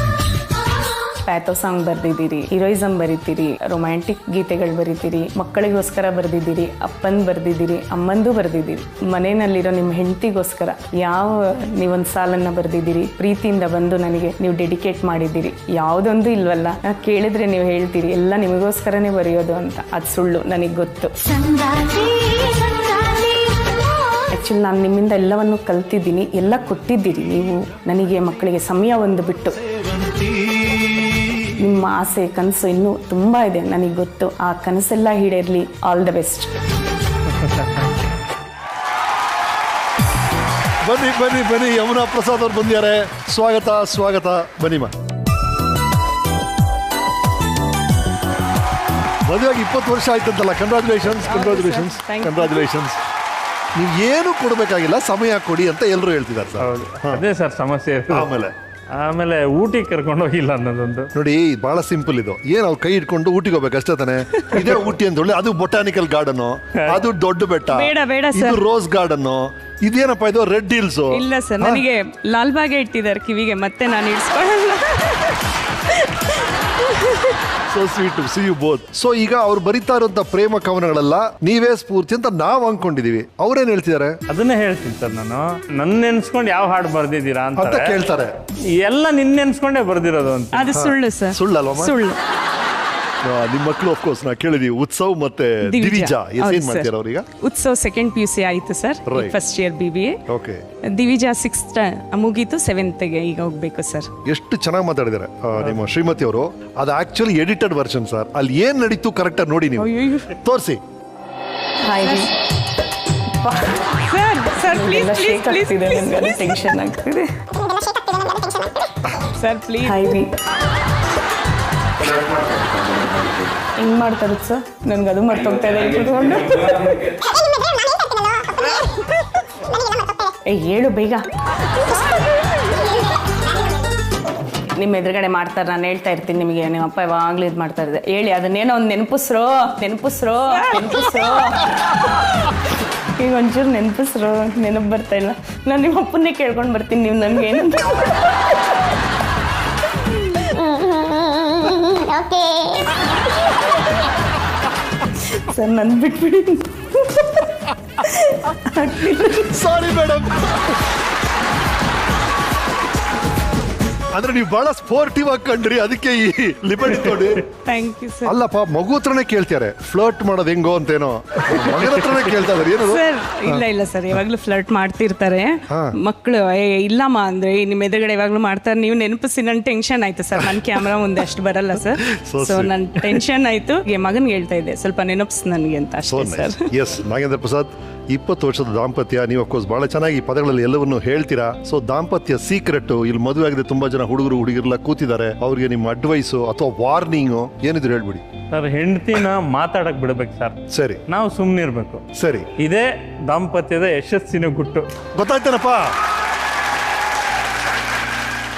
ಪ್ಯಾಥೋ ಸಾಂಗ್ ಬರ್ದಿದ್ದೀರಿ, ಹೀರೋಯಿಸಮ್ ಬರೀತೀರಿ, ರೊಮ್ಯಾಂಟಿಕ್ ಗೀತೆಗಳು ಬರೀತೀರಿ, ಮಕ್ಕಳಿಗೋಸ್ಕರ ಬರ್ದಿದ್ದೀರಿ, ಅಪ್ಪನ್ ಬರ್ದಿದ್ದೀರಿ, ಅಮ್ಮಂದು ಬರ್ದಿದ್ದೀರಿ, ಮನೆಯಲ್ಲಿರೋ ನಿಮ್ಮ ಹೆಂಡತಿಗೋಸ್ಕರ ನೀವೊಂದು ಸಾಲನ್ನ ಬರ್ದಿದ್ದೀರಿ, ಪ್ರೀತಿಯಿಂದ ಬಂದು ನನಗೆ ನೀವು ಡೆಡಿಕೇಟ್ ಮಾಡಿದ್ದೀರಿ. ಯಾವುದೊಂದು ಇಲ್ವಲ್ಲ, ಕೇಳಿದ್ರೆ ನೀವು ಹೇಳ್ತೀರಿ ಎಲ್ಲ ನಿಮಗೋಸ್ಕರನೇ ಬರೆಯೋದು ಅಂತ. ಅದು ಸುಳ್ಳು, ನನಗೆ ಗೊತ್ತು. ಆ್ಯಕ್ಚುಲಿ ನಾನು ನಿಮ್ಮಿಂದ ಎಲ್ಲವನ್ನು ಕಲ್ತಿದ್ದೀನಿ, ಎಲ್ಲ ಕೊಟ್ಟಿದ್ದೀರಿ ನೀವು ನನಗೆ, ಮಕ್ಕಳಿಗೆ ಸಮಯ ಒಂದು ಬಿಟ್ಟು. ನಿಮ್ಮ ಆಸೆ ಕನಸು ಇನ್ನೂ ತುಂಬ ಇದೆ ನನಗೆ ಗೊತ್ತು. ಆ ಕನಸೆಲ್ಲ ಈಡೇರಲಿ. All the best. ಬನ್ನಿ ಬನ್ನಿ ಬನ್ನಿ, ಯಮುನಾ ಪ್ರಸಾದ್ ಅವ್ರು ಬಂದಿದ್ದಾರೆ. ಸ್ವಾಗತ ಸ್ವಾಗತ. ಬನ್ನಿಮ್ಮ. ಮದುವೆಯಾಗಿ 20 ವರ್ಷ ಆಯ್ತಂತಲ್ಲ. Congratulations congratulations congratulations. ನೀವು ಏನು ಕೊಡಬೇಕಾಗಿಲ್ಲ, ಸಮಯ ಕೊಡಿ ಅಂತ ಎಲ್ಲರೂ ಹೇಳ್ತಿದ್ದಾರೆ ಸರ್. ಅದೇ ಸರ್ ಸಮಸ್ಯೆ. ಆಮೇಲೆ ಊಟಿಗೆ ಕರ್ಕೊಂಡು ಹೋಗಿಲ್ಲ ಅನ್ನೋದೊಂದು. ನೋಡಿ, ಬಹಳ ಸಿಂಪಲ್ ಇದು. ಏನು ಅವ್ರು ಕೈ ಇಟ್ಕೊಂಡು ಊಟಿಗೆ ಹೋಗ್ಬೇಕು ಅಷ್ಟೇ ತಾನೆ. ಇದೇ ಊಟಿ ಅಂತ ಹೇಳಿ, ಅದು ಬೊಟಾನಿಕಲ್ ಗಾರ್ಡನ್, ಅದು ದೊಡ್ಡ ಬೆಟ್ಟ, ಇದು ರೋಸ್ ಗಾರ್ಡನ್, ಇದೇನಪ್ಪ ಇದು ರೆಡ್ ಹಿಲ್ಸ್. ಇಲ್ಲ ಸರ್, ನನಗೆ ಲಾಲ್ಬಾಗೆ ಇಟ್ಟಿದ್ದಾರೆ ಕಿವಿಗೆ, ಮತ್ತೆ ನಾನು ಇಡ್ಸ್ಕೊಳ್ಳಲ್ಲ. So sweet to see you both. So ಈಗ ಅವ್ರು ಬರಿತಾ ಇರುವಂತ ಪ್ರೇಮ ಕವನಗಳೆಲ್ಲ ನೀವೇ ಸ್ಫೂರ್ತಿ ಅಂತ ನಾವು ಅನ್ಕೊಂಡಿದೀವಿ. ಅವ್ರೇನ್ ಹೇಳ್ತಿದ್ದಾರೆ ಅದನ್ನೇ ಹೇಳ್ತೀನಿ ಸರ್. ನಾನು ನನ್ನ ನೆನ್ಸ್ಕೊಂಡು ಯಾವ ಹಾಡು ಬರ್ದಿದ್ದೀರಾ ಅಂತ ಕೇಳ್ತಾರೆ. ಎಲ್ಲ ನಿನ್ನ ನೆನ್ಸ್ಕೊಂಡೇ ಬರ್ದಿರೋದು ಅಂತ. ಅದು ಸುಳ್ಳು ಸರ್. ಸುಳ್ಳಲ್ವಾ? ಸುಳ್ಳು. ನಿಮ್ಮ ಮಕ್ಕಳು ಅಫ್ಕೋರ್ಸ್ ನಾ ಕೇಳಿದೀವಿ, ಉತ್ಸವ್ ಮತ್ತೆ ದಿವಿಜಾ ಏನ್ ಮಾಡ್ತೀರಾ ಅವ್ರೀಗ? ಉತ್ಸವ್ 2nd PUC ಆಯಿತು sir, first year BBA. Okay. Divija 6th ಮುಗೀತು, 7th ಈಗ ಹೋಗ್ಬೇಕು ಸರ್. ಎಷ್ಟು ಚೆನ್ನಾಗಿ ಮಾತಾಡಿದ್ದಾರೆ ನಿಮ್ಮ ಶ್ರೀಮತಿ ಅವರು. ಅದು ಆಕ್ಚುಲಿ ಎಡಿಟೆಡ್ ವರ್ಷನ್ ಸರ್. ಅಲ್ಲಿ ಏನ್ ನಡೀತು ಕರೆಕ್ಟ್ ಆಗಿ ನೋಡಿ, ನೀವು ತೋರಿಸಿ. ಸರ್ ಪ್ಲೀಸ್ ಪ್ಲೀಸ್ ಪ್ಲೀಸ್, ನನಗೆ ಟೆನ್ಷನ್ ಆಗ್ತಿದೆ ಸರ್. ಪ್ಲೀಸ್ ಹೆಂಗ್ ಮಾಡ್ತಾರೆ ಸರ್? ನನ್ಗೆ ಅದು ಮರ್ತೋಗ್ತಾ ಇದೆ. ಇಟ್ಕೊಂಡು ಹೇಳು ಬೇಗ. ನಿಮ್ಮ ಎದುರುಗಡೆ ಮಾಡ್ತಾರೆ, ನಾನು ಹೇಳ್ತಾ ಇರ್ತೀನಿ ನಿಮಗೆ. ನಿಮ್ಮ ಅಪ್ಪ ಯಾವಾಗಲೂ ಇದು ಮಾಡ್ತಾ ಇದ್ದೆ. ಹೇಳಿ ಅದನ್ನೇನೋ ಒಂದು ನೆನಪಿಸ್ರೋ. ಈಗ ಒಂಚೂರು ನೆನಪಿಸ್ರೋ. ನೆನಪು ಬರ್ತಾ ಇಲ್ಲ. ನಾನು ನಿಮ್ಮ ಅಪ್ಪನ್ನೇ ಕೇಳ್ಕೊಂಡು ಬರ್ತೀನಿ. ನೀವು ನನ್ಗೆ ಏನಂತ ಸರ್ ನನ್ ಬಿಟ್ಬಿಡಿ. Sorry madam. ಅಂದ್ರೆ ನೀವು ಬಹಳ ಸ್ಪೋರ್ಟಿವ್ ಆಗಿ ಕಂಡ್ರಿ, ಅದಕ್ಕೆ ಈ ಲಿಬರ್ಟಿ ತೊಡಿ. Thank you sir. ಅಲ್ಲಪ್ಪ, ಮಗು ಹತ್ರನೇ ಕೇಳ್ತಾರೆ ಫ್ಲರ್ಟ್ ಮಾಡೋದು ಹೆಂಗೋ ಅಂತೇನೋ, ಮಗನ ಹತ್ರನೇ ಕೇಳ್ತಾ ಇದಾರೆ ಏನದು? ಸರ್ ಇಲ್ಲ ಸರ್, ಯಾವಾಗ್ಲೂ ಫ್ಲರ್ಟ್ ಮಾಡ್ತಿರ್ತಾರೆ ಮಕ್ಕಳು. ಇಲ್ಲಮ್ಮ ಅಂದ್ರೆ ನಿಮ್ಮ ಎದುರುಗಡೆ ಯಾವಾಗ್ಲೂ ಮಾಡ್ತಾರೆ. ನೀವು ನೆನಪಿಸಿ ನನ್ ಟೆನ್ಷನ್ ಆಯ್ತು ಸರ್. ನನ್ ಕ್ಯಾಮ್ರಾ ಮುಂದೆ ಅಷ್ಟು ಬರಲ್ಲ ಸರ್. ಸೊ ನನ್ ಟೆನ್ಷನ್ ಆಯ್ತು. ಮಗನ್ಗೆ ಹೇಳ್ತಾ ಇದ್ದೆ ಸ್ವಲ್ಪ ನೆನಪಿಸ್ ನನಗೆ ಅಂತ ಅಷ್ಟೇ ಸರ್. ಎಸ್ ನಾಗೇಂದ್ರ ಪ್ರಸಾದ್, 20 ವರ್ಷದ ದಾಂಪತ್ಯ. ನೀವು ಅಫ್ಕೋರ್ಸ್ ಬಹಳ ಚೆನ್ನಾಗಿ ಈ ಪದಗಳಲ್ಲಿ ಎಲ್ಲವನ್ನು ಹೇಳ್ತೀರಾ. ಸೊ ದಾಂಪತ್ಯ ಸೀಕ್ರೆಟ್, ಇಲ್ಲಿ ಮದುವೆ ಆಗಿದೆ ತುಂಬಾ ಜನ ಹುಡುಗರು ಹುಡುಗಿರೆಲ್ಲ ಕೂತಿದ್ದಾರೆ, ಅವ್ರಿಗೆ ನಿಮ್ಮ ಅಡ್ವೈಸು ಅಥವಾ ವಾರ್ನಿಂಗು ಏನಿದ್ರು ಹೇಳ್ಬಿಡಿ ಸರ್. ಹೆಂಡತಿನ ಮಾತಾಡಕ್ ಬಿಡ್ಬೇಕು ಸರ್. ಸರಿ, ನಾವು ಸುಮ್ಮನೆ ಇರ್ಬೇಕು. ಸರಿ, ಇದೇ ದಾಂಪತ್ಯದ ಯಶಸ್ಸಿನ ಗುಟ್ಟು. ಗೊತ್ತಾಯ್ತೇನಪ್ಪ?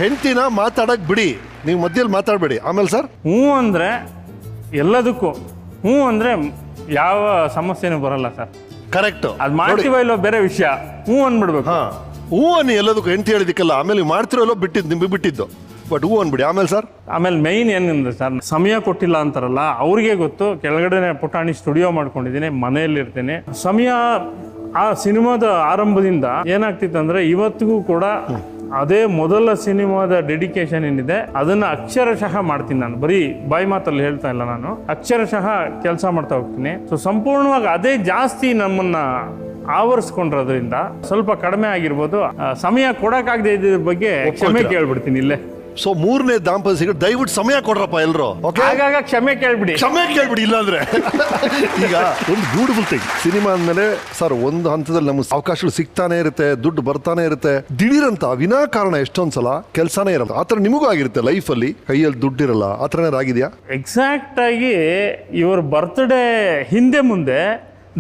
ಹೆಂಡತಿನ ಮಾತಾಡಕ್ ಬಿಡಿ, ನೀವು ಮಧ್ಯದಲ್ಲಿ ಮಾತಾಡ್ಬೇಡಿ. ಆಮೇಲೆ ಸರ್, ಹ್ಞೂ ಅಂದ್ರೆ ಎಲ್ಲದಕ್ಕೂ ಹ್ಞೂ ಅಂದ್ರೆ ಯಾವ ಸಮಸ್ಯೆನೂ ಬರಲ್ಲ ಸರ್. ಕರೆಕ್ಟ್. ಅದು ಮಾಡ್ತೀವ ಇಲ್ಲೋ ಬೇರೆ ವಿಷಯ. ಹ್ಞೂ ಅಂದ್ಬಿಡ್ಬೇಕು. ಹ್ಞೂ ಅನ್ನಿ ಎಲ್ಲದಕ್ಕೂ. ಹೆಂಡತಿ ಹೇಳಿದಕ್ಕೆಲ್ಲ ಆಮೇಲೆ ಮಾಡ್ತಿರೋ ಇಲ್ಲೋ ಬಿಟ್ಟಿದ್ದು ನಿಮಗೆ ಬಿಟ್ಟಿದ್ದು, ಬಟ್ ಹ್ಞೂ ಅನ್ಬಿಡಿ. ಆಮೇಲೆ ಸರ್, ಆಮೇಲೆ ಮೈನ್ ಏನಂದ್ರೆ ಸರ್, ಸಮಯ ಕೊಟ್ಟಿಲ್ಲ ಅಂತಾರಲ್ಲ ಅವ್ರಿಗೆ ಗೊತ್ತು. ಕೆಳಗಡೆ ಪುಟಾಣಿ ಸ್ಟುಡಿಯೋ ಮಾಡ್ಕೊಂಡಿದ್ದೀನಿ, ಮನೆಯಲ್ಲಿ ಇರ್ತೀನಿ. ಸಮಯ ಆ ಸಿನಿಮಾದ ಆರಂಭದಿಂದ ಏನಾಗ್ತಿತ್ತು ಅಂದ್ರೆ ಇವತ್ತಿಗೂ ಕೂಡ ಅದೇ ಮೊದಲ ಸಿನಿಮಾದ ಡೆಡಿಕೇಶನ್ ಏನಿದೆ ಅದನ್ನ ಅಕ್ಷರಶಃ ಮಾಡ್ತೀನಿ ನಾನು. ಬರೀ ಬಾಯಿ ಮಾತಲ್ಲಿ ಹೇಳ್ತಾ ಇಲ್ಲ, ನಾನು ಅಕ್ಷರಶಃ ಕೆಲಸ ಮಾಡ್ತಾ ಹೋಗ್ತೀನಿ. ಸೊ ಸಂಪೂರ್ಣವಾಗಿ ಅದೇ ಜಾಸ್ತಿ ನಮ್ಮನ್ನ ಆವರಿಸ್ಕೊಂಡಿರೋದ್ರಿಂದ ಸ್ವಲ್ಪ ಕಡಿಮೆ ಆಗಿರ್ಬೋದು. ಸಮಯ ಕೊಡಕ್ಕಾಗದೆ ಇದ್ರ ಬಗ್ಗೆ ಕ್ಷಮೆ ಕೇಳ್ಬಿಡ್ತೀನಿ ಇಲ್ಲೇ. ಸೊ 3ನೇ ದಾಂಪತ್ಯ ಸಿಗೋ ದಯವಿಟ್ಟು ಸಮಯ ಕೊಡ್ರಪ್ಪ ಎಲ್ರು. ಆಗಾಗ ಕ್ಷಮೆ ಕೇಳ್ಬಿಡಿ. ಇಲ್ಲಾಂದ್ರೆ ಈಗ ಒಂದು ಬ್ಯೂಟಿಫುಲ್ ಥಿಂಗ್ ಸಿನಿಮಾ ಅಂದ್ಮೇಲೆ ಸರ್, ಒಂದು ಹಂತದಲ್ಲಿ ನಮ್ಗೆ ಅವಕಾಶಗಳು ಸಿಗ್ತಾನೆ ಇರುತ್ತೆ, ದುಡ್ಡು ಬರ್ತಾನೆ ಇರುತ್ತೆ. ದಿಢೀರಂತ ವಿನಾಕಾರಣ ಎಷ್ಟೊಂದ್ಸಲ ಕೆಲಸನೇ ಇರಲ್ಲ. ಆತರ ನಿಮಗೂ ಆಗಿರುತ್ತೆ ಲೈಫಲ್ಲಿ, ಕೈಯಲ್ಲಿ ದುಡ್ಡಿರಲ್ಲ, ಆತರ ಆಗಿದೆಯಾ? ಎಕ್ಸಾಕ್ಟ್ ಆಗಿ ಇವ್ರ ಬರ್ತ್ಡೇ ಹಿಂದೆ ಮುಂದೆ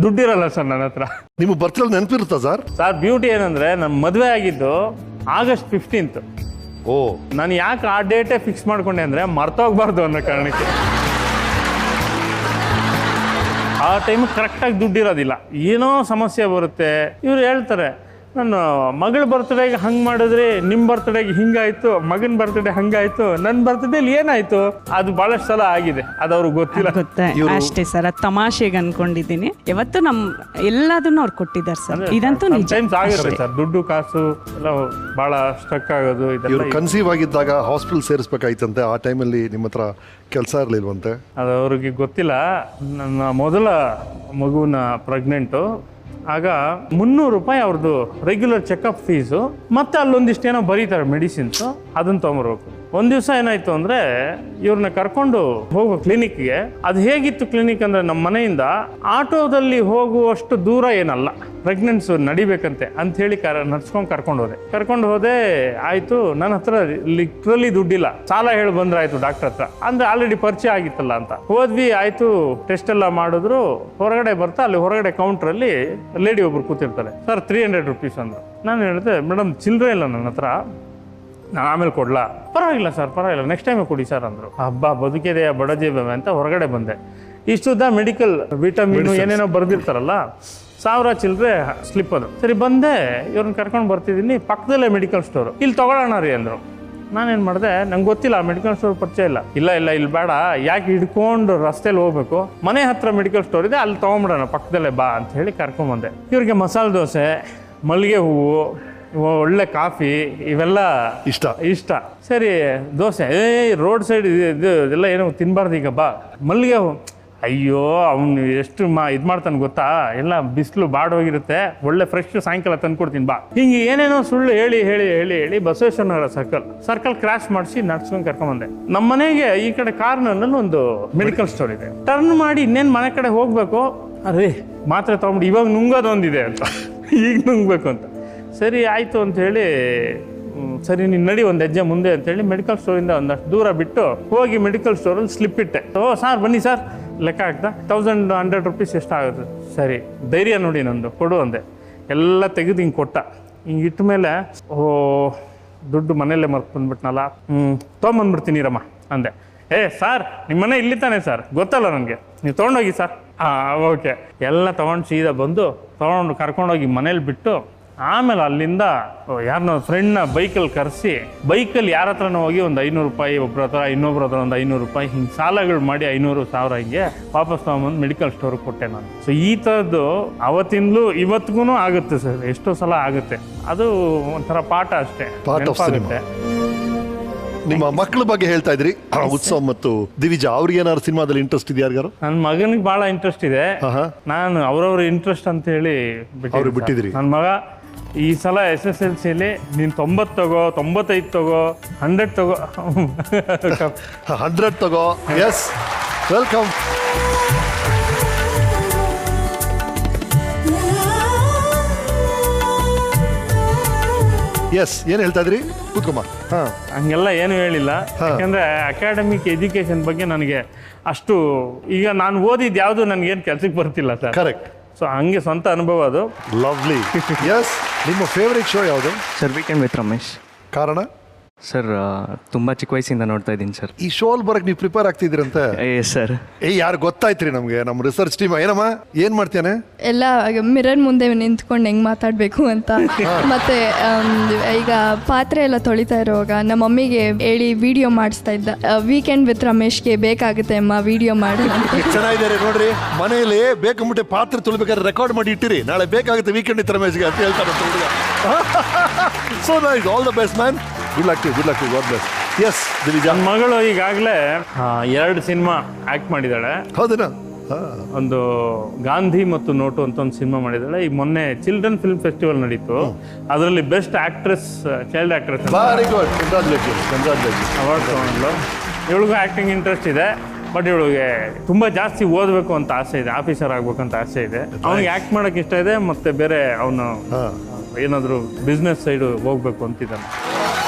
ದುಡ್ಡಿರಲ್ಲ ಸರ್ ನನ್ನ ಹತ್ರ. ನಿಮ್ಗೆ ಬರ್ತ್ಡೇ ನೆನಪಿರುತ್ತಾ ಸರ್? ಸರ್ ಬ್ಯೂಟಿ ಏನಂದ್ರೆ ನಮ್ಮ ಮದುವೆ ಆಗಿದ್ದು August 15th. ನಾನು ಯಾಕೆ ಆ ಡೇಟೇ ಫಿಕ್ಸ್ ಮಾಡ್ಕೊಂಡೆ ಅಂದ್ರೆ ಮರ್ತೋಗ್ಬಾರ್ದು ಅನ್ನೋ ಕಾರಣಕ್ಕೆ. ಆ ಟೈಮ್ ಕರೆಕ್ಟಾಗಿ ದುಡ್ಡಿರೋದಿಲ್ಲ, ಏನೋ ಸಮಸ್ಯೆ ಬರುತ್ತೆ. ಇವ್ರು ಹೇಳ್ತಾರೆ, ನನ್ನ ಮಗಳ ಬರ್ತ್ಡೇಗೆ ಹಂಗೆ ಮಾಡಿದ್ರೆ ನಿಮ್ಮ ಬರ್ತ್ಡೇಗೆ ಹಿಂಗಾಯ್ತು, ಮಗನ ಬರ್ತ್ಡೇ ಹಂಗಾಯ್ತು, ನನ್ನ ಬರ್ತ್ಡೇಲಿ ಏನಾಯ್ತು. ಅದು ಬಹಳಷ್ಟು ಸಲ ಆಗಿದೆ, ಅದು ಅವ್ರಿಗೆ ಗೊತ್ತಿಲ್ಲ. ಅಷ್ಟೇ ಸರ್, ಅದು ತಮಾಷೆಗೆ ಅನ್ಕೊಂಡಿದ್ದೀನಿ. ಯಾವತ್ತು ಎಲ್ಲದನ್ನು ಅವ್ರು ಕೊಟ್ಟಿದ್ದಾರೆ ಸರ್. ಇದಂತೂ ಟೈಮ್ಸ್ ಆಗಿರುತ್ತೆ ಸರ್, ದುಡ್ಡು ಕಾಸು ಎಲ್ಲ ಬಹಳ ಸ್ಟಕ್ ಆಗೋದು. ಇವರು ಕನ್ಸೀವ್ ಆಗಿದ್ದಾಗ ಹಾಸ್ಪಿಟಲ್ ಸೇರಿಸ್ಬೇಕಾಯ್ತಂತೆ, ಆ ಟೈಮಲ್ಲಿ ನಿಮ್ಮ ಹತ್ರ ಕೆಲಸ ಇರಲಿಲ್ವಂತೆ. ಅದು ಅವ್ರಿಗೆ ಗೊತ್ತಿಲ್ಲ. ನನ್ನ ಮೊದಲ ಮಗುವಿನ ಪ್ರೆಗ್ನೆಂಟು, ಆಗ 300 ರೂಪಾಯಿ ಅವ್ರದ್ದು ರೆಗ್ಯುಲರ್ ಚೆಕಪ್ ಫೀಸು, ಮತ್ತೆ ಅಲ್ಲೊಂದಿಷ್ಟೇನೋ ಬರೀತಾರೆ ಮೆಡಿಸಿನ್ಸು, ಅದನ್ನು ತೊಗೊಂಬರ್ಬೇಕು. ಒಂದು ದಿವಸ ಏನಾಯ್ತು ಅಂದರೆ ಇವ್ರನ್ನ ಕರ್ಕೊಂಡು ಹೋಗೋ ಕ್ಲಿನಿಕ್ಗೆ, ಅದು ಹೇಗಿತ್ತು ಕ್ಲಿನಿಕ್ ಅಂದರೆ ನಮ್ಮ ಮನೆಯಿಂದ ಆಟೋದಲ್ಲಿ ಹೋಗುವಷ್ಟು ದೂರ ಏನಲ್ಲ, ಪ್ರೆಗ್ನೆನ್ಸ್ ನಡಿಬೇಕಂತೆ ಅಂಥೇಳಿ ನಡ್ಸ್ಕೊಂಡು ಕರ್ಕೊಂಡು ಹೋದೆ. ಆಯಿತು, ನನ್ನ ಹತ್ರ ಲಿಟ್ರಲಿ ದುಡ್ಡಿಲ್ಲ, ಸಾಲ ಹೇಳಿ ಬಂದ್ರೆ ಆಯಿತು ಡಾಕ್ಟರ್ ಹತ್ರ, ಅಂದರೆ ಆಲ್ರೆಡಿ ಪರಿಚಯ ಆಗಿತ್ತಲ್ಲ ಅಂತ ಹೋದ್ವಿ. ಆಯಿತು, ಟೆಸ್ಟ್ ಎಲ್ಲ ಮಾಡಿದ್ರು. ಹೊರಗಡೆ ಬರ್ತಾ ಅಲ್ಲಿ ಹೊರಗಡೆ ಕೌಂಟ್ರಲ್ಲಿ ಲೇಡಿ ಒಬ್ರು ಕೂತಿರ್ತಾರೆ. ಸರ್ 300 ರೂಪೀಸ್ ಅಂದರು. ನಾನು ಹೇಳಿದೆ, ಮೇಡಮ್ ಚಿಲ್ಲರೆ ಇಲ್ಲ ನನ್ನ ಹತ್ರ, ನಾನು ಆಮೇಲೆ ಕೊಡ್ಲಾ? ಪರವಾಗಿಲ್ಲ ಸರ್, ಪರವಾಗಿಲ್ಲ, ನೆಕ್ಸ್ಟ್ ಟೈಮೇ ಕೊಡಿ ಸರ್ ಅಂದರು. ಹಬ್ಬ ಬದುಕಿದೆಯಾ ಬಡಜೀವ ಅಂತ ಹೊರಗಡೆ ಬಂದೆ. ಇಷ್ಟುದ್ದ ಮೆಡಿಕಲ್ ವಿಟಮಿನ್ ಏನೇನೋ ಬರೆದಿರ್ತಾರಲ್ಲ, 1000 ಚಿಲ್ಲರೆ ಸ್ಲಿಪ್ ಅದು. ಸರಿ ಬಂದೆ, ಇವ್ರನ್ನ ಕರ್ಕೊಂಡು ಬರ್ತಿದ್ದೀನಿ, ಪಕ್ಕದಲ್ಲೇ ಮೆಡಿಕಲ್ ಸ್ಟೋರು, ಇಲ್ಲಿ ತೊಗೊಳ್ಳೋಣ ರೀ ಅಂದರು. ನಾನೇನು ಮಾಡಿದೆ, ನಂಗೆ ಗೊತ್ತಿಲ್ಲ, ಮೆಡಿಕಲ್ ಸ್ಟೋರ್ ಪರಿಚಯ ಇಲ್ಲ. ಇಲ್ಲ ಇಲ್ಲಿ ಬೇಡ, ಯಾಕೆ ಹಿಡ್ಕೊಂಡು ರಸ್ತೆಯಲ್ಲಿ ಹೋಗ್ಬೇಕು, ಮನೆ ಹತ್ರ ಮೆಡಿಕಲ್ ಸ್ಟೋರ್ ಇದೆ, ಅಲ್ಲಿ ತೊಗೊಂಬಿಡೋಣ ಪಕ್ಕದಲ್ಲೇ ಬಾ ಅಂತ ಹೇಳಿ ಕರ್ಕೊಂಬಂದೆ. ಇವ್ರಿಗೆ ಮಸಾಲೆ ದೋಸೆ, ಮಲ್ಲಿಗೆ ಹೂವು, ಒಳ್ಳೆ ಕಾಫಿ ಇವೆಲ್ಲ ಇಷ್ಟ. ಸರಿ ದೋಸೆ, ರೋಡ್ ಸೈಡ್ ಇದೆಲ್ಲ ಏನೋ ತಿನ್ಬಾರ್ದು ಈಗ, ಬಾ ಮಲ್ಲಿಗೆ ಹೂವು. ಅಯ್ಯೋ ಅವ್ನು ಎಷ್ಟು ಇದು ಮಾಡ್ತಾನೆ ಗೊತ್ತಾ, ಎಲ್ಲ ಬಿಸಿಲು ಬಾಡೋಗಿರುತ್ತೆ, ಒಳ್ಳೆ ಫ್ರೆಶ್ ಸಾಯಂಕಾಲ ತಂದ್ಕೊಡ್ತೀನಿ ಬಾ. ಹಿಂಗೆ ಏನೇನೋ ಸುಳ್ಳು ಹೇಳಿ ಹೇಳಿ ಹೇಳಿ ಹೇಳಿ ಬಸವೇಶ್ವರ ನಗರ ಸರ್ಕಲ್ ಕ್ರಾಶ್ ಮಾಡಿಸಿ ನಡ್ಸ್ಕೊಂಡು ಕರ್ಕೊಂಬಂದೆ. ನಮ್ಮ ಮನೆಗೆ ಈ ಕಡೆ ಕಾರ್ನರ್ನಲ್ಲಿ ಒಂದು ಮೆಡಿಕಲ್ ಸ್ಟೋರ್ ಇದೆ. ಟರ್ನ್ ಮಾಡಿ ಇನ್ನೇನು ಮನೆ ಕಡೆ ಹೋಗ್ಬೇಕು, ಅರೇ ಮಾತ್ರೆ ತೊಗೊಂಡು ಇವಾಗ ನುಂಗೋದೊಂದಿದೆ ಅಂತ, ಈಗ ನುಂಗ್ಬೇಕು ಅಂತ. ಸರಿ ಆಯಿತು ಅಂಥೇಳಿ, ಸರಿ ನೀನು ನಡಿ ಒಂದು ಹೆಜ್ಜೆ ಮುಂದೆ ಅಂತೇಳಿ ಮೆಡಿಕಲ್ ಸ್ಟೋರಿಂದ ಒಂದಷ್ಟು ದೂರ ಬಿಟ್ಟು ಹೋಗಿ ಮೆಡಿಕಲ್ ಸ್ಟೋರಲ್ಲಿ ಸ್ಲಿಪ್ ಇಟ್ಟೆ. ಸಾರ್ ಬನ್ನಿ ಸರ್, ಲೆಕ್ಕ ಹಾಕ್ದ, 1100 ರೂಪೀಸ್ ಎಷ್ಟಾಗುತ್ತೆ? ಸರಿ ಧೈರ್ಯ ನೋಡಿ ನಂದು, ಕೊಡು ಅಂದೆ. ಎಲ್ಲ ತೆಗೆದು ಹಿಂಗೆ ಕೊಟ್ಟ. ಹಿಂಗೆ ಇಟ್ಟ ಮೇಲೆ, ದುಡ್ಡು ಮನೆಯಲ್ಲೇ ಮರ್ತು ಬಂದ್ಬಿಟ್ನಲ್ಲ, ತೊಗೊಂಬಂದ್ಬಿಡ್ತೀನಿ ರಮ್ಮ ಅಂದೆ. ಸರ್ ನಿಮ್ಮ ಮನೆ ಇಲ್ಲಿ ತಾನೆ ಸರ್, ಗೊತ್ತಲ್ಲ ನನಗೆ, ನೀವು ತೊಗೊಂಡೋಗಿ ಸರ್. ಓಕೆ. ಎಲ್ಲ ತೊಗೊಂಡು ಸೀದಾ ಬಂದು ಕರ್ಕೊಂಡೋಗಿ ಮನೇಲಿ ಬಿಟ್ಟು, ಆಮೇಲೆ ಅಲ್ಲಿಂದ ಯಾರನ್ನೋ ಫ್ರೆಂಡ್ನ ಬೈಕಲ್ಲಿ ಕರೆಸಿ, ಬೈಕಲ್ಲಿ ಯಾರ ಹತ್ರನೂ ಹೋಗಿ ಒಂದು 500 ರೂಪಾಯಿ, ಒಬ್ಬರ ಹತ್ರ ಇನ್ನೊಬ್ರ ಹತ್ರ ಒಂದು 500 ರೂಪಾಯಿ, ಹಿಂಗೆ ಸಾಲಗಳು ಮಾಡಿ 500-1000 ಹಿಂಗೆ ವಾಪಸ್ ತಗೊಂಬಂದು ಮೆಡಿಕಲ್ ಸ್ಟೋರಿಗೆ ಕೊಟ್ಟೆ ನಾನು. ಸೊ ಈ ಥರದ್ದು ಅವತ್ತಿಂದಲೂ ಇವತ್ತಿಗೂ ಆಗುತ್ತೆ ಸರ್, ಎಷ್ಟೋ ಸಲ ಆಗುತ್ತೆ. ಅದು ಒಂಥರ ಪಾಠ ಅಷ್ಟೇ, ನೆನಪಾಗುತ್ತೆ. ನಿಮ್ಮ ಮಕ್ಕಳ ಬಗ್ಗೆ ಹೇಳ್ತಾ ಇದ್ರಿ, ಉತ್ಸವ್ ಮತ್ತು ದಿವಿಜಾ, ಅವ್ರಿಗೆ ಏನಾದ್ರು ಸಿನಿಮಾದಲ್ಲಿ ಇಂಟ್ರೆಸ್ಟ್ ಇದೆಯಾ? ಯಾರಿಗಾರು? ನನ್ನ ಮಗನಿಗೆ ಭಾಳ ಇಂಟ್ರೆಸ್ಟ್ ಇದೆ. ನಾನು ಅವ್ರವ್ರ ಇಂಟ್ರೆಸ್ಟ್ ಅಂತ ಹೇಳಿ ಬಿಟ್ಟಿದ್ರಿ. ನನ್ನ ಮಗ ಈ ಸಲ SSLCಯಲ್ಲಿ ನೀನು 90 ತಗೋ, 95 ತಗೋ, 100 ತಗೋ, 100 ತಗೋ. S, welcome. ಎಸ್, ಏನು ಹೇಳ್ತಾ ಇದ್ರಿ? ಕೂತ್ಕೊಮ್ಮ. ಹಂಗೆಲ್ಲ ಏನು ಹೇಳಿಲ್ಲ, ಯಾಕಂದರೆ ಅಕಾಡೆಮಿಕ್ ಎಜುಕೇಷನ್ ಬಗ್ಗೆ ನನಗೆ ಅಷ್ಟು, ಈಗ ನಾನು ಓದಿದ್ದು ಯಾವುದು ನನಗೇನು ಕೆಲಸಕ್ಕೆ ಬರ್ತಿಲ್ಲ ಸರ್. ಕರೆಕ್ಟ್. ಸೊ ಹಂಗೆ ಸ್ವಂತ ಅನುಭವ ಅದು. ಲವ್ಲಿ. ಎಸ್, ನಿಮ್ಮ ಫೇವ್ರೇಟ್ ಶೋ ಯಾವುದು? Sir weekend with Ramesh. ಕಾರಣ? ಸರ್ ತುಂಬ ಚಿಕ್ಕ ವಯಸ್ಸಿಂದ ನೋಡ್ತಾ ಇದ್ದೀನಿ ಸರ್. ಈ ಶೋ ಅಲ್ಲಿ ಬರಕ್ಕೆ ನೀವು ಪ್ರಿಪೇರ್ ಆಗ್ತಿದ್ದೀರಂತೆ? ಸರ್ ಯಾರು ಗೊತ್ತಾಯ್ತ್ರಿ ನಮಗೆ, ನಮ್ಮ ರಿಸರ್ಚ್ ಟೀಮ್. ಏನಮ್ಮ ಏನು ಮಾಡ್ತೇನೆ? ಎಲ್ಲ ಮಿರರ್ ಮುಂದೆ ನಿಂತ್ಕೊಂಡು ಹೆಂಗೆ ಮಾತಾಡಬೇಕು ಅಂತ, ಮತ್ತೆ ಈಗ ಪಾತ್ರೆ ಎಲ್ಲ ತೊಳಿತಾ ಇರುವಾಗ ನಮ್ಮ ಮಮ್ಮಿಗೆ ಹೇಳಿ ವಿಡಿಯೋ ಮಾಡಿಸ್ತಾ ಇದ್ದ, ವೀಕೆಂಡ್ ವಿತ್ ರಮೇಶ್ಗೆ ಬೇಕಾಗುತ್ತೆ ಅಮ್ಮ ವಿಡಿಯೋ ಮಾಡಿ. ಚೆನ್ನಾಗಿದ್ದಾರೆ ನೋಡ್ರಿ, ಮನೆಯಲ್ಲಿ ಬೇಕಂಬಿಟ್ಟೆ ಪಾತ್ರೆ ತೊಳಿಬೇಕಾದ್ರೆ ರೆಕಾರ್ಡ್ ಮಾಡಿ ಇಟ್ಟಿರಿ, ನಾಳೆ ಬೇಕಾಗುತ್ತೆ ವೀಕೆಂಡ್ ವಿತ್ ರಮೇಶ್ಗೆ ಅಂತ ಹೇಳ್ತಾರೆ. So nice, all the best man. Good luck to god bless. Yes Divija, ನನ್ನ ಮಗಳು ಈಗಾಗಲೇ 2 ಸಿನಿಮಾ ಆ್ಯಕ್ಟ್ ಮಾಡಿದ್ದಾಳೆ. ಹೌದಾ? ಒಂದು ಗಾಂಧಿ ಮತ್ತು ನೋಟು ಅಂತ ಒಂದು ಸಿನಿಮಾ ಮಾಡಿದ್ದಾಳೆ. ಈಗ ಮೊನ್ನೆ ಚಿಲ್ಡ್ರನ್ ಫಿಲ್ಮ್ ಫೆಸ್ಟಿವಲ್ ನಡೀತು, ಅದರಲ್ಲಿ best actress, child actress very good, congratulation award ತಗೊಂಡ್ಲು. ಇವಳಿಗೂ ಆ್ಯಕ್ಟಿಂಗ್ ಇಂಟ್ರೆಸ್ಟ್ ಇದೆ, ಬಟ್ ಇವಳಿಗೆ ತುಂಬ ಜಾಸ್ತಿ ಓದಬೇಕು ಅಂತ ಆಸೆ ಇದೆ, ಆಫೀಸರ್ ಆಗ್ಬೇಕಂತ ಆಸೆ ಇದೆ. ಅವನಿಗೆ ಆ್ಯಕ್ಟ್ ಮಾಡೋಕ್ಕೆ ಇಷ್ಟ ಇದೆ, ಮತ್ತು ಬೇರೆ ಅವನು ಏನಾದರೂ ಬಿಸ್ನೆಸ್ ಸೈಡು ಹೋಗ್ಬೇಕು ಅಂತಿದ್ದಾನೆ.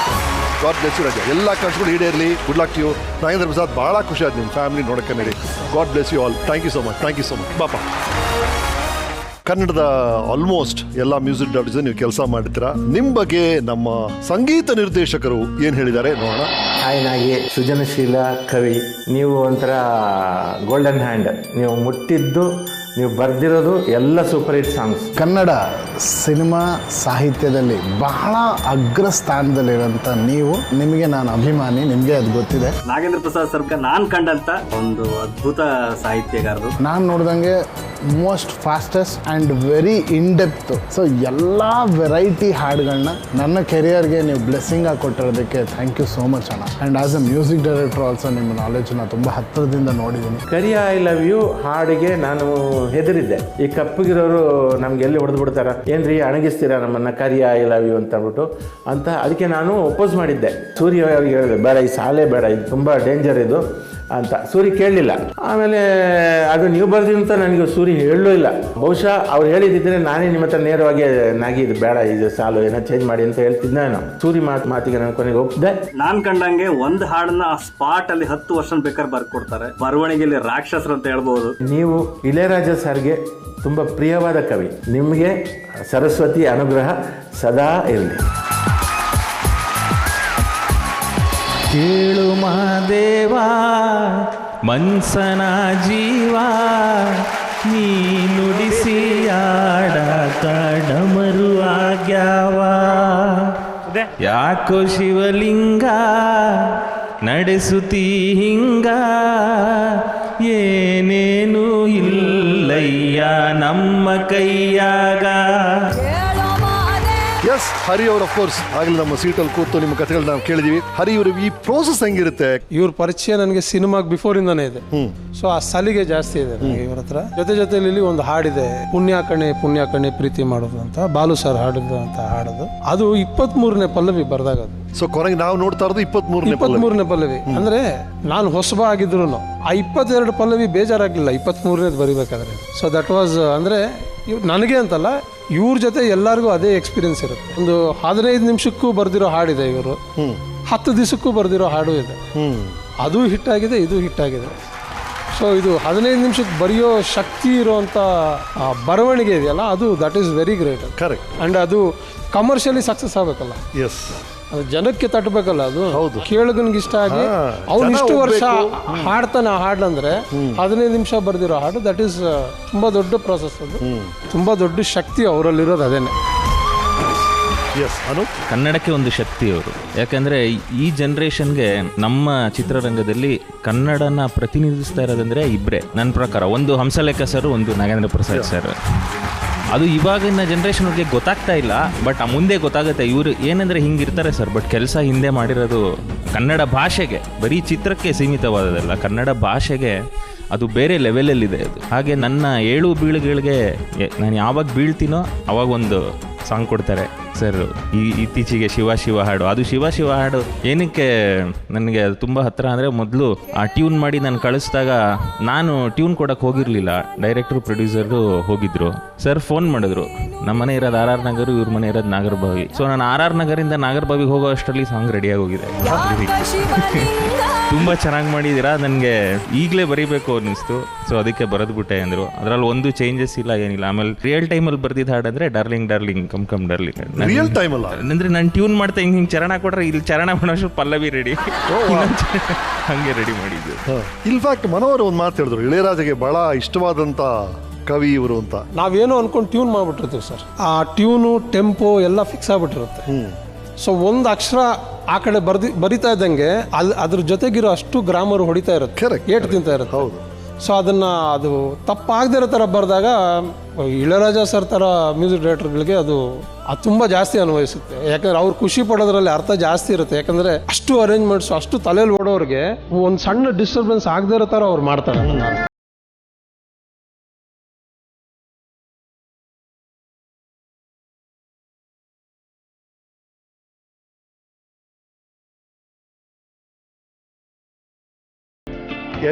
ಗಾಡ್ ಬ್ಲೆಸ್ ಯು ರಾಜ, ಎಲ್ಲ ಕನಸುಗಳು ಈಡೇರಲಿ. Good luck you. Nagendra Prasad, ಭಾಳ ಖುಷಿ ಆಯ್ತು ನಿಮ್ಮ ಫ್ಯಾಮಿಲಿ ನೋಡೋಕ್ಕೆ ನಡಿ. God bless you all. Thank you so much. ಬಾಪ. ಕನ್ನಡದ ಆಲ್ಮೋಸ್ಟ್ ಎಲ್ಲ ಮ್ಯೂಸಿಕ್ ಡೈರೆಕ್ಟರ್ಸ್ ನೀವು ಕೆಲಸ ಮಾಡಿರ್ತೀರ. ನಿಮ್ಮ ಬಗ್ಗೆ ನಮ್ಮ ಸಂಗೀತ ನಿರ್ದೇಶಕರು ಏನು ಹೇಳಿದ್ದಾರೆ ನೋಡೋಣ. ಹಾಯನಾಗಿ ಸೃಜನಶೀಲ ಕವಿ, ನೀವು ಒಂಥರ ಗೋಲ್ಡನ್ ಹ್ಯಾಂಡ್. ನೀವು ಮುಟ್ಟಿದ್ದು, ನೀವು ಬರೆದಿರೋದು ಎಲ್ಲ super hit songs. Kannada cinema ಸಾಹಿತ್ಯದಲ್ಲಿ ಬಹಳ ಅಗ್ರ ಸ್ಥಾನದಲ್ಲಿರೋಂಥ ನೀವು, ನಿಮಗೆ ನಾನು ಅಭಿಮಾನಿ, ನಿಮಗೆ ಅದು ಗೊತ್ತಿದೆ. ನಾಗೇಂದ್ರ ಪ್ರಸಾದ್ ಸರ್ಕ ನಾನು ಕಂಡಂತ ಒಂದು ಅದ್ಭುತ ಸಾಹಿತ್ಯಗಾರರು. ನಾನು ನೋಡಿದಂಗೆ most fastest and very in depth. So ಎಲ್ಲ ವೆರೈಟಿ ಹಾಡುಗಳನ್ನ ನನ್ನ ಕೆರಿಯರ್ಗೆ ನೀವು ಬ್ಲೆಸ್ಸಿಂಗ್ ಆಗಿ ಕೊಟ್ಟಿರೋದಕ್ಕೆ ಥ್ಯಾಂಕ್ ಯು ಸೋ ಮಚ್ ಅಣ್ಣ. And as a music director also ನಿಮ್ಮ ನಾಲೆಡ್ಜನ್ನ ತುಂಬ ಹತ್ತಿರದಿಂದ ನೋಡಿದ್ದೀನಿ. ಕರಿಯ ಐ ಲವ್ ಯು ಹಾಡಿಗೆ ನಾನು ಹೆದರಿದ್ದೆ. ಈ ಕಪ್ಪಗಿರೋರು ನಮ್ಗೆ ಎಲ್ಲಿ ಹೊಡೆದು ಬಿಡ್ತಾರ, ಏನ್ರಿ ಅಣಗಿಸ್ತೀರಾ ನಮ್ಮನ್ನ ಕರಿಯ ಐ ಲವ್ ಯು ಅಂತ ಅಂದ್ಬಿಟ್ಟು ಅಂತ. ಅದಕ್ಕೆ ನಾನು ಒಪ್ಪೋಸ್ ಮಾಡಿದ್ದೆ. ಸೂರ್ಯ ಅವ್ರಿಗೆ ಹೇಳಿದೆ, ಬೇಡ ಈ ಸಾಲೇ ಬೇಡ, ಇದು ತುಂಬ ಡೇಂಜರ್ ಇದು ಅಂತ. ಸೂರಿ ಕೇಳಲಿಲ್ಲ. ಆಮೇಲೆ ಅದು ನೀವು ಬರ್ದಿದ್ದು ಅಂತ ನನಗೆ ಸೂರಿ ಹೇಳಲೂ ಇಲ್ಲ. ಬಹುಶಃ ಅವ್ರು ಹೇಳಿದ್ದಿದ್ರೆ ನಾನೇ ನಿಮ್ಮ ಹತ್ರ ನೇರವಾಗಿ ನಾಗಿ ಇದು ಬೇಡ, ಇದು ಸಾಲು ಏನೋ ಚೇಂಜ್ ಮಾಡಿ ಅಂತ ಹೇಳ್ತಿದ್ದೆ ನಾನು. ಸೂರಿ ಮಾತಿಗೆ ನಾನು ಕೊನೆಗೆ ಒಪ್ಪಿದೆ. ನಾನ್ ಕಂಡಂಗೆ ಒಂದು ಹಾಡನ್ನ ಸ್ಪಾಟ್ ಅಲ್ಲಿ 10 ವರ್ಷ ಬೇಕಾದ್ರೆ ಬರ್ಕೊಡ್ತಾರೆ. ಬರವಣಿಗೆಯಲ್ಲಿ ರಾಕ್ಷಸರು ಅಂತ ಹೇಳ್ಬೋದು. ನೀವು ಇಳೆಯರಾಜ ಸರ್ಗೆ ತುಂಬ ಪ್ರಿಯವಾದ ಕವಿ. ನಿಮಗೆ ಸರಸ್ವತಿ ಅನುಗ್ರಹ ಸದಾ ಇರಲಿ. ಕೇಳು ಮಾದೇವಾ ಮನ್ಸನ ಜೀವ, ನೀ ನುಡಿಸಿ ಆಡಾಕ ಡಮರು ಆಗ್ಯಾವ. ಯಾಕೋ ಶಿವಲಿಂಗ ನಡೆಸುತ್ತೀ ಹಿಂಗ, ಏನೇನು ಇಲ್ಲಯ್ಯ ನಮ್ಮ ಕೈಯಾಗ. ಎಸ್, ಹರಿ ಅವರು ಆಫ್ ಕೋರ್ಸ್ ಆಗಲೇ ನಮ್ಮ ಸೀಟಲ್ಲಿ ಕೂತು ನಿಮ್ಮ ಕಥೆಗಳನ್ನ ನಾವು ಕೇಳಿದೀವಿ. ಹರಿ ಇವರು ಈ ಪ್ರೋಸೆಸ್ ಹೆಂಗಿರುತ್ತೆ? ಇವ್ರ ಪರಿಚಯ ನನಗೆ ಸಿನಿಮಾಗ್ ಬಿಫೋರ್ ಇಂದಾನೆ ಇದೆ. ಸೊ ಆ ಸಲಿಗೆ ಜಾಸ್ತಿ ಇದೆ ನನಗೆ ಇವ್ರ ಹತ್ರ. ಜೊತೆಲಿ ಒಂದು ಹಾಡಿದೆ, ಪುಣ್ಯಾಕಣೆ ಪ್ರೀತಿ ಮಾಡೋದು ಅಂತ, ಬಾಲು ಸರ್ ಹಾಡಿದಂತ ಹಾಡೋದು. ಅದು 23ನೇ ಪಲ್ಲವಿ ಬರ್ದಾಗ. ಸೊ ಕೊನೆಗೆ ನಾವು ನೋಡ್ತಾ ಇರೋದು 23ನೇ ಪಲ್ಲವಿ. ಅಂದ್ರೆ ನಾನು ಹೊಸಬ ಆಗಿದ್ರು ಆ 22 ಪಲ್ಲವಿ ಬೇಜಾರಾಗ್ಲಿಲ್ಲ 23ನೇದು ಬರಿಬೇಕಾದ್ರೆ. ಸೊ ದಟ್ ವಾಸ್ ಅಂದ್ರೆ ನನಗೆ ಅಂತಲ್ಲ, ಇವ್ರ ಜೊತೆ ಎಲ್ಲರಿಗೂ ಅದೇ ಎಕ್ಸ್ಪೀರಿಯನ್ಸ್ ಇರುತ್ತೆ. ಒಂದು 15 ನಿಮಿಷಕ್ಕೂ ಬರ್ದಿರೋ ಹಾಡಿದೆ, ಇವರು 10 ದಿವಸಕ್ಕೂ ಬರ್ದಿರೋ ಹಾಡು ಇದೆ. ಅದು ಹಿಟ್ ಆಗಿದೆ, ಇದು ಹಿಟ್ ಆಗಿದೆ. ಸೊ ಇದು 15 ನಿಮಿಷಕ್ಕೆ ಬರೆಯೋ ಶಕ್ತಿ ಇರುವಂಥ ಬರವಣಿಗೆ ಇದೆಯಲ್ಲ, ಅದು that is very great. Correct. And ಅದು ಕಮರ್ಷಿಯಲಿ ಸಕ್ಸಸ್ ಆಗಬೇಕಲ್ಲ. ಎಸ್, ಅದು ಜನಕ್ಕೆ ತಟ್ಟಬೇಕಲ್ಲ. ಅದು ಕೇಳುಗನಿಗೆ ಇಷ್ಟ ಆಗಿ ಅವ್ನು ಇಷ್ಟು ವರ್ಷ ಹಾಡ್ತಾನೆ ಆ ಹಾಡಂದ್ರೆ 15 ನಿಮಿಷ ಬರ್ದಿರೋ ಹಾಡು, ದಟ್ ಈಸ್ ತುಂಬಾ ದೊಡ್ಡ ಪ್ರಾಸೆಸ್. ಅದು ತುಂಬಾ ದೊಡ್ಡ ಶಕ್ತಿ ಅವರಲ್ಲಿರೋದು ಅದೇನೆ. ಕನ್ನಡಕ್ಕೆ ಒಂದು ಶಕ್ತಿ ಅವರು. ಯಾಕಂದರೆ ಈ ಜನ್ರೇಷನ್ಗೆ ನಮ್ಮ ಚಿತ್ರರಂಗದಲ್ಲಿ ಕನ್ನಡನ ಪ್ರತಿನಿಧಿಸ್ತಾ ಇರೋದಂದರೆ ಇಬ್ಬರೇ ನನ್ನ ಪ್ರಕಾರ. ಒಂದು ಹಂಸಲೇಖ ಸರ್, ಒಂದು ನಾಗೇಂದ್ರ ಪ್ರಸಾದ್ ಸರ್. ಅದು ಇವಾಗಿನ ಜನ್ರೇಷನ್ಗೆ ಗೊತ್ತಾಗ್ತಾ ಇಲ್ಲ, ಬಟ್ ಮುಂದೆ ಗೊತ್ತಾಗುತ್ತೆ. ಇವರು ಏನಂದರೆ ಹಿಂಗಿರ್ತಾರೆ ಸರ್, ಬಟ್ ಕೆಲಸ ಹಿಂದೆ ಮಾಡಿರೋದು ಕನ್ನಡ ಭಾಷೆಗೆ, ಬರೀ ಚಿತ್ರಕ್ಕೆ ಸೀಮಿತವಾದದಲ್ಲ, ಕನ್ನಡ ಭಾಷೆಗೆ ಅದು ಬೇರೆ ಲೆವೆಲಲ್ಲಿದೆ ಅದು. ಹಾಗೆ ನನ್ನ ಏಳು ಬೀಳುಗಳಿಗೆ ನಾನು ಯಾವಾಗ ಬೀಳ್ತೀನೋ ಅವಾಗ ಒಂದು ಸಾಂಗ್ ಕೊಡ್ತಾರೆ ಸರ್. ಇತ್ತೀಚೆಗೆ ಶಿವ ಶಿವ ಹಾಡು, ಅದು ಶಿವ ಶಿವ ಹಾಡು ಏನಕ್ಕೆ ನನಗೆ ಅದು ತುಂಬ ಹತ್ತಿರ ಅಂದರೆ, ಮೊದಲು ಆ ಟ್ಯೂನ್ ಮಾಡಿ ನಾನು ಕಳಿಸಿದಾಗ ನಾನು ಟ್ಯೂನ್ ಕೊಡೋಕ್ಕೆ ಹೋಗಿರಲಿಲ್ಲ, ಡೈರೆಕ್ಟ್ರು ಪ್ರೊಡ್ಯೂಸರು ಹೋಗಿದ್ರು. ಸರ್ ಫೋನ್ ಮಾಡಿದ್ರು, ನಮ್ಮ ಮನೆ ಇರೋದು RR ನಗರ, ಇವ್ರ ಮನೆ ಇರೋದು ನಾಗರಬಾವಿ. ಸೊ ನಾನು RR ನಗರಿಂದ ನಾಗರಬಾವಿಗೆ ಹೋಗೋ ಅಷ್ಟರಲ್ಲಿ ಸಾಂಗ್ ರೆಡಿಯಾಗಿ ಹೋಗಿದೆ. ತುಂಬ ಚೆನ್ನಾಗಿ ಮಾಡಿದ್ದೀರಾ, ನನಗೆ ಈಗಲೇ ಬರೀಬೇಕು ಅನ್ನಿಸ್ತು. ಸೊ ಅದಕ್ಕೆ ಬರೆದ್ಬಿಟ್ಟೆ ಅಂದರು. ಅದರಲ್ಲಿ ಒಂದು ಚೇಂಜಸ್ ಇಲ್ಲ, ಏನಿಲ್ಲ. ಆಮೇಲೆ ರಿಯಲ್ ಟೈಮಲ್ಲಿ ಬರ್ದಿದ್ದ ಹಾಡಂದ್ರೆ darling darling come darling. Real time ಅಲ್ಲ ಅಂದರೆ ನಾನು ಟ್ಯೂನ್ ಮಾಡ್ತಾ ಹಿಂಗೆ ಚರಣ ಕೊಟ್ರೆ ಇಲ್ಲಿ ಚರಣ ಮಾಡೋಷ್ಟು ಪಲ್ಲವಿ ರೆಡಿ, ಹಂಗೆ ರೆಡಿ ಮಾಡಿದ್ದು. ಇನ್ಫ್ಯಾಕ್ಟ್ ಮನೋಹರ್ ಒಂದು ಮಾತು ಹೇಳಿದ್ರು, ಇಳೆಯರಾಜಗೆ ಬಹಳ ಇಷ್ಟವಾದಂಥ ಕವಿ ಇವರು ಅಂತ. ನಾವೇನೋ ಅನ್ಕೊಂಡು ಟ್ಯೂನ್ ಮಾಡ್ಬಿಟ್ಟಿರ್ತೀವಿ ಸರ್. ಆ ಟ್ಯೂನು ಟೆಂಪೋ ಎಲ್ಲ ಫಿಕ್ಸ್ ಆಗ್ಬಿಟ್ಟಿರುತ್ತೆ. ಸೊ ಒಂದು ಅಕ್ಷರ ಆ ಕಡೆ ಬರಿತಾ ಇದ್ದಂಗೆ ಅದ್ರ ಜೊತೆಗಿರೋ ಅಷ್ಟು ಗ್ರಾಮರ್ ಹೊಡಿತಾ ಇರುತ್ತೆ, ಏಟು ತಿಂತಾ ಇರುತ್ತೆ. ಹೌದು. ಸೊ ಅದು ತಪ್ಪಾಗದೇ ಇರೋ ಥರ ಬರೆದಾಗ ಇಳೆಯರಾಜ ಸರ್ ಥರ ಮ್ಯೂಸಿಕ್ ಡೈರೆಕ್ಟರ್ಗಳಿಗೆ ಅದು ತುಂಬ ಜಾಸ್ತಿ ಅನ್ವಯಿಸುತ್ತೆ. ಯಾಕಂದ್ರೆ ಅವ್ರು ಖುಷಿ ಪಡೋದ್ರಲ್ಲಿ ಅರ್ಥ ಜಾಸ್ತಿ ಇರುತ್ತೆ. ಯಾಕಂದ್ರೆ ಅಷ್ಟು ಅರೇಂಜ್ಮೆಂಟ್ಸ್, ಅಷ್ಟು ತಲೆಯಲ್ಲಿ ಓಡೋರಿಗೆ ಒಂದು ಸಣ್ಣ ಡಿಸ್ಟರ್ಬೆನ್ಸ್ ಆಗದೇ ಇರೋ ಥರ ಅವ್ರು ಮಾಡ್ತಾರೆ.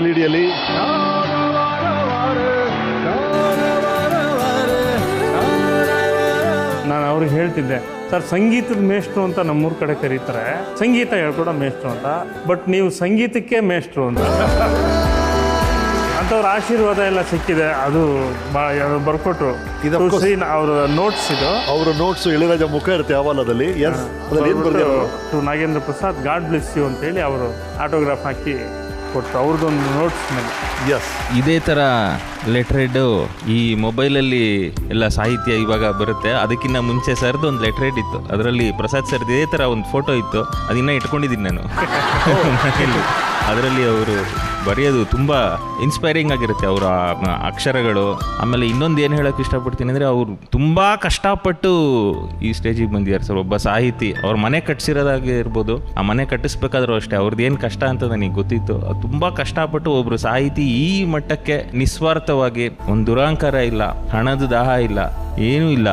LED ನಾನು ಅವ್ರಿಗೆ ಹೇಳ್ತಿದ್ದೆ, ಸರ್ ಸಂಗೀತದ ಮೇಷ್ಟ್ರು ಅಂತ ನಮ್ಮೂರ ಕಡೆ ಕರೀತಾರೆ, ಸಂಗೀತ ಹೇಳ್ಕೊಡೋ ಮೇಷ್ಟ್ರು ಅಂತ, ಬಟ್ ನೀವು ಸಂಗೀತಕ್ಕೆ ಮೇಷ್ಟ್ರು ಅಂತ. ಅಂಥವ್ರ ಆಶೀರ್ವಾದ ಎಲ್ಲ ಸಿಕ್ಕಿದೆ. ಅದು ಬರ್ಕೊಟ್ರು ಅವ್ರ ನೋಟ್ಸ್. ಇದು ಅವರ ನೋಟ್ಸ್ ಇಳೆಯರಾಜ ಮುಖ ಇರುತ್ತೆ ಯಾವಾಲದಲ್ಲಿ. To Nagendra Prasad, god bless you ಅಂತೇಳಿ ಅವರು ಆಟೋಗ್ರಾಫ್ ಹಾಕಿ ಕೊಟ್ಟರು ಅವ್ರದ್ದೊಂದು ನೋಟ್ಸ್ ಮೇಲೆ. ಇದೇ ಥರ ಲೆಟ್ರೇಡು ಈ ಮೊಬೈಲಲ್ಲಿ ಎಲ್ಲ ಸಾಹಿತ್ಯ ಇವಾಗ ಬರುತ್ತೆ. ಅದಕ್ಕಿಂತ ಮುಂಚೆ ಸರ್ದು ಒಂದು ಲೆಟ್ರೇಡ್ ಇತ್ತು, ಅದರಲ್ಲಿ ಪ್ರಸಾದ್ ಸರ್ದು ಇದೇ ಥರ ಒಂದು ಫೋಟೋ ಇತ್ತು. ಅದನ್ನ ಇಟ್ಕೊಂಡಿದ್ದೀನಿ ನಾನು. ಅದರಲ್ಲಿ ಅವರು ಬರೆಯೋದು ತುಂಬ ಇನ್ಸ್ಪೈರಿಂಗ್ ಆಗಿರುತ್ತೆ ಅವರ ಅಕ್ಷರಗಳು. ಆಮೇಲೆ ಇನ್ನೊಂದು ಏನು ಹೇಳೋಕ್ಕೆ ಇಷ್ಟಪಡ್ತೀನಿ ಅಂದರೆ ಅವರು ತುಂಬ ಕಷ್ಟಪಟ್ಟು ಈ ಸ್ಟೇಜಿಗೆ ಬಂದಿದ್ದಾರೆ ಸರ್. ಒಬ್ಬ ಸಾಹಿತಿ ಅವ್ರ ಮನೆ ಕಟ್ಸಿರೋದಾಗಿ ಇರ್ಬೋದು, ಆ ಮನೆ ಕಟ್ಟಿಸ್ಬೇಕಾದ್ರೂ ಅಷ್ಟೇ ಅವ್ರದ್ದು ಏನು ಕಷ್ಟ ಅಂತ ನನಗೆ ಗೊತ್ತಿತ್ತು. ತುಂಬ ಕಷ್ಟಪಟ್ಟು ಒಬ್ಬರು ಸಾಹಿತಿ ಈ ಮಟ್ಟಕ್ಕೆ ನಿಸ್ವಾರ್ಥವಾಗಿ, ಒಂದು ದುರಾಂಕಾರ ಇಲ್ಲ, ಹಣದ ದಾಹ ಇಲ್ಲ, ಏನೂ ಇಲ್ಲ,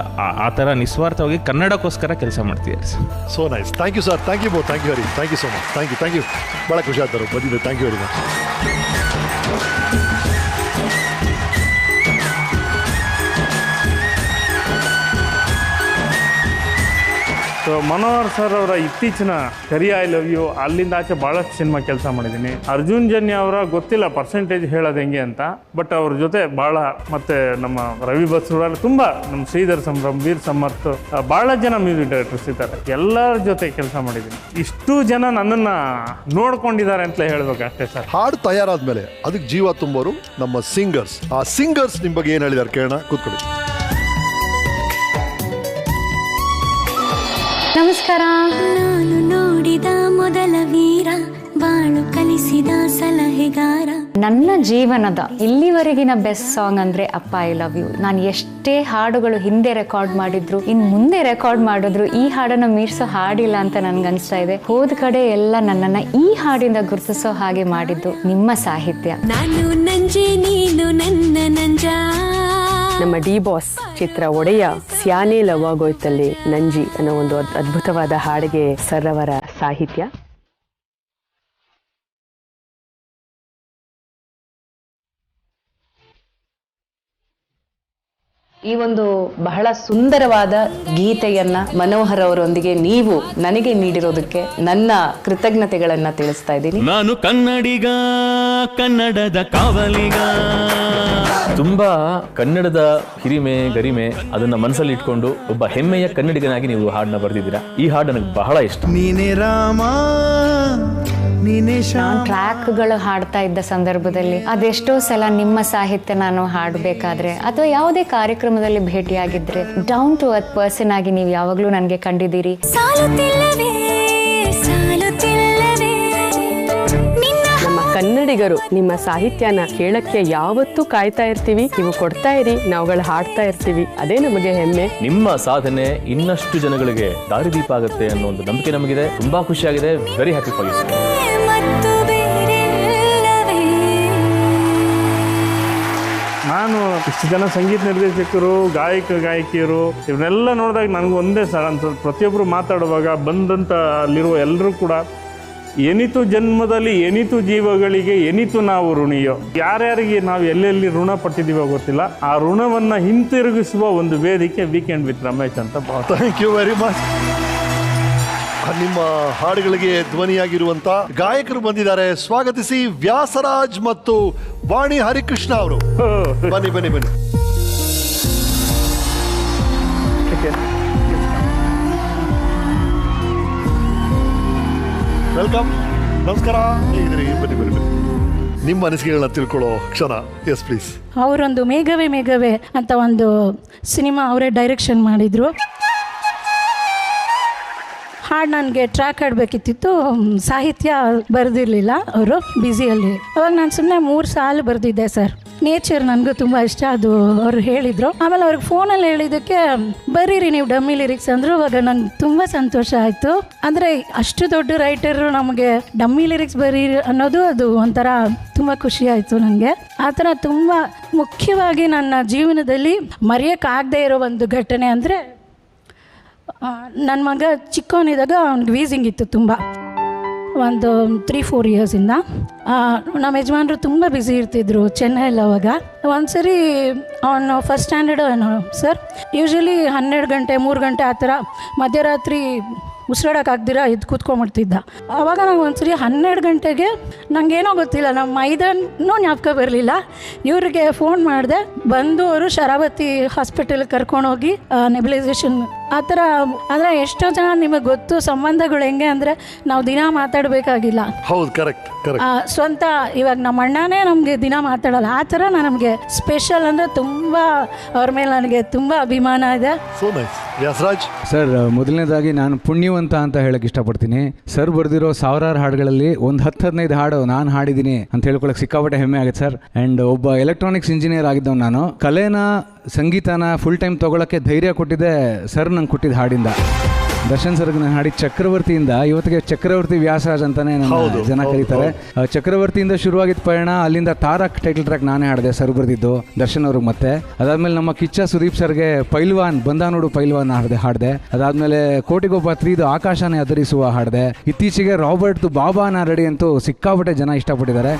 ಆ ಥರ ನಿಸ್ವಾರ್ಥವಾಗಿ ಕನ್ನಡಕ್ಕೋಸ್ಕರ ಕೆಲಸ ಮಾಡ್ತಿದ್ದಾರೆ sir. So nice. Thank you sir. Thank you ಬೋ. Thank you Hari. Thank you so much. Thank you. ಭಾಳ ಖುಷಿ ಆಗ್ತಾರೆ ಬಂದಿದ್ದೆ. Thank you very much. So Manohar sir ಅವರ ಇತ್ತೀಚಿನ ಕರಿ ಐ ಲವ್ ಯು, ಅಲ್ಲಿಂದ ಆಚೆ ಭಾಳಷ್ಟು ಸಿನಿಮಾ ಕೆಲಸ ಮಾಡಿದ್ದೀನಿ. ಅರ್ಜುನ್ ಜನ್ಯ ಅವರ ಗೊತ್ತಿಲ್ಲ ಪರ್ಸೆಂಟೇಜ್ ಹೇಳೋದು ಹೆಂಗೆ ಅಂತ, ಬಟ್ ಅವ್ರ ಜೊತೆ ಭಾಳ, ಮತ್ತು ನಮ್ಮ ರವಿ ಬಸ್ರೂರಲ್ಲಿ ತುಂಬ, ನಮ್ಮ ಶ್ರೀಧರ್ ಸಂಭ್ರಮ್, ವೀರ್ ಸಮರ್ಥ್, ಭಾಳ ಜನ ಮ್ಯೂಸಿಕ್ ಡೈರೆಕ್ಟರ್ಸ್ ಇದ್ದಾರೆ. ಎಲ್ಲರ ಜೊತೆ ಕೆಲಸ ಮಾಡಿದ್ದೀನಿ. ಇಷ್ಟು ಜನ ನನ್ನನ್ನು ನೋಡ್ಕೊಂಡಿದ್ದಾರೆ ಅಂತಲೇ ಹೇಳ್ಬೇಕು ಅಷ್ಟೇ ಸರ್. ಹಾಡು ತಯಾರಾದ್ಮೇಲೆ ಅದಕ್ಕೆ ಜೀವ ತುಂಬೋರು ನಮ್ಮ ಸಿಂಗರ್ಸ್. ಆ ಸಿಂಗರ್ಸ್ ನಿಮ್ಮ ಬಗ್ಗೆ ಏನು ಹೇಳಿದ್ದಾರೆ ಕೇಳೋಣ, ಕೂತ್ಕೊಳ್ಳಿ. ನಮಸ್ಕಾರ. ನಾನು ನೋಡಿದ ಮೊದಲ ವೀರ, ಬಾಳು ಕಲಿಸಿದ ಸಲಹೆಗಾರ. ನನ್ನ ಜೀವನದ ಇಲ್ಲಿವರೆಗಿನ ಬೆಸ್ಟ್ ಸಾಂಗ್ ಅಂದ್ರೆ ಅಪ್ಪ ಐ ಲವ್ ಯು. ನಾನು ಎಷ್ಟೇ ಹಾಡುಗಳು ಹಿಂದೆ ರೆಕಾರ್ಡ್ ಮಾಡಿದ್ರು, ಇನ್ ಮುಂದೆ ರೆಕಾರ್ಡ್ ಮಾಡಿದ್ರು, ಈ ಹಾಡನ್ನ ಮೀರ್ಸೋ ಹಾಡಿಲ್ಲ ಅಂತ ನನ್ಗನ್ಸ್ತಾ ಇದೆ. ಹೋದ ಕಡೆ ಎಲ್ಲ ನನ್ನನ್ನ ಈ ಹಾಡಿಂದ ಗುರುತಿಸೋ ಹಾಗೆ ಮಾಡಿದ್ದು ನಿಮ್ಮ ಸಾಹಿತ್ಯ. ನಾನು ನಂಜೆ ನೀನು ನನ್ನ ನಂಜ. ನಮ್ಮ ಡಿ ಬಾಸ್ ಚಿತ್ರ ಒಡೆಯ ಸ್ಯಾನೆ ಲವಾಗೋಯ್ತಲ್ಲಿ ನಂಜಿ ಅನ್ನೋ ಒಂದು ಅದ್ಭುತವಾದ ಹಾಡಿಗೆ ಸರ್ ಅವರ ಸಾಹಿತ್ಯ. ಈ ಒಂದು ಬಹಳ ಸುಂದರವಾದ ಗೀತೆಯನ್ನ ಮನೋಹರ್ ಅವರೊಂದಿಗೆ ನೀವು ನನಗೆ ನೀಡಿರೋದಕ್ಕೆ ನನ್ನ ಕೃತಜ್ಞತೆಗಳನ್ನ ತಿಳಿಸ್ತಾ ಇದ್ದೀನಿ. ನಾನು ಕನ್ನಡಿಗ, ಕನ್ನಡದ ಕಾವಲಿಗ. ತುಂಬ ಕನ್ನಡದ ಹಿರಿಮೆ ಗರಿಮೆ ಅದನ್ನ ಮನಸ್ಸಲ್ಲಿ ಇಟ್ಕೊಂಡು ಒಬ್ಬ ಹೆಮ್ಮೆಯ ಕನ್ನಡಿಗನಾಗಿ ನೀವು ಹಾಡನ್ನ ಬರೆದಿದ್ದೀರಾ. ಈ ಹಾಡು ನನಗೆ ಬಹಳ ಇಷ್ಟ. ನೀನೇ ರಾಮ, ನಾನು ಟ್ರ್ಯಾಕ್ಗಳು ಹಾಡ್ತಾ ಇದ್ದ ಸಂದರ್ಭದಲ್ಲಿ ಅದೆಷ್ಟೋ ಸಲ ನಿಮ್ಮ ಸಾಹಿತ್ಯ ನಾನು ಹಾಡಬೇಕಾದ್ರೆ ಅಥವಾ ಯಾವುದೇ ಕಾರ್ಯಕ್ರಮದಲ್ಲಿ ಭೇಟಿಯಾಗಿದ್ರೆ ಡೌನ್ ಟು ಅರ್ತ್ ಪರ್ಸನ್ ಆಗಿ ನೀವು ಯಾವಾಗ್ಲೂ ನನಗೆ ಕಂಡಿದ್ದೀರಿ. ನಮ್ಮ ಕನ್ನಡಿಗರು ನಿಮ್ಮ ಸಾಹಿತ್ಯನ ಕೇಳಕ್ಕೆ ಯಾವತ್ತೂ ಕಾಯ್ತಾ ಇರ್ತೀವಿ. ನೀವು ಕೊಡ್ತಾ ಇರಿ, ನಾವುಗಳು ಹಾಡ್ತಾ ಇರ್ತೀವಿ. ಅದೇ ನಮಗೆ ಹೆಮ್ಮೆ. ನಿಮ್ಮ ಸಾಧನೆ ಇನ್ನಷ್ಟು ಜನಗಳಿಗೆ ದಾರಿದೀಪ ಆಗುತ್ತೆ ಅನ್ನೋ ಒಂದು ನಂಬಿಕೆ ನಮಗಿದೆ. ತುಂಬಾ ಖುಷಿಯಾಗಿದೆ. Very happy for you. ನಾನು ಇಷ್ಟು ಜನ ಸಂಗೀತ ನಿರ್ದೇಶಕರು, ಗಾಯಕಿಯರು ಇವನ್ನೆಲ್ಲ ನೋಡಿದಾಗ ನನಗೆ ಒಂದೇ ಸರ್ ಅನ್ಸೋದು, ಪ್ರತಿಯೊಬ್ಬರು ಮಾತಾಡುವಾಗ ಬಂದಂಥ ಅಲ್ಲಿರುವ ಎಲ್ಲರೂ ಕೂಡ ಎನಿತು ಜನ್ಮದಲ್ಲಿ ಎನಿತು ಜೀವಗಳಿಗೆ ಎನಿತು ನಾವು ಋಣಿಯೋ. ಯಾರ್ಯಾರಿಗೆ ನಾವು ಎಲ್ಲೆಲ್ಲಿ ಋಣ ಪಟ್ಟಿದ್ದೀವೋ ಗೊತ್ತಿಲ್ಲ, ಆ ಋಣವನ್ನು ಹಿಂತಿರುಗಿಸುವ ಒಂದು ವೇದಿಕೆ ವೀಕೆಂಡ್ ವಿತ್ ರಮೇಶ್ ಅಂತ. Thank you very much. ನಿಮ್ಮ ಹಾಡುಗಳಿಗೆ ಧ್ವನಿಯಾಗಿರುವಂತ ಗಾಯಕರು ಬಂದಿದ್ದಾರೆ. ಸ್ವಾಗತಿಸಿ ವ್ಯಾಸರಾಜ್ ಮತ್ತು ವಾಣಿ ಹರಿಕೃಷ್ಣ ಅವರು. ಬನ್ನಿ ಬನ್ನಿ ಬನ್ನಿ. ವೆಲ್ಕಮ್. ನಮಸ್ಕಾರ. ಹೇಗಿದ್ದೀರಿ? ಬನ್ನಿ ಬನ್ನಿ ಬನ್ನಿ. ನಿಮ್ಮ ಅನಿಸಿಕೆಗಳನ್ನ ತಿಳ್ಕೊಳ್ಳೋ ಕ್ಷಣ. Yes please. ಅವರೊಂದು ಮೇಘವೇ ಮೇಘವೇ ಅಂತ ಒಂದು ಸಿನಿಮಾ ಅವರೇ ಡೈರೆಕ್ಷನ್ ಮಾಡಿದ್ರು. ಹಾಡು ನನಗೆ ಟ್ರ್ಯಾಕ್ ಆಡಬೇಕಿತ್ತು, ಸಾಹಿತ್ಯ ಬರೆದಿರಲಿಲ್ಲ, ಅವರು ಬ್ಯುಸಿಯಲ್ಲಿ. ಅವಾಗ ನಾನು ಸುಮ್ಮನೆ 3 ಸಾಲು ಬರೆದಿದ್ದೆ ಸರ್. ನೇಚರ್ ನನಗೂ ತುಂಬ ಇಷ್ಟ, ಅದು ಅವರು ಹೇಳಿದರು. ಆಮೇಲೆ ಅವ್ರಿಗೆ ಫೋನಲ್ಲಿ ಹೇಳಿದ್ದಕ್ಕೆ ಬರೀರಿ ನೀವು ಡಮ್ಮಿ ಲಿರಿಕ್ಸ್ ಅಂದರು. ಅವಾಗ ನಂಗೆ ತುಂಬ ಸಂತೋಷ ಆಯಿತು. ಅಂದರೆ ಅಷ್ಟು ದೊಡ್ಡ ರೈಟರು ನಮಗೆ ಡಮ್ಮಿ ಲಿರಿಕ್ಸ್ ಬರೀರಿ ಅನ್ನೋದು ಅದು ಒಂಥರ ತುಂಬ ಖುಷಿ ಆಯಿತು ನನಗೆ. ಆ ಥರ ತುಂಬ ಮುಖ್ಯವಾಗಿ ನನ್ನ ಜೀವನದಲ್ಲಿ ಮರೆಯೋಕ್ಕಾಗದೇ ಇರೋ ಒಂದು ಘಟನೆ ಅಂದರೆ, ನನ್ನ ಮಗ ಚಿಕ್ಕವನಿದ್ದಾಗ ಅವ್ನಿಗೆ ವೀಸಿಂಗ್ ಇತ್ತು ತುಂಬ, ಒಂದು 3-4 ಇಯರ್ಸಿಂದ. ನಮ್ಮ ಯಜಮಾನರು ತುಂಬ ಬ್ಯುಸಿ ಇರ್ತಿದ್ರು ಚೆನ್ನೈಯಲ್ಲಿ. ಅವಾಗ ಒಂದ್ಸರಿ ಅವನು ಫಸ್ಟ್ ಸ್ಟ್ಯಾಂಡರ್ಡು ಏನೋ ಸರ್, ಯೂಶ್ವಲಿ 12 ಗಂಟೆ 3 ಗಂಟೆ ಆ ಥರ ಮಧ್ಯರಾತ್ರಿ ಉಸಿರಾಡೋಕ್ಕಾಗ್ದಿರ ಇದು ಕೂತ್ಕೊಂಡ್ಬಿಡ್ತಿದ್ದ. ಆವಾಗ ನಂಗೆ ಒಂದ್ಸರಿ 12 ಗಂಟೆಗೆ ನನಗೇನೋ ಗೊತ್ತಿಲ್ಲ, ನಮ್ಮ ಮೈದನೂ ಜ್ಞಾಪಕ ಬರಲಿಲ್ಲ. ಇವ್ರಿಗೆ ಫೋನ್ ಮಾಡಿದೆ, ಬಂದು ಅವರು ಶರಾವತಿ ಹಾಸ್ಪಿಟಲ್ಗೆ ಕರ್ಕೊಂಡೋಗಿ ನೆಬ್ಲೈಸೇಷನ್ ಆ ಥರ ಅಂದರೆ ಎಷ್ಟೋ ಜನ ನಿಮಗೆ ಗೊತ್ತು ಸಂಬಂಧಗಳು ಹೆಂಗೆ ಅಂದರೆ ನಾವು ದಿನ ಮಾತಾಡಬೇಕಾಗಿಲ್ಲ. ಹೌದು, ಕರೆಕ್ಟ್ ಕರೆಕ್ಟ್. ಸ್ವಂತ ಇವಾಗ ನಮ್ಮ ಅಣ್ಣನೇ ನಮಗೆ ದಿನ ಮಾತಾಡಲ್ಲ, ಆ ಥರ ನಮಗೆ ಸ್ಪೆಷಲ್ ಅಂದರೆ ತುಂಬ ಅವ್ರ ಮೇಲೆ ನನಗೆ ತುಂಬ ಅಭಿಮಾನ ಇದೆ. So nice. ವ್ಯಾಸರಾಜ್ ಸರ್, ಮೊದಲನೇದಾಗಿ ನಾನು ಪುಣ್ಯವಂತ ಅಂತ ಹೇಳಕ್ ಇಷ್ಟಪಡ್ತೀನಿ. ಸರ್ ಬರ್ದಿರೋ ಸಾವಿರಾರು ಹಾಡುಗಳಲ್ಲಿ ಒಂದು 10-15 ಹಾಡು ನಾನು ಹಾಡಿದ್ದೀನಿ ಅಂತ ಹೇಳ್ಕೊಳಕ್ ಸಿಕ್ಕಾಪಟ್ಟೆ ಹೆಮ್ಮೆ ಆಗುತ್ತೆ ಸರ್. ಆ್ಯಂಡ್ ಒಬ್ಬ ಎಲೆಕ್ಟ್ರಾನಿಕ್ಸ್ ಇಂಜಿನಿಯರ್ ಆಗಿದ್ದವ್ ನಾನು. ಕಲೆನ ಸಂಗೀತನ ಫುಲ್ ಟೈಮ್ ತೊಗೊಳಕ್ಕೆ ಧೈರ್ಯ ಕೊಟ್ಟಿದ್ದೆ ಸರ್ ನಂಗೆ ಕೊಟ್ಟಿದ್ದ ಹಾಡಿಂದ. ದರ್ಶನ್ ಸರ್ಗೆ ನಾನು ಹಾಡಿದ ಚಕ್ರವರ್ತಿಯಿಂದ ಇವತ್ತಿಗೆ ಚಕ್ರವರ್ತಿ ವ್ಯಾಸರಾಜ್ ಅಂತಾನೆ ನನ್ನ ಜನ ಕರೀತಾರೆ. ಚಕ್ರವರ್ತಿಯಿಂದ ಶುರುವಾಗಿದ್ದ ಪಯಣ, ಅಲ್ಲಿಂದ ತಾರಕ್ ಟೈಟಲ್ ಟ್ರ್ಯಾಕ್ ನಾನೇ ಹಾಡಿದೆ, ಸರ್ ಬರ್ದಿದ್ದು ದರ್ಶನ್ ಅವ್ರಿಗೆ. ಮತ್ತೆ ಅದಾದ್ಮೇಲೆ ನಮ್ಮ ಕಿಚ್ಚ ಸುದೀಪ್ ಸರ್ಗೆ ಪೈಲ್ವಾನ್ ಬಂದ ನೋಡು ಪೈಲ್ವಾನ್ ಹಾಡಿದೆ. ಅದಾದ್ಮೇಲೆ ಕೋಟಿಗೊಬ್ಬ 3 ಆಕಾಶನೇ ಆಧರಿಸುವ ಹಾಡಿದೆ. ಇತ್ತೀಚೆಗೆ ರಾಬರ್ಟ್ ಬಾಬಾನ ರೆಡಿ ಅಂತೂ ಸಿಕ್ಕಾಪಟ್ಟೆ ಜನ ಇಷ್ಟಪಟ್ಟಿದ್ದಾರೆ.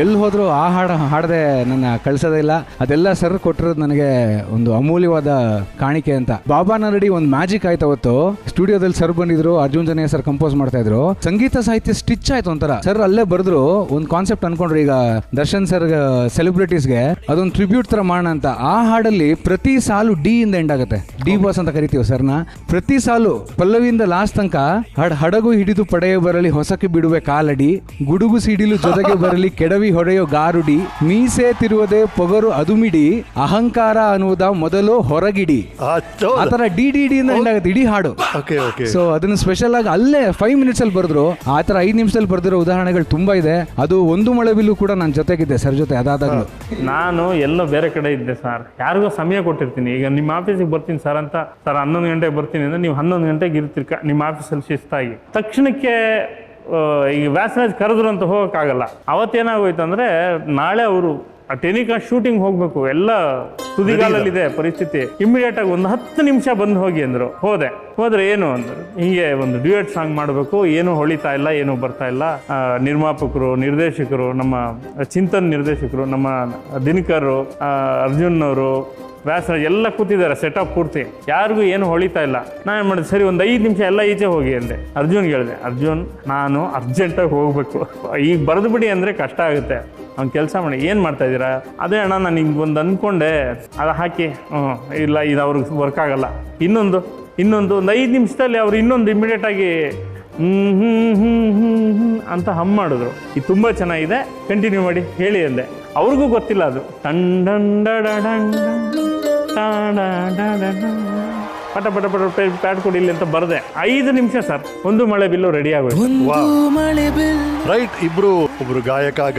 ಎಲ್ಲಿ ಹೋದ್ರು ಆ ಹಾಡದೆ ನನ್ನ ಕಳ್ಸೋದೇ ಇಲ್ಲ. ಅದೆಲ್ಲ ಸರ್ ಕೊಟ್ಟಿರೋದು ನನಗೆ ಒಂದು ಅಮೂಲ್ಯವಾದ ಕಾಣಿಕೆ ಅಂತ. ಬಾಬಾನ ರೆಡಿ ಒಂದು ಮ್ಯಾಜಿಕ್ ಆಯ್ತು ಅವತ್ತು. ಸ್ಟುಡಿಯೋದಲ್ಲಿ ಸರ್ ಬಂದಿದ್ರು, ಅರ್ಜುನ್ ಜನಿಯ ಸರ್ ಕಂಪೋಸ್ ಮಾಡ್ತಾ ಇದ್ರು. ಸಂಗೀತ ಸಾಹಿತ್ಯ ಸ್ಟಿಚ್ ಆಯ್ತು ಒಂಥರ. ಸರ್ ಅಲ್ಲೇ ಬರೆದ್ರು ಒಂದು ಕಾನ್ಸೆಪ್ಟ್ ಅನ್ಕೊಂಡ್ರು, ಈಗ ದರ್ಶನ್ ಸರ್ ಸೆಲೆಬ್ರಿಟೀಸ್ಗೆ ಅದೊಂದು ಟ್ರಿಬ್ಯೂಟ್ ತರ ಮಾಡೋಣ ಅಂತ. ಆ ಹಾಡಲ್ಲಿ ಪ್ರತಿ ಸಾಲು ಡಿ ಇಂದ ಎಂಡ್ ಆಗುತ್ತೆ. ಡಿ ಬಾಸ್ ಅಂತ ಕರಿತೀವಿ ಸರ್ನ. ಪ್ರತಿ ಸಾಲು ಪಲ್ಲವಿಯಿಂದ ಲಾಸ್ಟ್ ತನಕ ಹಡಗು ಹಿಡಿದು ಪಡೆಯ ಬರಲಿ ಹೊಸಕ್ಕೆ ಬಿಡುವೆ ಕಾಲಡಿ, ಗುಡುಗು ಸಿಡಿಲು ಜೊತೆಗೆ ಬರಲಿ ಕೆಡವಿ ಹೊಡೆಯೋ ಗಾರುಡಿ, ಮೀಸೆ ತಿರುವುದೇ ಪೊಗರು ಅದುಮಿಡಿ, ಅಹಂಕಾರ ಅನ್ನುವುದ ಮೊದಲು ಹೊರಗಿಡಿ. ಆ ತರ ಡಿ ಡಿ ಡಿ ಇಂದ ಎಂಡ್ ಆಗುತ್ತೆ ಇಡೀ ಹಾಡು. ಸೊ ಅದನ್ನ ಸ್ಪೆಷಲ್ ಆಗಿ ಅಲ್ಲೇ 5 minutes ಅಲ್ಲಿ ಬರೆದ್ರು. ಆ ತರ 5 ನಿಮಿಷದಲ್ಲಿ ಬರೆದಿರೋ ಉದಾಹರಣೆಗಳು ತುಂಬಾ ಇದೆ. ಅದು ಒಂದು ಮಳೆ ಬಿಲ್ಲು ಕೂಡ ನಾನು ಜೊತೆಗಿದ್ದೆ ಸರ್ ಜೊತೆ. ಅದಾದಾಗಲೂ ನಾನು ಎಲ್ಲೋ ಬೇರೆ ಕಡೆ ಇದ್ದೆ ಸರ್, ಯಾರಿಗೋ ಸಮಯ ಕೊಟ್ಟಿರ್ತೀನಿ. ಈಗ ನಿಮ್ಮ ಆಫೀಸಿಗೆ ಬರ್ತೀನಿ ಸರ್ ಅಂತ, ಸರ್ 11 ಗಂಟೆಗೆ ಬರ್ತೀನಿ ಅಂದ್ರೆ ನೀವು 11 ಗಂಟೆಗೆ ಇರ್ತೀರಿ ನಿಮ್ಮ ಆಫೀಸಲ್ಲಿ ಶಿಸ್ತಾಗಿ. ತಕ್ಷಣಕ್ಕೆ ಈಗ ವ್ಯಾಸರಾಜ್ ಕರೆದ್ರು ಅಂತ ಹೋಗೋಕ್ಕಾಗಲ್ಲ. ಅವತ್ತೇನಾಗೋಯ್ತು ಅಂದರೆ ನಾಳೆ ಅವರು ಟೆಲಿಕಾಸ್ಟ್ ಶೂಟಿಂಗ್ ಹೋಗಬೇಕು, ಎಲ್ಲ ತುದಿಗಾಲಲ್ಲಿದೆ ಪರಿಸ್ಥಿತಿ. ಇಮಿಡಿಯೇಟ್ ಆಗಿ ಒಂದು 10 ನಿಮಿಷ ಬಂದು ಹೋಗಿ ಅಂದರು. ಹೋದ್ರೆ ಏನು ಅಂದರು, ಹೀಗೆ ಒಂದು ಡ್ಯೂಯೆಟ್ ಸಾಂಗ್ ಮಾಡಬೇಕು, ಏನೂ ಹೊಳಿತಾ ಇಲ್ಲ, ಏನೂ ಬರ್ತಾ ಇಲ್ಲ. ನಿರ್ಮಾಪಕರು, ನಿರ್ದೇಶಕರು, ನಮ್ಮ ಚಿಂತನ್ ನಿರ್ದೇಶಕರು, ನಮ್ಮ ದಿನಕರು, ಅರ್ಜುನ್ ಅವರು, ವ್ಯಾಸರಾಜ್ ಎಲ್ಲ ಕೂತಿದ್ದಾರೆ ಸೆಟಪ್ ಪೂರ್ತಿ. ಯಾರಿಗೂ ಏನು ಹೊಳಿತಾ ಇಲ್ಲ. ನಾನು ಮಾಡಿದೆ, ಸರಿ ಒಂದು 5 ನಿಮಿಷ ಎಲ್ಲ ಈಚೆ ಹೋಗಿ ಅಂದೆ. ಅರ್ಜುನ್ಗೆ ಹೇಳಿದೆ, ಅರ್ಜುನ್ ನಾನು ಅರ್ಜೆಂಟಾಗಿ ಹೋಗಬೇಕು, ಈಗ ಬರೆದು ಬಿಡಿ ಅಂದರೆ ಕಷ್ಟ ಆಗುತ್ತೆ. ಅವ್ನು ಕೆಲಸ ಮಾಡಿ, ಏನು ಮಾಡ್ತಾ ಇದ್ದೀರಾ? ಅದೇ ಅಣ್ಣ ನಾನು ಹಿಂಗೆ ಒಂದು ಅಂದ್ಕೊಂಡೆ, ಅದು ಹಾಕಿ. ಇಲ್ಲ ಇದು ಅವ್ರಿಗೆ ವರ್ಕ್ ಆಗಲ್ಲ. ಇನ್ನೊಂದು ಒಂದು 5 ನಿಮಿಷದಲ್ಲಿ ಅವ್ರು ಇನ್ನೊಂದು ಇಮಿಡಿಯೇಟಾಗಿ ಅಂತ ಹಮ್ ಮಾಡಿದ್ರು. ಇದು ತುಂಬ ಚೆನ್ನಾಗಿದೆ, ಕಂಟಿನ್ಯೂ ಮಾಡಿ ಹೇಳಿ ಅಂದೆ. ಅವ್ರಿಗೂ ಗೊತ್ತಿಲ್ಲ ಅದು. ಪಟ ಪಟ ಪಟ ಪ್ಯಾಡ್ ಕೊಡಿ ಇಲ್ಲಿ ಅಂತ ಬರದೆ 5 ನಿಮಿಷ ಸರ್, ಒಂದು ಮಳೆ ಬಿಲ್ಲು ರೆಡಿ ಆಗೋಯ್ತು. ರೈಟ್. ಒಬ್ರು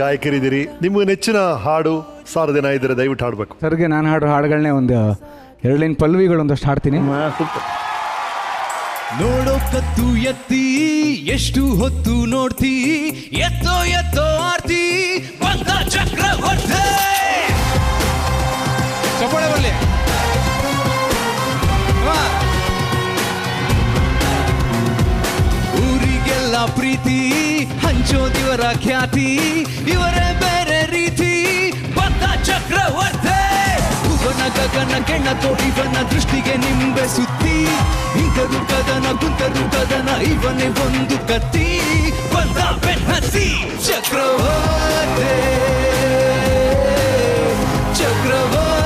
ಗಾಯಕರಿದ್ದೀರಿ. ನಿಮ್ಗೆ ನೆಚ್ಚಿನ ಹಾಡು ಸಾರದಿನ ಇದ್ರೆ ದಯವಿಟ್ಟು ಹಾಡ್ಬೇಕು. ಸರ್ಗೆ ನಾನು ಹಾಡೋ ಹಾಡುಗಳನ್ನೇ ಒಂದು 2 ಲೈನ್ ಪಲ್ವಿಗಳು ಒಂದಷ್ಟು ಹಾಡ್ತೀನಿ. ಸೂಪರ್. ನೋಡೋ ಕತ್ತು ಎತ್ತಿ ಎಷ್ಟು ಹೊತ್ತು ನೋಡ್ತಿ, ಎತ್ತೋ ಎತ್ತೋ ಆರ್ತಿ ಬಂದ ಚಕ್ರವರ್ತಿ. ಚಪ್ಪಾಳೆ ಬರಲಿ. ಊರಿಗೆಲ್ಲ ಪ್ರೀತಿ ಹಂಚೋದಿವರ ಖ್ಯಾತಿ, ಇವರೇ ಬೇರೆ ರೀತಿ ಬಂದ ಚಕ್ರವರ್ತಿ. ಭುವನ ಗಗನ ಕೆಣ್ಣ ತೋಡಿವನ ದೃಷ್ಟಿಗೆ ನಿಂಬೆ ಸುತ್ತಿ, ಇಂಕರು ಕದನ ಕುಂತರು ಕದನ ಇವನೇ ಒಂದು ಕತ್ತಿ ಬಂದ ಬೆನ್ನತ್ತಿ. ಚಕ್ರವರ್ತಿ ಚಕ್ರವರ್ತಿ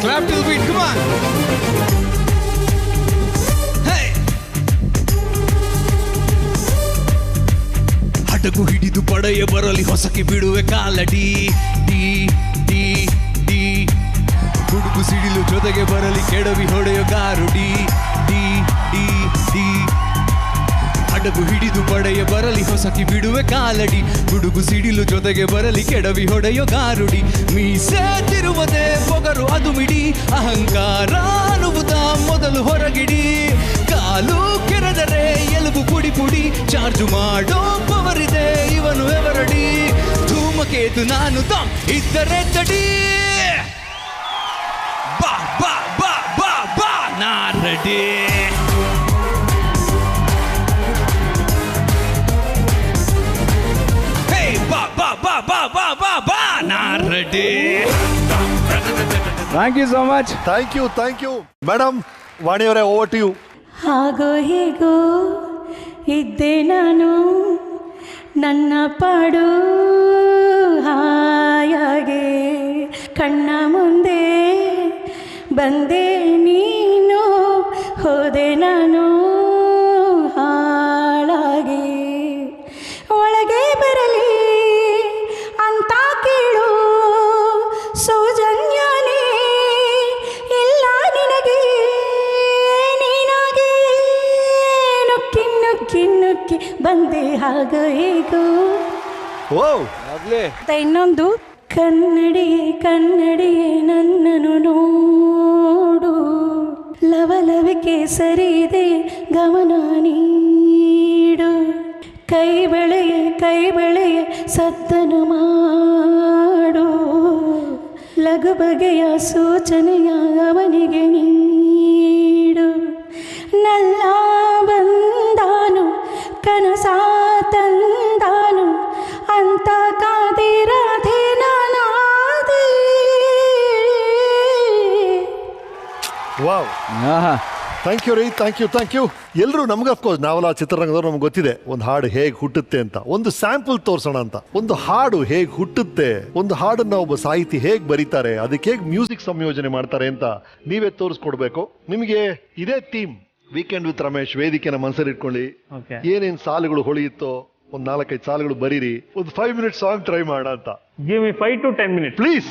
Clap to the beat, come on. Hey. ಹಡಗು ಹಿಡಿದು ಪಡೆಯ ಬರಲಿ ಹೊಸಕ್ಕೆ ಬಿಡುವೆ ಕಾಲಡಿ, ಡಿ ಡಿ ಡಿ. ಗುಡುಗು ಸಿಡಿಲು ಜೊತೆಗೆ ಬರಲಿ ಕೆಡವಿ ಹೊಡೆಯೋ ಗಾರುಡಿ, ಡಿ ಡಿ ಡಿ. ಹಡಗು ಹಿಡಿದು ಪಡೆಯ ಬರಲಿ ಹೊಸಕಿ ಬಿಡುವೆ ಕಾಲಡಿ, ಗುಡುಗು ಸಿಡಿಲು ಜೊತೆಗೆ ಬರಲಿ ಕೆಡವಿ ಹೊಡೆಯೋ ಗಾರುಡಿ. ಮೀಸೆ ತಿರುವುದೇ ಪೊಗರು ಅದು ಮಿಡಿ, ಅಹಂಕಾರ ಅನ್ನುವುದ ಮೊದಲು ಹೊರಗಿಡಿ. ಕಾಲು ಕೆರೆದರೆ ಎಲುಬು ಪುಡಿ ಪುಡಿ, ಚಾರ್ಜು ಮಾಡೋ ಪವರಿದೆ ಇವನು ಎವರಡಿ. ಧೂಮಕೇತು ನಾನು ದಮ್ ಇದ್ದರೆ ತಡಿ, ಬಾ ಬಾ ಬಾ ಬಾ ಬಾ ನಾ ರೆಡಿ. ಬಾ ಬಾ ಬಾ ನಾ ready. Thank you so much. Thank you madam. ವಾಣಿಯವರೇ, ಓವರ್ ಟು ಯು. ಹಾಗೋ ಹೀಗೋ ಇದ್ದೆ ನಾನು, ನನ್ನ ಪಾಡು ಹಾಯಾಗೆ, ಕಣ್ಣ ಮುಂದೆ ಬಂದೆ ನೀನು, ಹೋದೆ ನಾನು ಹಾಳಾಗಿ. ಒಳಗೆ ಬರಲಿ ಅಂತ ಕೇಳು ಸೌಜನ್ಯನೇ ಇಲ್ಲ ನಿನಗೆ, ನೀನಾಗೆ ನುಕ್ಕಿ ನುಕ್ಕಿ ನುಕ್ಕಿ ಬಂದೆ ಹಾಗ ಹೇಗೋ. ಇನ್ನೊಂದು ಕನ್ನಡಿಯೇ ನನ್ನನ್ನು ನೋಡು, ಲವಲವಿಕೆ ಸರಿ ಇದೆ ಗಮನ ನೀಡು, ಕೈ ಬೆಳೆಯ ಸದ್ದನು ಮಾಡು, ಲಘು ಬಗೆಯ ಸೂಚನೆಯ ಅವನಿಗೆ ನೀಡು. ನಲ್ಲ ಬಂದಾನು ಕನಸ ತಂದಾನು ಅಂತ ಕಾದಿರಾಧೆ ನಾನಾದೆ. ವಾವ್, ಥ್ಯಾಂಕ್ ಯು ರೀ, ಥ್ಯಾಂಕ್ ಯು. ಎಲ್ಲರೂ ನಮ್ಗೆ ಅಫ್ಕೋರ್ಸ್ ನಾವೆಲ್ಲ ಚಿತ್ರರಂಗದವ್ರು ನಮ್ಗೆ ಗೊತ್ತಿದೆ ಒಂದು ಹಾಡು ಹೇಗೆ ಹುಟ್ಟುತ್ತೆ ಅಂತ. ಒಂದು ಸ್ಯಾಂಪಲ್ ತೋರ್ಸೋಣ ಅಂತ. ಒಂದು ಹಾಡು ಹೇಗೆ ಹುಟ್ಟುತ್ತೆ, ಒಂದು ಹಾಡನ್ನ ಒಬ್ಬ ಸಾಹಿತಿ ಹೇಗೆ ಬರೀತಾರೆ, ಅದಕ್ಕೆ ಹೇಗೆ ಮ್ಯೂಸಿಕ್ ಸಂಯೋಜನೆ ಮಾಡ್ತಾರೆ ಅಂತ ನೀವೇ ತೋರಿಸ್ಕೊಡ್ಬೇಕು. ನಿಮಗೆ ಇದೇ ಥೀಮ್ ವೀಕೆಂಡ್ ವಿತ್ ರಮೇಶ್ ವೇದಿಕೆನ ಮನಸ್ಸಲ್ಲಿ ಇಟ್ಕೊಳ್ಳಿ. ಏನೇನ್ ಸಾಲುಗಳು ಹೊಳೆಯುತ್ತೋ ಒಂದು 4-5 ಸಾಲುಗಳು ಬರೀರಿ. ಒಂದು 5 minute ಸಾಂಗ್ ಟ್ರೈ ಮಾಡೋಣ ಅಂತ. ಗಿವ್ ಮಿ 5 to 10 minutes ಪ್ಲೀಸ್.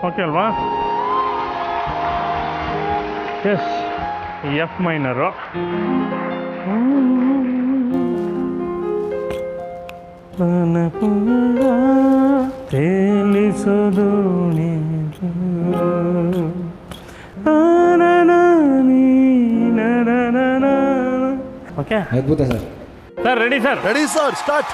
ಓಕೆ ಅಲ್ವಾ? Yes, F minor. ತೇಲಿಸೋದು ಓಕೆ, ಅದ್ಭುತ sir. Sir ready sir, start.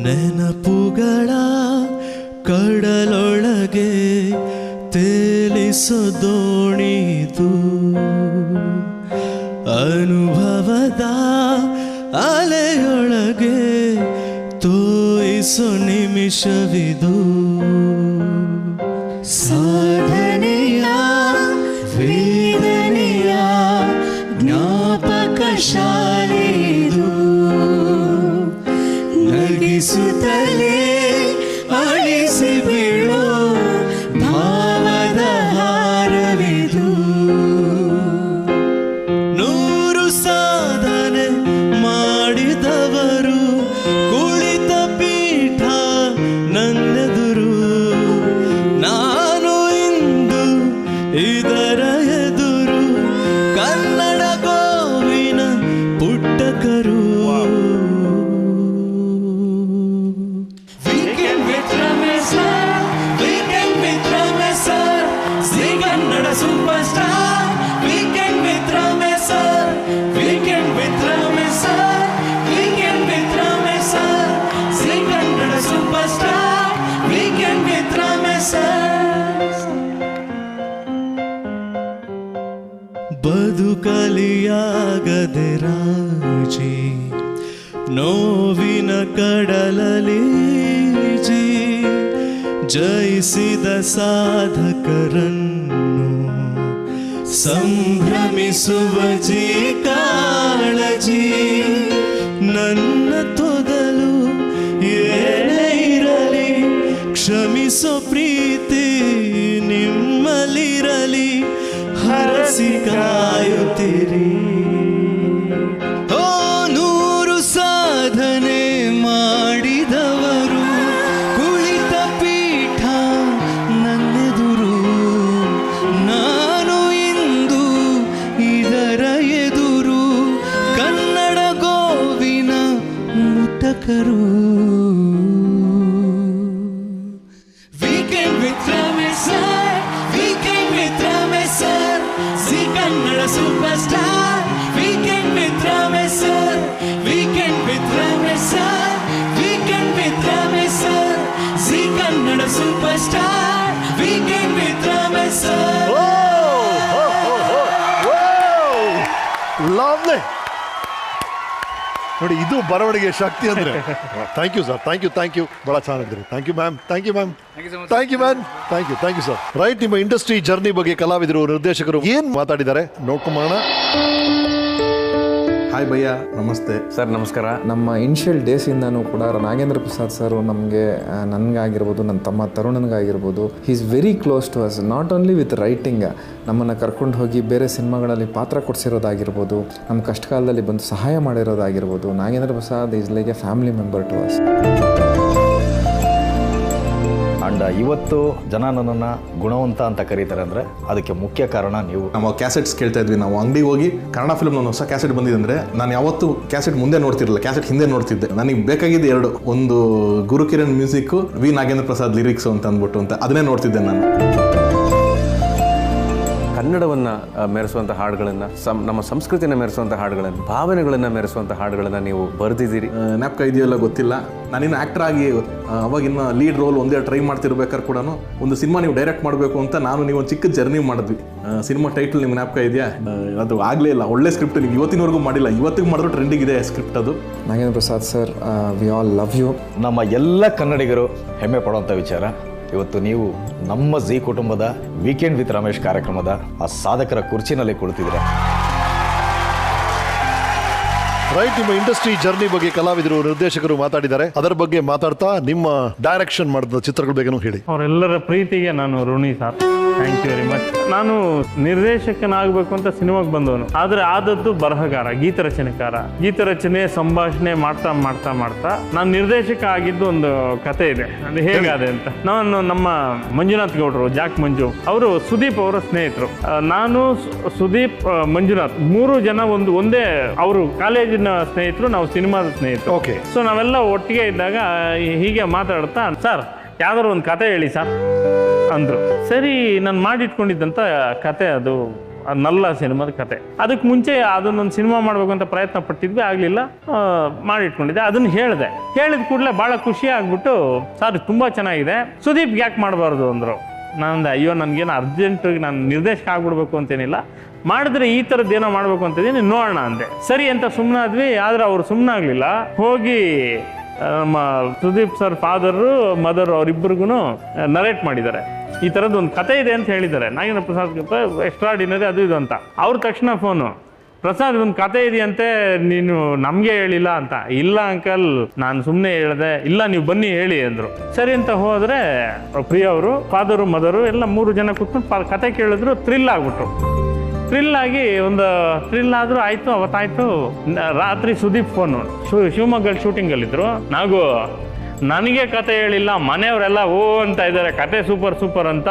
ನೆನಪುಗಳ ಕಡಲೊಳಗೆ ತೇಲಿಸೋ ದೋಣಿದು, ಅನುಭವದ ಅಲೆಯೊಳಗೆ ತೋಯಿಸೋ ನಿಮಿಷವಿದು, ಸಾಧನೆಯ ವೇದನೆಯ ಜ್ಞಾಪಕ ಶಾಲೆಯಿದು, ನಗಿಸುತ್ತಲೇ ಅಳಿಸಿ ಬಿಡೋ ಭಾವದ ಹಾರವಿದು, 100 ಸಾಧನೆ ಮಾಡಿದವರು ಕುಳಿತ ಪೀಠ ನನ್ನೆದುರು, ನಾನು ಇಂದು ಇದರ ಎದುರು ಕನ್ನಡ ಗೋವಿನ ಪುಟ್ಟಕರು. Super star weekend with Ramesh sir, weekend with Ramesh sir, weekend with Ramesh sir, Shri Kannada super star weekend with Ramesh sir. ಬದುಕಲಿಯಾಗದೆ ರಾಜಿ ನೋವಿನ ಕಡಲಲಿ ಜಿ, ಜಯಿಸಿದ ಸಾಧಕರನ್ನು ಸಂಭ್ರಮಿಸುವ ಜೀ ಕಾಳಜಿ, ನನ್ನ ತೊದಲು ಏನೇ ಇರಲಿ ಕ್ಷಮಿಸೋ ಪ್ರೀತಿ ನಿಮ್ಮಲ್ಲಿರಲಿ, ಹರಸಿ ಕಾಯುತ್ತಿರಿ. 100 ಸಾಧನೆ ಮಾಡಿದವರು ಕುಳಿತ ಪೀಠ ನನ್ನೆದುರು, ನಾನು ಇಂದು ಇದರ ಎದುರು ಕನ್ನಡ ಗೋವಿನ ಯುವಕರು. Weekend with Ramesh sir, weekend with Ramesh sir, Zee Kannada super star. Weekend with Ramesh sir, weekend with Ramesh sir, weekend with Ramesh sir, Zee Kannada super star. Weekend with Ramesh sir. Lovely. ನೋಡಿ, ಇದು ಬರವಣಿಗೆ ಶಕ್ತಿ ಅಂದ್ರೆ. Thank you sir, thank you ಬಹಳ ಚೆನ್ನಾಗಿದ್ರಿ. Thank you ma'am, thank you ma'am, thank you ma'am, thank you sir. Right, ನಿಮ್ಮ industry journey ಬಗ್ಗೆ ಕಲಾವಿದರು, ನಿರ್ದೇಶಕರು ಏನ್ ಮಾತಾಡಿದ್ದಾರೆ ನೋಡ್ಕೊಂಬೋಣ. ಹಾಯ್ ಭಯ್ಯ, ನಮಸ್ತೆ ಸರ್. ನಮಸ್ಕಾರ. ನಮ್ಮ ಇನಿಷಿಯಲ್ ಡೇಸಿಂದನೂ ಕೂಡ ನಾಗೇಂದ್ರ ಪ್ರಸಾದ್ ಸರ್ ನಮಗೆ, ನನಗಾಗಿರ್ಬೋದು, ನನ್ನ ತಮ್ಮ ತರುಣನಿಗಾಗಿರ್ಬೋದು, he is very close to us. Not only with writing, ನಮ್ಮನ್ನು ಕರ್ಕೊಂಡು ಹೋಗಿ ಬೇರೆ ಸಿನಿಮಾಗಳಲ್ಲಿ ಪಾತ್ರ ಕೊಡಿಸಿರೋದಾಗಿರ್ಬೋದು, ನಮ್ಮ ಕಷ್ಟಕಾಲದಲ್ಲಿ ಬಂದು ಸಹಾಯ ಮಾಡಿರೋದಾಗಿರ್ಬೋದು. Nagendra Prasad is like a family member to us. And ಇವತ್ತು ಜನ ನನ್ನನ್ನು ಗುಣವಂತ ಅಂತ ಕರೀತಾರೆ ಅಂದರೆ ಅದಕ್ಕೆ ಮುಖ್ಯ ಕಾರಣ ನೀವು. ನಮ್ಮ ಕ್ಯಾಸೆಟ್ಸ್ ಕೇಳ್ತಾ ಇದ್ವಿ, ನಾವು ಅಂಗಡಿಗೆ ಹೋಗಿ ಕನ್ನಡ ಫಿಲ್ಮ್ ಒಂದು ಹೊಸ ಕ್ಯಾಸೆಟ್ ಬಂದಿದೆ ಅಂದರೆ ನಾನು ಯಾವತ್ತೂ ಕ್ಯಾಸೆಟ್ ಮುಂದೆ ನೋಡ್ತಿರಲಿಲ್ಲ, ಕ್ಯಾಸೆಟ್ ಹಿಂದೆ ನೋಡ್ತಿದ್ದೆ. ನನಗೆ ಬೇಕಾಗಿದ್ದು ಎರಡು, ಒಂದು Gurukiran music, V Nagendra Prasad lyrics ಅಂತ ಅಂದ್ಬಿಟ್ಟು ಅಂತ ಅದನ್ನೇ ನೋಡ್ತಿದ್ದೆ ನಾನು. ಕನ್ನಡವನ್ನು ಮೆರೆಸುವಂಥ ಹಾಡುಗಳನ್ನು, ನಮ್ಮ ಸಂಸ್ಕೃತಿನ ಮೆರೆಸುವಂಥ ಹಾಡುಗಳನ್ನು, ಭಾವನೆಗಳನ್ನು ಮೆರೆಸುವಂಥ ಹಾಡುಗಳನ್ನು ನೀವು ಬರೆದಿದ್ದೀರಿ. ಜ್ಞಾಪಕ ಇದೆಯಲ್ಲ ಗೊತ್ತಿಲ್ಲ, ನಾನಿನ್ನು ಆ್ಯಕ್ಟರ್ ಆಗಿ ಅವಾಗಿನ್ನು ಲೀಡ್ ರೋಲ್ ಒಂದೇ ಟ್ರೈ ಮಾಡ್ತಿರ್ಬೇಕಾದ್ರೆ ಕೂಡ ಒಂದು ಸಿನಿಮಾ ನೀವು ಡೈರೆಕ್ಟ್ ಮಾಡಬೇಕು ಅಂತ ನೀವು ಒಂದು ಚಿಕ್ಕ ಜರ್ನಿ ಮಾಡಿದ್ವಿ. ಸಿನಿಮಾ ಟೈಟಲ್ ನಿಮ್ಗೆ ಜ್ಞಾಪಕ ಇದೆಯಾ? ಅದು ಆಗಲೇ ಇಲ್ಲ, ಒಳ್ಳೆ ಸ್ಕ್ರಿಪ್ಟ್, ನೀವು ಇವತ್ತಿನವರೆಗೂ ಮಾಡಿಲ್ಲ, ಇವತ್ತಿಗೆ ಮಾಡಿದ್ರು ಟ್ರೆಂಡಿಂಗ್ ಇದೆ ಸ್ಕ್ರಿಪ್ಟ್ ಅದು. Nagendra Prasad sir, we all love you. ನಮ್ಮ ಎಲ್ಲ ಕನ್ನಡಿಗರು ಹೆಮ್ಮೆ ಪಡುವಂಥ ವಿಚಾರ, ಇವತ್ತು ನೀವು ನಮ್ಮ ಜೀ ಕುಟುಂಬದ ವೀಕೆಂಡ್ ವಿತ್ ರಮೇಶ್ ಕಾರ್ಯಕ್ರಮದ ಆ ಸಾಧಕರ ಕುರ್ಚಿನಲ್ಲಿ ಕುಳಿತಿದ್ರೆ. ರೈಟ್, ನಿಮ್ಮ ಇಂಡಸ್ಟ್ರಿ ಜರ್ನಿ ಬಗ್ಗೆ ಕಲಾವಿದರು, ನಿರ್ದೇಶಕರು ಮಾತಾಡಿದ್ದಾರೆ. ಅದರ ಬಗ್ಗೆ ಮಾತಾಡ್ತಾ ನಿಮ್ಮ ಡೈರೆಕ್ಷನ್ ಮಾಡಿದ ಚಿತ್ರಗಳ ಬಗ್ಗೆನೂ ಹೇಳಿ. ಅವರೆಲ್ಲರ ಪ್ರೀತಿಗೆ ನಾನು ಋಣಿ sir. Thank you very much. ನಾನು ನಿರ್ದೇಶಕನಾಗಬೇಕು ಅಂತ ಸಿನಿಮಾಗೆ ಬಂದವನು, ಆದರೆ ಆದದ್ದು ಬರಹಗಾರ, ಗೀತರಚನೆಕಾರ. ಗೀತರಚನೆ, ಸಂಭಾಷಣೆ ಮಾಡ್ತಾ ಮಾಡ್ತಾ ಮಾಡ್ತಾ ನಾನು ನಿರ್ದೇಶಕ ಆಗಿದ್ದು ಒಂದು ಕತೆ ಇದೆ. ಅದು ಹೇಗಾದೆ ಅಂತ, ನಾನು ನಮ್ಮ ಮಂಜುನಾಥ್ ಗೌಡರು, ಜಾಕ್ ಮಂಜು ಅವರು ಸುದೀಪ್ ಅವರ ಸ್ನೇಹಿತರು. ನಾನು ಸುದೀಪ್, ಮಂಜುನಾಥ್ ಮೂರು ಜನ ಒಂದೇ, ಅವರು ಕಾಲೇಜಿನ ಸ್ನೇಹಿತರು, ನಾವು ಸಿನಿಮಾದ ಸ್ನೇಹಿತರು. ಓಕೆ. ಸೊ ನಾವೆಲ್ಲ ಒಟ್ಟಿಗೆ ಇದ್ದಾಗ ಹೀಗೆ ಮಾತಾಡ್ತಾ, ಸರ್ ಯಾವ್ದಾದ್ರು ಒಂದು ಕತೆ ಹೇಳಿ ಸರ್ ಅಂದರು. ಸರಿ, ನಾನು ಮಾಡಿಟ್ಕೊಂಡಿದ್ದಂಥ ಕತೆ ಅದು ನಲ್ಲ ಸಿನಿಮಾದ ಕತೆ. ಅದಕ್ಕೆ ಮುಂಚೆ ಅದನ್ನೊಂದು ಸಿನಿಮಾ ಮಾಡಬೇಕು ಅಂತ ಪ್ರಯತ್ನ ಪಟ್ಟಿದ್ವಿ, ಆಗಲಿಲ್ಲ, ಮಾಡಿಟ್ಕೊಂಡಿದ್ದೆ. ಅದನ್ನು ಹೇಳಿದೆ. ಹೇಳಿದ ಕೂಡಲೇ ಭಾಳ ಖುಷಿ ಆಗ್ಬಿಟ್ಟು, ಸರ್ ತುಂಬ ಚೆನ್ನಾಗಿದೆ, ಸುದೀಪ್ಗೆ ಯಾಕೆ ಮಾಡಬಾರ್ದು ಅಂದರು. ನಾನು ಅಯ್ಯೋ, ನನಗೇನು ಅರ್ಜೆಂಟಿಗೆ ನಾನು ನಿರ್ದೇಶಕ ಆಗ್ಬಿಡ್ಬೇಕು ಅಂತೇನಿಲ್ಲ, ಮಾಡಿದ್ರೆ ಈ ಥರದ್ದು ಏನೋ ಮಾಡಬೇಕು ಅಂತಿದ್ದೀನಿ, ನೋಡೋಣ ಅಂದೆ. ಸರಿ ಅಂತ ಸುಮ್ಮನಾದ್ವಿ. ಆದರೆ ಅವರು ಸುಮ್ಮನಾಗಲಿಲ್ಲ. ಹೋಗಿ ನಮ್ಮ ಸುದೀಪ್ ಸರ್ ಫಾದರು, ಮದರು ಅವರಿಬ್ಬರಿಗೂ ನರೇಟ್ ಮಾಡಿದ್ದಾರೆ. ಈ ಥರದ್ದು ಒಂದು ಕತೆ ಇದೆ ಅಂತ ಹೇಳಿದ್ದಾರೆ. ನಾಗೇಂದ್ರ ಪ್ರಸಾದ್ ಎಕ್ಸ್ಟ್ರಾಡಿನರಿ ಅದು ಇದು ಅಂತ. ಅವ್ರ ತಕ್ಷಣ ಫೋನು, ಪ್ರಸಾದ್ ಒಂದು ಕತೆ ಇದೆಯಂತೆ, ನೀನು ನಮಗೆ ಹೇಳಿಲ್ಲ ಅಂತ. ಇಲ್ಲ ಅಂಕಲ್, ನಾನು ಸುಮ್ಮನೆ ಹೇಳಿದೆ. ಇಲ್ಲ, ನೀವು ಬನ್ನಿ ಹೇಳಿ ಅಂದರು. ಸರಿ ಅಂತ ಹೋದರೆ ಪ್ರಿಯ ಅವರು, ಫಾದರು, ಮದರು ಎಲ್ಲ ಮೂರು ಜನ ಕೂತ್ಕೊಂಡು ಕತೆ ಕೇಳಿದ್ರು. ಥ್ರಿಲ್ ಆಗ್ಬಿಟ್ರು. ಥ್ರಿಲ್ ಆಗಿ ಒಂದು ಥ್ರಿಲ್ ಆದರೂ ಆಯಿತು. ಅವತ್ತಾಯಿತು ರಾತ್ರಿ ಸುದೀಪ್ ಫೋನು, ಶಿವಮೊಗ್ಗಲ್ಲಿ ಶೂಟಿಂಗಲ್ಲಿದ್ದರು. ನನಗೆ ಕತೆ ಹೇಳಿಲ್ಲ, ಮನೆಯವರೆಲ್ಲ ಓ ಅಂತ ಇದ್ದಾರೆ, ಕತೆ ಸೂಪರ್ ಸೂಪರ್ ಅಂತ.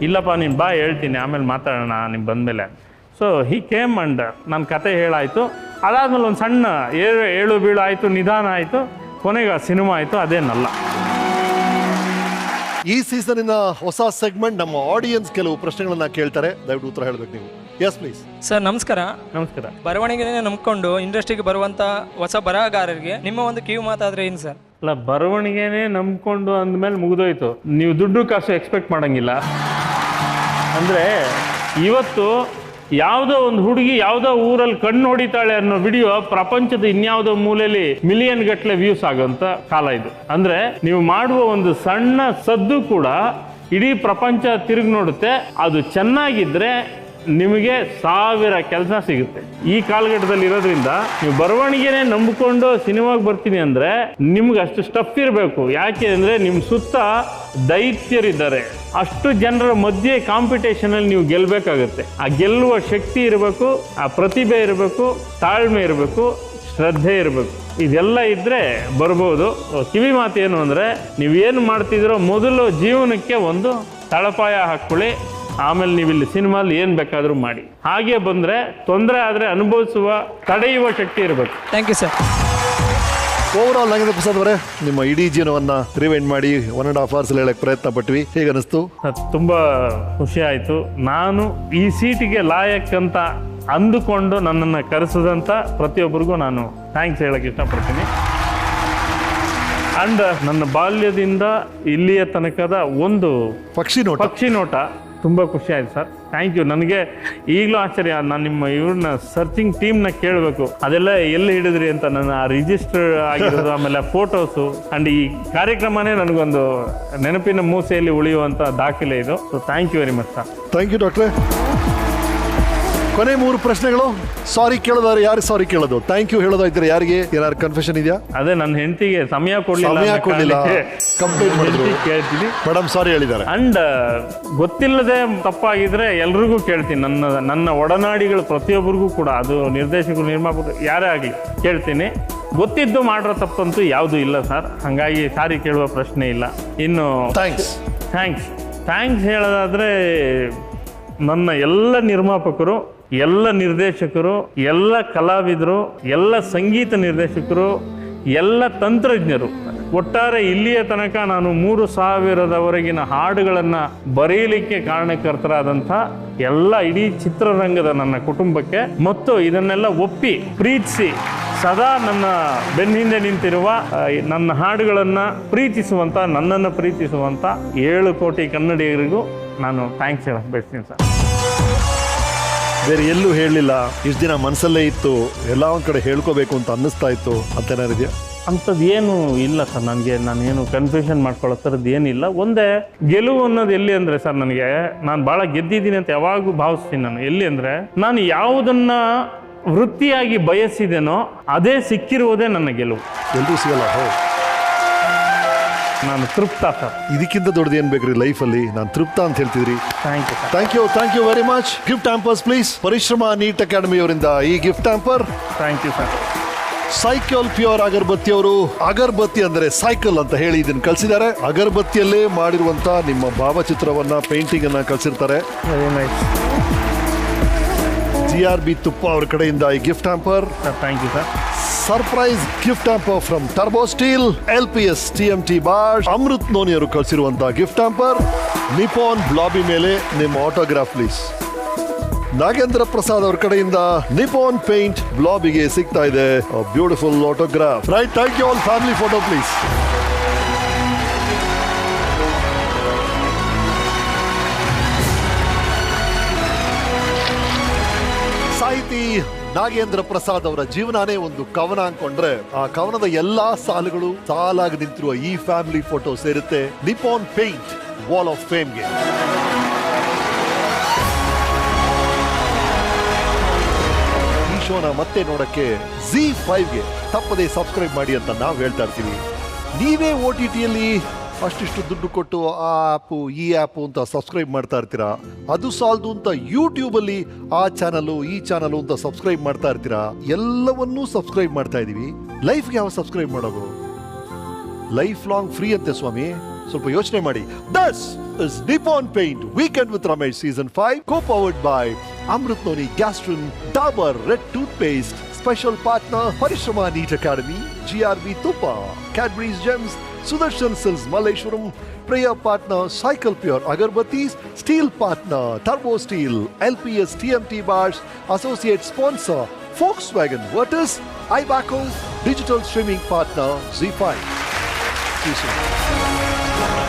ಇಲ್ಲಪ್ಪ, ನೀನು ಬಾ ಹೇಳ್ತೀನಿ, ಆಮೇಲೆ ಮಾತಾಡೋಣ ನೀವು ಬಂದಮೇಲೆ. ಸೊ ಹಿ ಕೇಮ್ ಅಂಡ್ ನನ್ನ ಕತೆ ಹೇಳಾಯಿತು. ಅದಾದಮೇಲೆ ಒಂದು ಸಣ್ಣ ಏಳು ಬೀಳು ಆಯಿತು, ನಿಧಾನ ಆಯಿತು, ಕೊನೆಗೆ ಸಿನಿಮಾ ಆಯಿತು. ಅದೇನಲ್ಲ. ಈ ಸೀಸನಿನ ಹೊಸ ಸೆಗ್ಮೆಂಟ್, ನಮ್ಮ ಆಡಿಯನ್ಸ್ ಕೆಲವು ಪ್ರಶ್ನೆಗಳನ್ನ ಕೇಳ್ತಾರೆ, ದಯವಿಟ್ಟು ಉತ್ತರ ಹೇಳಬೇಕು ನೀವು. Yes please. ಸರ್ ನಮಸ್ಕಾರ. ನಮಸ್ಕಾರ. ಬರವಣಿಗೆನೇ ನಂಬ್ಕೊಂಡು ಇಂಡಸ್ಟ್ರಿಗೆ ಬರುವಂತ ಹೊಸ ಬರಹಗಾರರಿಗೆ ನಿಮ್ಮ ಒಂದು ಕಿವಿ ಮಾತಾದ್ರೆ ಏನು ಸರ್? ಅಲ್ಲ, ಬರವಣಿಗೆನೇ ನಂಬ್ಕೊಂಡು ಅಂದಮೇಲೆ ಮುಗಿದೋಯ್ತು. ನೀವು ದುಡ್ಡು ಕಾಸು ಎಕ್ಸ್ಪೆಕ್ಟ್ ಮಾಡೋಂಗಿಲ್ಲ. ಅಂದರೆ ಇವತ್ತು ಯಾವುದೋ ಒಂದು ಹುಡುಗಿ ಯಾವುದೋ ಊರಲ್ಲಿ ಕಣ್ಣು ಹೊಡಿತಾಳೆ ಅನ್ನೋ ವಿಡಿಯೋ ಪ್ರಪಂಚದ ಇನ್ಯಾವುದೋ ಮೂಲೆಯಲ್ಲಿ ಮಿಲಿಯನ್ ಗಟ್ಟಲೆ ವ್ಯೂಸ್ ಆಗೋಂಥ ಕಾಲ ಇದು. ಅಂದರೆ ನೀವು ಮಾಡುವ ಒಂದು ಸಣ್ಣ ಸದ್ದು ಕೂಡ ಇಡೀ ಪ್ರಪಂಚ ತಿರುಗಿ ನೋಡುತ್ತೆ. ಅದು ಚೆನ್ನಾಗಿದ್ದರೆ ನಿಮಗೆ 1000 ಕೆಲಸ ಸಿಗುತ್ತೆ. ಈ ಕಾಲಘಟ್ಟದಲ್ಲಿ ಇರೋದ್ರಿಂದ ನೀವು ಬರವಣಿಗೆನೇ ನಂಬಿಕೊಂಡು ಸಿನಿಮಾಗೆ ಬರ್ತೀನಿ ಅಂದರೆ ನಿಮ್ಗೆ ಅಷ್ಟು ಸ್ಟಫ್ ಇರಬೇಕು. ಯಾಕೆ ಅಂದರೆ ನಿಮ್ಮ ಸುತ್ತ ದೈತ್ಯರಿದ್ದಾರೆ. ಅಷ್ಟು ಜನರ ಮಧ್ಯೆ ಕಾಂಪಿಟೇಷನಲ್ಲಿ ನೀವು ಗೆಲ್ಲಬೇಕಾಗುತ್ತೆ. ಆ ಗೆಲ್ಲುವ ಶಕ್ತಿ ಇರಬೇಕು, ಆ ಪ್ರತಿಭೆ ಇರಬೇಕು, ತಾಳ್ಮೆ ಇರಬೇಕು, ಶ್ರದ್ಧೆ ಇರಬೇಕು. ಇದೆಲ್ಲ ಇದ್ದರೆ ಬರ್ಬೋದು. ಕಿವಿ ಮಾತು ಏನು ಅಂದರೆ, ನೀವೇನು ಮಾಡ್ತಿದ್ದೀರೋ ಮೊದಲು ಜೀವನಕ್ಕೆ ಒಂದು ತಳಪಾಯ ಹಾಕ್ಕೊಳ್ಳಿ. ಆಮೇಲೆ ನೀವು ಇಲ್ಲಿ ಸಿನಿಮಾಲ್ಲಿ ಏನು ಬೇಕಾದರೂ ಮಾಡಿ. ಹಾಗೆ ಬಂದರೆ ತೊಂದರೆ ಆದರೆ ಅನುಭವಿಸುವ, ತಡೆಯುವ ಶಕ್ತಿ ಇರಬೇಕು. Thank you sir. Overall Nagendra Prasad ಅವರೇ, ನಿಮ್ಮ ಇಡೀ ಜೀವನವನ್ನ ರಿವೈಂಡ್ ಮಾಡಿ 1.5 hours ಹೇಳಕ್ ಪ್ರಯತ್ನ ಪಟ್ವಿ. ಹೇಗೆ ಅನಿಸ್ತು? ತುಂಬಾ ಖುಷಿ ಆಯ್ತು. ನಾನು ಈ ಸೀಟಿಗೆ ಲಾಯಕ್ ಅಂತ ಅಂದುಕೊಂಡು ನನ್ನನ್ನು ಕರೆಸಿದಂಥ ಪ್ರತಿಯೊಬ್ಬರಿಗೂ ನಾನು ಥ್ಯಾಂಕ್ಸ್ ಹೇಳಕ್ಕೆ ಇಷ್ಟಪಡ್ತೀನಿ. ಅಂಡ್ ನನ್ನ ಬಾಲ್ಯದಿಂದ ಇಲ್ಲಿಯ ತನಕದ ಒಂದು ಪಕ್ಷಿ ನೋಟ ತುಂಬ ಖುಷಿ ಆಯ್ತು ಸರ್. Thank you. ನನಗೆ ಈಗಲೂ ಆಶ್ಚರ್ಯ, ನಾನು ನಿಮ್ಮ ಇವ್ರನ್ನ ಸರ್ಚಿಂಗ್ ಟೀಮ್ನ ಕೇಳಬೇಕು, ಅದೆಲ್ಲ ಎಲ್ಲಿ ಹಿಡಿದ್ರಿ ಅಂತ. ನನ್ನ ರಿಜಿಸ್ಟರ್ ಆಗಿರೋದು, ಆಮೇಲೆ ಫೋಟೋಸು ಅಂಡ್ ಈ ಕಾರ್ಯಕ್ರಮನೇ ನನಗೊಂದು ನೆನಪಿನ ಮೂಸೆಯಲ್ಲಿ ಉಳಿಯುವಂಥ ದಾಖಲೆ ಇದು. So thank you very much sir. Thank you ಡಾಕ್ಟ್ರೆ. ಕೊನೆ 3 ಪ್ರಶ್ನೆಗಳು. ಸಾರಿ ಕೇಳೋದಾದ್ರೆ ಯಾರು ಸಾರಿ ಕೇಳೋದು? ಥ್ಯಾಂಕ್ ಯು ಹೇಳೋದಾಯ್ತಾರೆ ಯಾರಿಗೆ? ಏನಾದ್ರು ಕನ್ಫೆಷನ್ ಇದೆಯಾ? ಅದೇ ನನ್ನ ಹೆಂಡತಿಗೆ ಸಮಯ ಕೊಡಲಿಲ್ಲ, ಕಂಪ್ಲೇಂಟ್ ಮಾಡಿದ್ರು, ಕೇಳ್ತೀನಿ. ಮೇಡಮ್ ಸಾರಿ ಹೇಳಿದ್ದಾರೆ. ಅಂಡ್ ಗೊತ್ತಿಲ್ಲದೆ ತಪ್ಪಾಗಿದ್ರೆ ಎಲ್ರಿಗೂ ಕೇಳ್ತೀನಿ. ನನ್ನ ಒಡನಾಡಿಗಳು ಪ್ರತಿಯೊಬ್ಬರಿಗೂ ಕೂಡ, ಅದು ನಿರ್ದೇಶಕರು, ನಿರ್ಮಾಪಕರು ಯಾರೇ ಆಗಲಿ ಕೇಳ್ತೀನಿ. ಗೊತ್ತಿದ್ದು ಮಾಡಿರೋ ತಪ್ಪಂತೂ ಯಾವುದೂ ಇಲ್ಲ ಸರ್. ಹಾಗಾಗಿ ಸಾರಿ ಕೇಳುವ ಪ್ರಶ್ನೆ ಇಲ್ಲ. ಇನ್ನು ಥ್ಯಾಂಕ್ಸ್ ಹೇಳೋದಾದ್ರೆ ನನ್ನ ಎಲ್ಲ ನಿರ್ಮಾಪಕರು, ಎಲ್ಲ ನಿರ್ದೇಶಕರು, ಎಲ್ಲ ಕಲಾವಿದರು, ಎಲ್ಲ ಸಂಗೀತ ನಿರ್ದೇಶಕರು, ಎಲ್ಲ ತಂತ್ರಜ್ಞರು, ಒಟ್ಟಾರೆ ಇಲ್ಲಿಯ ತನಕ ನಾನು 3,000ವರೆಗಿನ ಹಾಡುಗಳನ್ನು ಬರೆಯಲಿಕ್ಕೆ ಕಾರಣಕರ್ತರಾದಂಥ ಎಲ್ಲ ಇಡೀ ಚಿತ್ರರಂಗದ ನನ್ನ ಕುಟುಂಬಕ್ಕೆ ಮತ್ತು ಇದನ್ನೆಲ್ಲ ಒಪ್ಪಿ ಪ್ರೀತಿಸಿ ಸದಾ ನನ್ನ ಬೆನ್ನಿಂದೆ ನಿಂತಿರುವ ನನ್ನ ಹಾಡುಗಳನ್ನು ಪ್ರೀತಿಸುವಂಥ, ನನ್ನನ್ನು ಪ್ರೀತಿಸುವಂಥ 7 ಕೋಟಿ ಕನ್ನಡಿಗರಿಗೂ ನಾನು ಥ್ಯಾಂಕ್ಸ್ ಹೇಳಕ್ಕೆ ಬಯಸ್ತೀನಿ ಸರ್. ಬೇರೆ ಎಲ್ಲೂ ಹೇಳಲಿಲ್ಲ, ಇಷ್ಟು ದಿನ ಮನಸ್ಸಲ್ಲೇ ಇತ್ತು, ಎಲ್ಲ ಒಂದು ಕಡೆ ಹೇಳ್ಕೋಬೇಕು ಅಂತ ಅನ್ನಿಸ್ತಾ ಇತ್ತು ಅಂತೇನಾರಿದೆಯಾ? ಅಂಥದ್ದು ಏನು ಇಲ್ಲ ಸರ್. ನಾನೇನು ಕನ್ಫ್ಯೂಷನ್ ಮಾಡ್ಕೊಳ್ಳೋ ಥರದ್ದು ಏನಿಲ್ಲ. ಒಂದೇ ಗೆಲುವು ಅನ್ನೋದು ಎಲ್ಲಿ ಅಂದರೆ ಸರ್, ನಾನು ಭಾಳ ಗೆದ್ದಿದ್ದೀನಿ ಅಂತ ಯಾವಾಗೂ ಭಾವಿಸ್ತೀನಿ ನಾನು. ಎಲ್ಲಿ ಅಂದರೆ, ನಾನು ಯಾವುದನ್ನ ವೃತ್ತಿಯಾಗಿ ಬಯಸಿದೆನೋ ಅದೇ ಸಿಕ್ಕಿರುವುದೇ ನನ್ನ ಗೆಲುವು. ಎಲ್ಲರೂ ಸಿಗಲ್ಲ. ನಾನು ತೃಪ್ತ ಸರ್. ಇದಕ್ಕಿಂತ ದೊಡ್ಡದು ಏನ್ ಬೇಕ್ರಿ ಲೈಫಲ್ಲಿ? ನಾನು ತೃಪ್ತ ಅಂತ ಹೇಳ್ತಿದ್ರಿ. Thank you very much. Gift hampers please. Parishrama NEET academy ಅವರಿಂದ ಈ gift hamper. Thank you sir. Cycle Pure Agarbatti ಅವರು ಅಗರಬತ್ತಿ ಅಂದರೆ ಸೈಕಲ್ ಅಂತ ಹೇಳಿ ಇದನ್ನು ಕಳಿಸಿದ್ದಾರೆ. ಅಗರಬತ್ತಿಯಲ್ಲೇ ಮಾಡಿರುವಂತ ನಿಮ್ಮ ಭಾವಚಿತ್ರವನ್ನ, ಪೇಂಟಿಂಗ್ ಅನ್ನ ಕಳಿಸಿರ್ತಾರೆ. GRB ತುಪ್ಪ ಅವರ ಕಡೆಯಿಂದ ಈ gift hamper. Thank you sir. Surprise gift hamper from turbo steel, LPS TMT Bosch, Amrut Noni ಅವರು ಕಳಿಸಿರುವಂತಹ ಗಿಫ್ಟ್ ಹ್ಯಾಂಪರ್. ನಿಪಾನ್ ಬ್ಲಾಬಿ ಮೇಲೆ ನಿಮ್ಮ ಆಟೋಗ್ರಾಫ್ ಪ್ಲೀಸ್. ನಾಗೇಂದ್ರ ಪ್ರಸಾದ್ ಅವರ ಕಡೆಯಿಂದ ನಿಪಾನ್ ಪೇಂಟ್ ಬ್ಲಾಬಿಗೆ ಸಿಗ್ತಾ ಇದೆ beautiful autograph. Right, thank you all. Family photo please. ಸಾಹಿತಿ ನಾಗೇಂದ್ರ ಪ್ರಸಾದ್ ಅವರ ಜೀವನನೇ ಒಂದು ಕವನ ಅನ್ಕೊಂಡ್ರೆ, ಆ ಕವನದ ಎಲ್ಲಾ ಸಾಲುಗಳು ಸಾಲಾಗಿ ನಿಂತಿರುವ ಈ ಫ್ಯಾಮಿಲಿ ಫೋಟೋ ಸೇರುತ್ತೆ ನಿಪಾನ್ ಪೇಂಟ್ ವಾಲ್ ಆಫ್ ಫೇಮ್ಗೆ. ಈ ಶೋನ ಮತ್ತೆ ನೋಡಕ್ಕೆ ZEE5ಗೆ ತಪ್ಪದೇ ಸಬ್ಸ್ಕ್ರೈಬ್ ಮಾಡಿ ಅಂತ ನಾವು ಹೇಳ್ತಾ ಇರ್ತೀವಿ. ನೀವೇ OTTಯಲ್ಲಿ ಅಷ್ಟಿಷ್ಟು ದುಡ್ಡು ಕೊಟ್ಟು ಆ ಆ್ಯಪು ಈ ಆ್ಯಪು ಅಂತ ಸಬ್ಸ್ಕ್ರೈಬ್ ಮಾಡ್ತಾ ಇರ್ತೀರಾ. ಅದು ಸಾಲದು ಅಂತ ಯೂಟ್ಯೂಬಲ್ಲಿ ಆ ಚಾನಲು ಈ ಚಾನಲು ಅಂತ ಸಬ್ಸ್ಕ್ರೈಬ್ ಮಾಡ್ತಾ ಇರ್ತೀರಾ. ಎಲ್ಲವನ್ನೂ ಸಬ್ಸ್ಕ್ರೈಬ್ ಮಾಡ್ತಾ ಇದೀವಿ. ಲೈಫ್ಗೆ ಯಾವ ಸಬ್ಸ್ಕ್ರೈಬ್ ಮಾಡೋದು? ಲೈಫ್ ಲಾಂಗ್ ಫ್ರೀ ಅಂತೆ ಸ್ವಾಮಿ, ಸ್ವಲ್ಪ ಯೋಚನೆ ಮಾಡಿ. This is Nippon Paint Weekend with Ramesh Season 5, co-powered by Amrit Noni Gastrin, Dabur Red Toothpaste, special partner Parishrama Neat Academy, GRB Tupa, Cadbury's Gems, Sudarshan Sills Malleshwaram, prayer partner Cycle Pure Agarbattis, steel partner Turbo Steel, LPS TMT Bars, associate sponsor Volkswagen Virtus, iBaco, digital streaming partner ZEE5. See you soon.